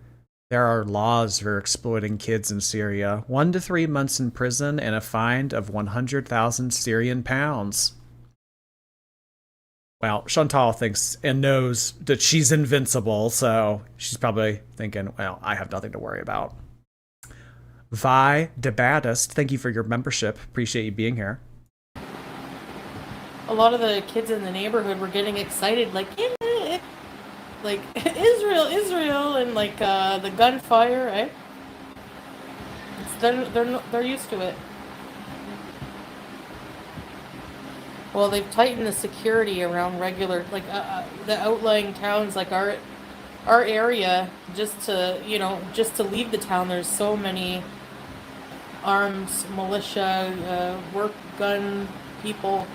There are laws for exploiting kids in Syria. 1 to 3 months in prison and a fine of 100,000 Syrian pounds. Well, Chantal thinks and knows that she's invincible, so she's probably thinking, well, I have nothing to worry about. Vi Debattist, thank you for your membership. Appreciate you being here. A lot of the kids in the neighborhood were getting excited, like, yeah, like Israel, and like the gunfire, right? They're used to it. Well, they've tightened the security around regular, like the outlying towns, like our area. Just to just to leave the town, there's so many arms, militia, work gun people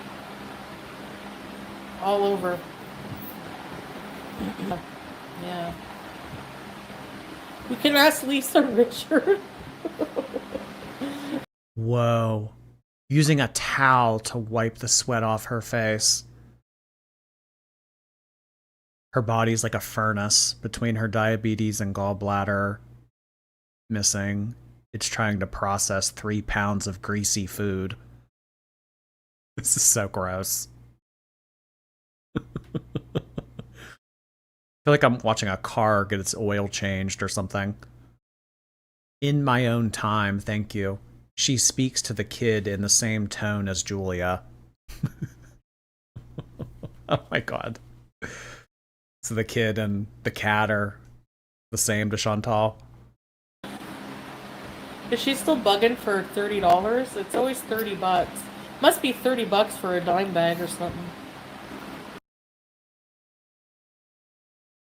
all over. Yeah. We can ask Lisa Richard. Whoa. Using a towel to wipe the sweat off her face. Her body's like a furnace between her diabetes and gallbladder missing. It's trying to process 3 pounds of greasy food. This is so gross. I feel like I'm watching a car get its oil changed or something. In my own time, thank you. She speaks to the kid in the same tone as Julia. Oh my god. So the kid and the cat are the same to Shantel. Is she still bugging for $30? It's always $30. Must be $30 for a dime bag or something.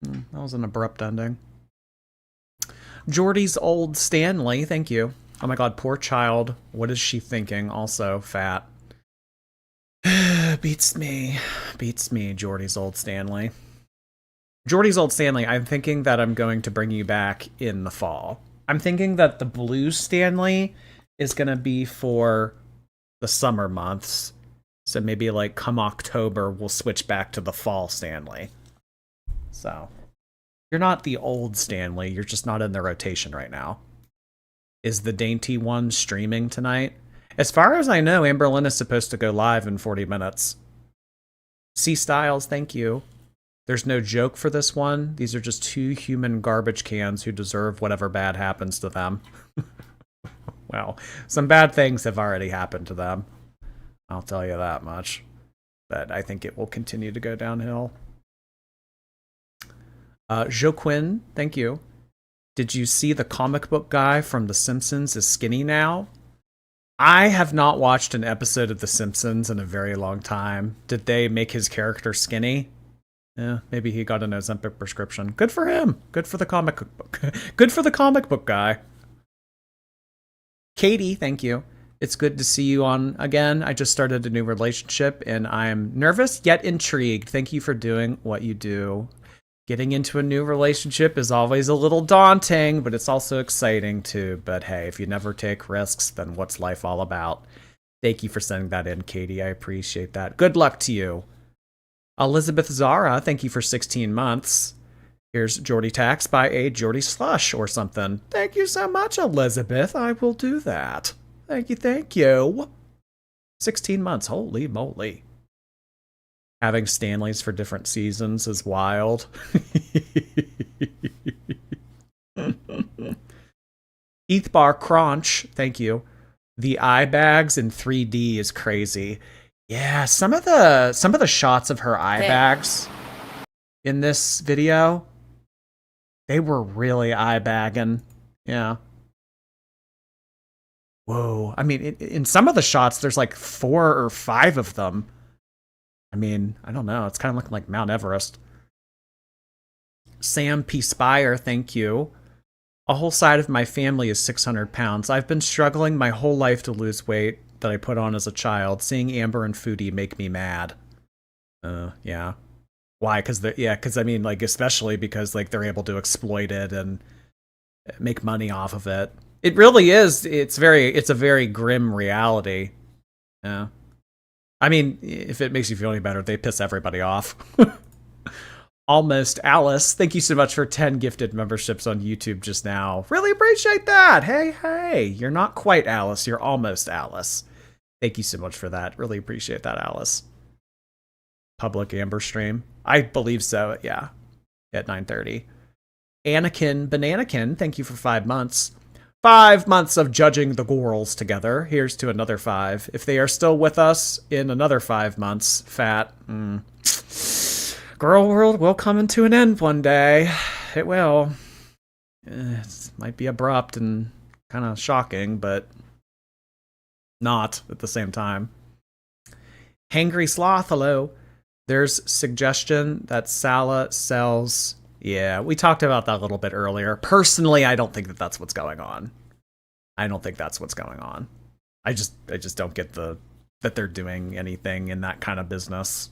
That was an abrupt ending. Jordy's old Stanley, thank you. Oh my god, poor child. What is she thinking? Also fat. Beats me, Jordy's old Stanley. Jordy's old Stanley, I'm thinking that I'm going to bring you back in the fall. I'm thinking that the blue Stanley is going to be for the summer months. So maybe like come October, we'll switch back to the fall Stanley. So you're not the old Stanley, you're just not in the rotation right now. Is the dainty one streaming tonight? As far as I know, Amberlynn is supposed to go live in 40 minutes. C Styles, thank you. There's no joke for this one. These are just 2 human garbage cans who deserve whatever bad happens to them. Well, some bad things have already happened to them. I'll tell you that much. But I think it will continue to go downhill. Joaquin, thank you. Did you see the comic book guy from The Simpsons is skinny now? I have not watched an episode of The Simpsons in a very long time. Did they make his character skinny? Yeah, maybe he got an Ozempic prescription. Good for him. Good for the comic book. Good for the comic book guy. Katie, thank you. It's good to see you on again. I just started a new relationship and I'm nervous yet intrigued. Thank you for doing what you do. Getting into a new relationship is always a little daunting, but it's also exciting too. But hey, if you never take risks, then what's life all about? Thank you for sending that in, Katie. I appreciate that. Good luck to you. Elizabeth Zara, thank you for 16 months. Here's Jordy Tax by a Jordy Slush or something. Thank you so much, Elizabeth. I will do that. Thank you, thank you. 16 months, holy moly. Having Stanleys for different seasons is wild. Ethbar Crunch, thank you. The eye bags in 3D is crazy. Yeah, some of the shots of her eye bags in this video, they were really eye bagging. Yeah. Whoa. I mean, in some of the shots, there's like 4 or 5 of them. I mean, I don't know. It's kind of looking like Mount Everest. Sam P. Spire, thank you. A whole side of my family is 600 pounds. I've been struggling my whole life to lose weight that I put on as a child. Seeing Amber and Foodie make me mad. Yeah. Why? Because I mean, like, especially because like they're able to exploit it and make money off of it. It really is. It's a very grim reality. Yeah. I mean, if it makes you feel any better, they piss everybody off. Almost Alice, thank you so much for 10 gifted memberships on YouTube just now. Really appreciate that. Hey, you're not quite Alice, you're almost Alice. Thank you so much for that. Really appreciate that, Alice. Public Amber stream? I believe so, yeah. At 9:30. Anakin Bananakin, thank you for 5 months. 5 months of judging the girls together. Here's to another 5. If they are still with us in another 5 months, fat. Girl world will come to an end one day. It will. It might be abrupt and kind of shocking, but not at the same time. Hangry Sloth, hello. There's suggestion that Salah sells. Yeah, we talked about that a little bit earlier. Personally, I don't think that that's what's going on. I don't think that's what's going on. I just don't get that they're doing anything in that kind of business.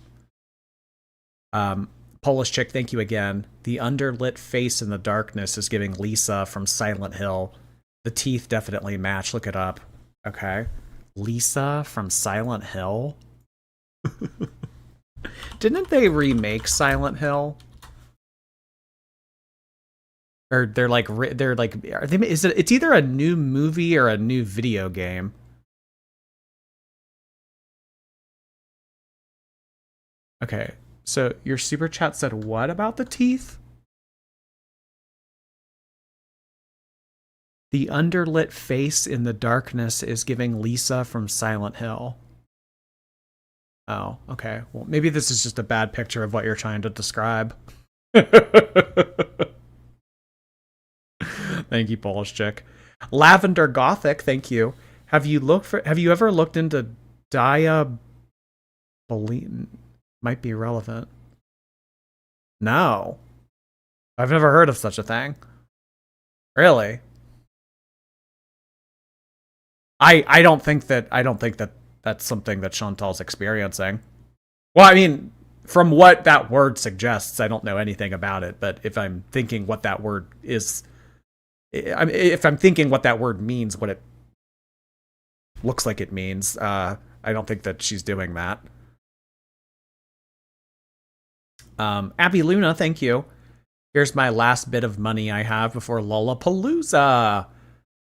Polish chick, thank you again. The underlit face in the darkness is giving Lisa from Silent Hill. The teeth definitely match. Look it up. Okay. Lisa from Silent Hill? Didn't they remake Silent Hill? Or they're like it's either a new movie or a new video game. Okay. So your super chat said what about the teeth? The underlit face in the darkness is giving Lisa from Silent Hill. Oh, okay. Well, maybe this is just a bad picture of what you're trying to describe. Thank you, Polish chick. Lavender Gothic, thank you. Have you ever looked into diaboline? Might be relevant. No. I've never heard of such a thing. Really? I don't think that that's something that Shantel's experiencing. Well, I mean, from what that word suggests, I don't know anything about it, but if I'm thinking what that word is, if I'm thinking what that word means, what it looks like it means, I don't think that she's doing that. Abby Luna, thank you. Here's my last bit of money I have before Lollapalooza.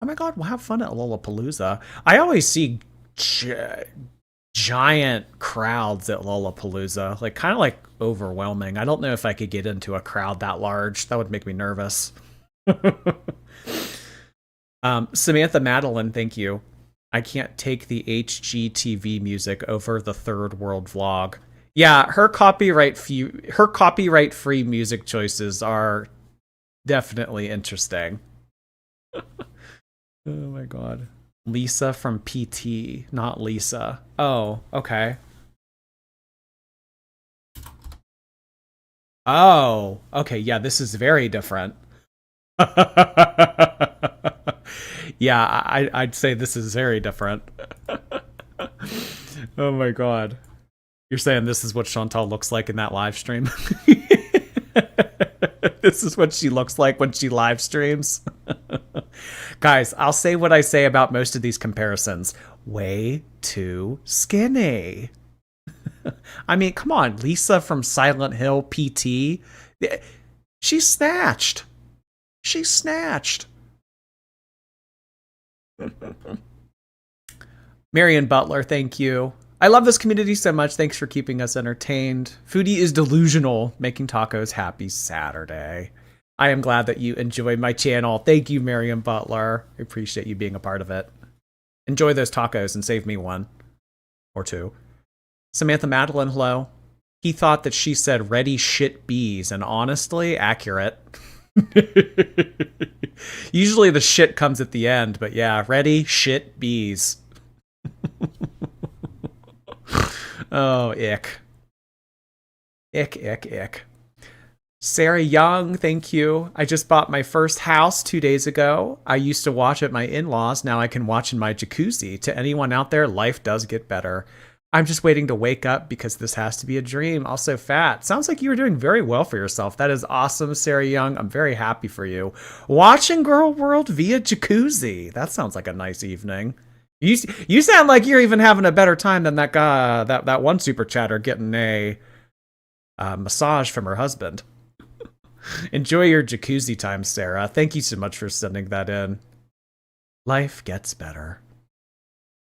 Oh my god, we'll have fun at Lollapalooza. I always see giant crowds at Lollapalooza. Like, kind of like overwhelming. I don't know if I could get into a crowd that large. That would make me nervous. Samantha Madeline, thank you. I can't take the HGTV music over the Third World vlog. Yeah, her copyright-free music choices are definitely interesting. Oh my god. Lisa from PT, not Lisa. Oh, okay. Oh, okay, yeah, this is very different. Yeah, I'd say this is very different. Oh my god. You're saying this is what Shantel looks like in that live stream? This is what she looks like when she live streams? Guys, I'll say what I say about most of these comparisons. Way too skinny. I mean, come on, Lisa from Silent Hill PT. She's snatched. She's snatched. Marion Butler, thank you. I love this community so much. Thanks for keeping us entertained. Foodie is delusional. Making tacos. Happy Saturday. I am glad that you enjoyed my channel. Thank you, Marion Butler. I appreciate you being a part of it. Enjoy those tacos and save me one. Or two. Samantha Madeline, hello. He thought that she said ready shit bees, and honestly, accurate. Usually the shit comes at the end, but yeah, ready shit bees. Oh, ick. Ick. Sarah Young, thank you. I just bought my first house 2 days ago. I used to watch at my in-laws. Now I can watch in my jacuzzi. To anyone out there, life does get better. I'm just waiting to wake up because this has to be a dream. Also fat. Sounds like you were doing very well for yourself. That is awesome, Sarah Young. I'm very happy for you. Watching Girl World via jacuzzi. That sounds like a nice evening. You sound like you're even having a better time than that guy, that one super chatter getting a massage from her husband. Enjoy your jacuzzi time, Sarah. Thank you so much for sending that in. Life gets better.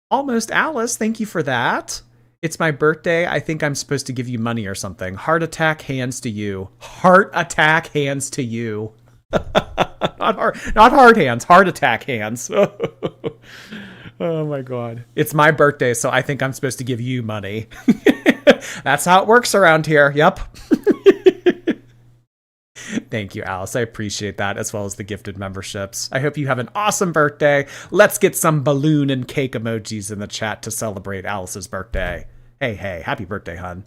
Almost Alice, thank you for that. It's my birthday. I think I'm supposed to give you money or something. Heart attack, hands to you. Heart attack, hands to you. Not hard hands, heart attack hands. Oh my god. It's my birthday, so I think I'm supposed to give you money. That's how it works around here. Yep. Thank you, Alice. I appreciate that, as well as the gifted memberships. I hope you have an awesome birthday. Let's get some balloon and cake emojis in the chat to celebrate Alice's birthday. Hey, happy birthday, hun.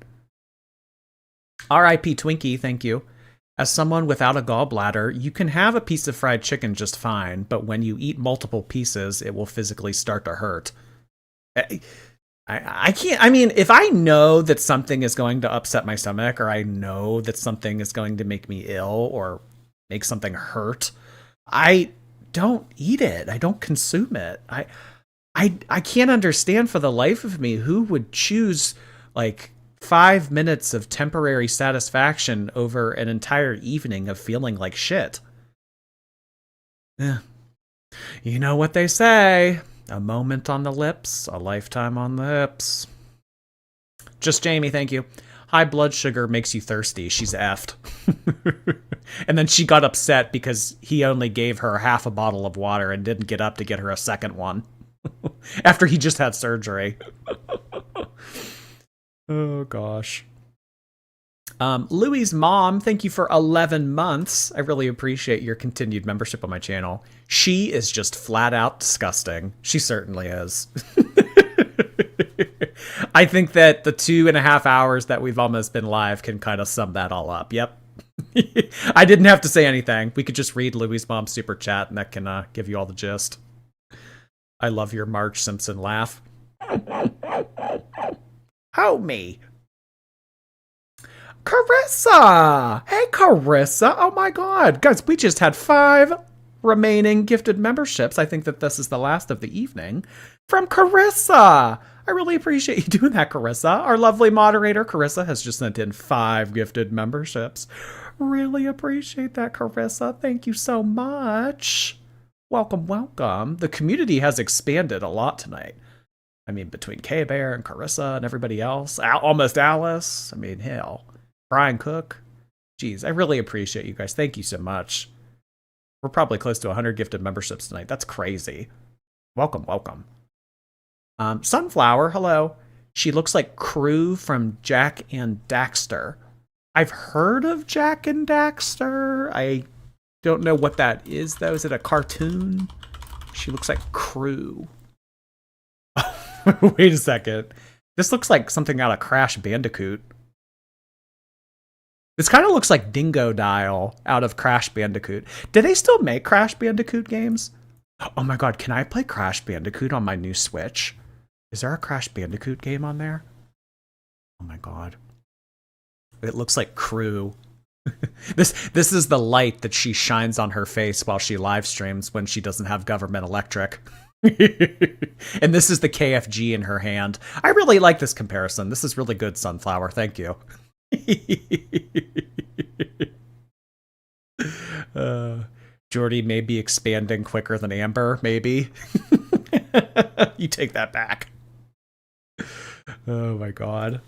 R.I.P. Twinkie, thank you. As someone without a gallbladder, you can have a piece of fried chicken just fine, but when you eat multiple pieces, it will physically start to hurt. I can't, I mean, if I know that something is going to upset my stomach, or I know that something is going to make me ill or make something hurt, I don't eat it. I don't consume it. I can't understand for the life of me who would choose like 5 minutes of temporary satisfaction over an entire evening of feeling like shit. Yeah. You know what they say. A moment on the lips, a lifetime on the hips. Just Jamie, thank you. High blood sugar makes you thirsty. She's effed. And then she got upset because he only gave her half a bottle of water and didn't get up to get her a second one. After he just had surgery. Oh, gosh. Louie's mom, thank you for 11 months. I really appreciate your continued membership on my channel. She is just flat out disgusting. She certainly is. I think that the 2.5 hours that we've almost been live can kind of sum that all up. Yep. I didn't have to say anything. We could just read Louie's mom's super chat and that can give you all the gist. I love your Marge Simpson laugh. Homie. Carissa! Hey, Carissa! Oh my god. Guys, we just had 5 remaining gifted memberships. I think that this is the last of the evening. From Carissa! I really appreciate you doing that, Carissa. Our lovely moderator, Carissa, has just sent in 5 gifted memberships. Really appreciate that, Carissa. Thank you so much. Welcome, welcome. The community has expanded a lot tonight. I mean, between K-Bear and Carissa and everybody else. Almost Alice. I mean, hell. Brian Cook. Jeez, I really appreciate you guys. Thank you so much. We're probably close to 100 gifted memberships tonight. That's crazy. Welcome, welcome. Sunflower, hello. She looks like Crew from Jack and Daxter. I've heard of Jack and Daxter. I don't know what that is, though. Is it a cartoon? She looks like Crew. Wait a second. This looks like something out of Crash Bandicoot. This kind of looks like Dingo Dial out of Crash Bandicoot. Do they still make Crash Bandicoot games? Oh my god, can I play Crash Bandicoot on my new Switch? Is there a Crash Bandicoot game on there? Oh my god. It looks like Crew. This is the light that she shines on her face while she live streams when she doesn't have government electric. And this is the KFG in her hand. I really like this comparison. This is really good, Sunflower. Thank you. Jordy may be expanding quicker than Amber, maybe. You take that back. Oh my god.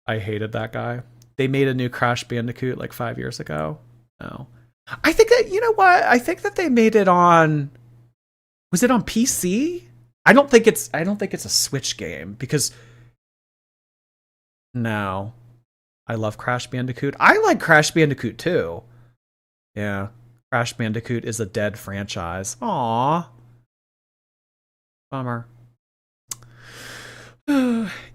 I hated that guy. They made a new Crash Bandicoot like 5 years ago. No. I think that, you know what? I think that they made it on... Was it on PC? I don't think it's a Switch game because... No. I love Crash Bandicoot. I like Crash Bandicoot too. Yeah. Crash Bandicoot is a dead franchise. Aww. Bummer.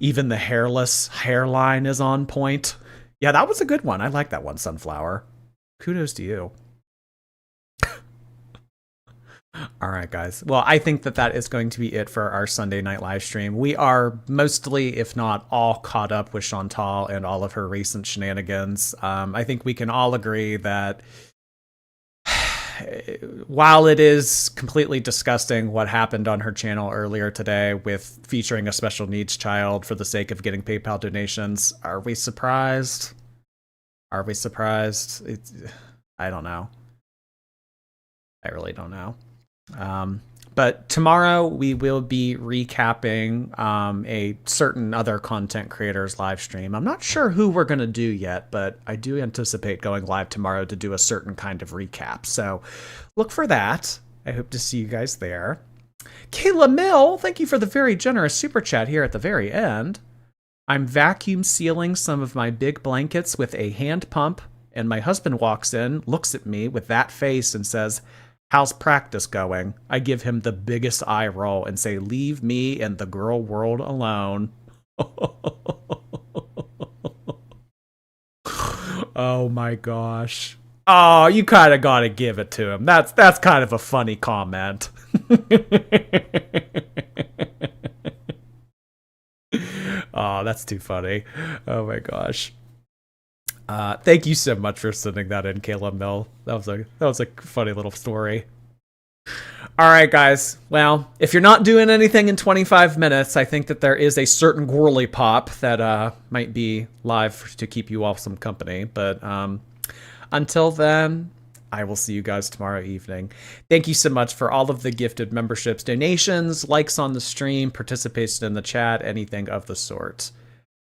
Even the hairless hairline is on point. Yeah, that was a good one. I like that one, Sunflower. Kudos to you. All right, guys. Well, I think that is going to be it for our Sunday night live stream. We are mostly, if not all, caught up with Shantel and all of her recent shenanigans. I think we can all agree that while it is completely disgusting what happened on her channel earlier today with featuring a special needs child for the sake of getting PayPal donations, are we surprised? Are we surprised? I don't know. I really don't know. But tomorrow we will be recapping a certain other content creators live stream. I'm not sure who we're going to do yet, but I do anticipate going live tomorrow to do a certain kind of recap. So look for that. I hope to see you guys there. Kayla Mill, thank you for the very generous super chat here at the very end. I'm vacuum sealing some of my big blankets with a hand pump, and my husband walks in, looks at me with that face and says, "How's practice going?" I give him the biggest eye roll and say, "Leave me and the girl world alone." Oh my gosh. Oh, you kind of got to give it to him. That's kind of a funny comment. Oh, that's too funny. Oh my gosh. Thank you so much for sending that in, Kayla Mill. That was a funny little story. All right, guys. Well, if you're not doing anything in 25 minutes, I think that there is a certain Gwirly Pop that might be live to keep you all some company. But until then, I will see you guys tomorrow evening. Thank you so much for all of the gifted memberships, donations, likes on the stream, participation in the chat, anything of the sort.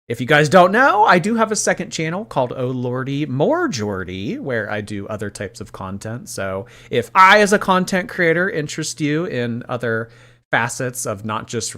If you guys don't know, I do have a second channel called Oh Lordy More Jordy, where I do other types of content. So if I, as a content creator, interest you in other facets of not just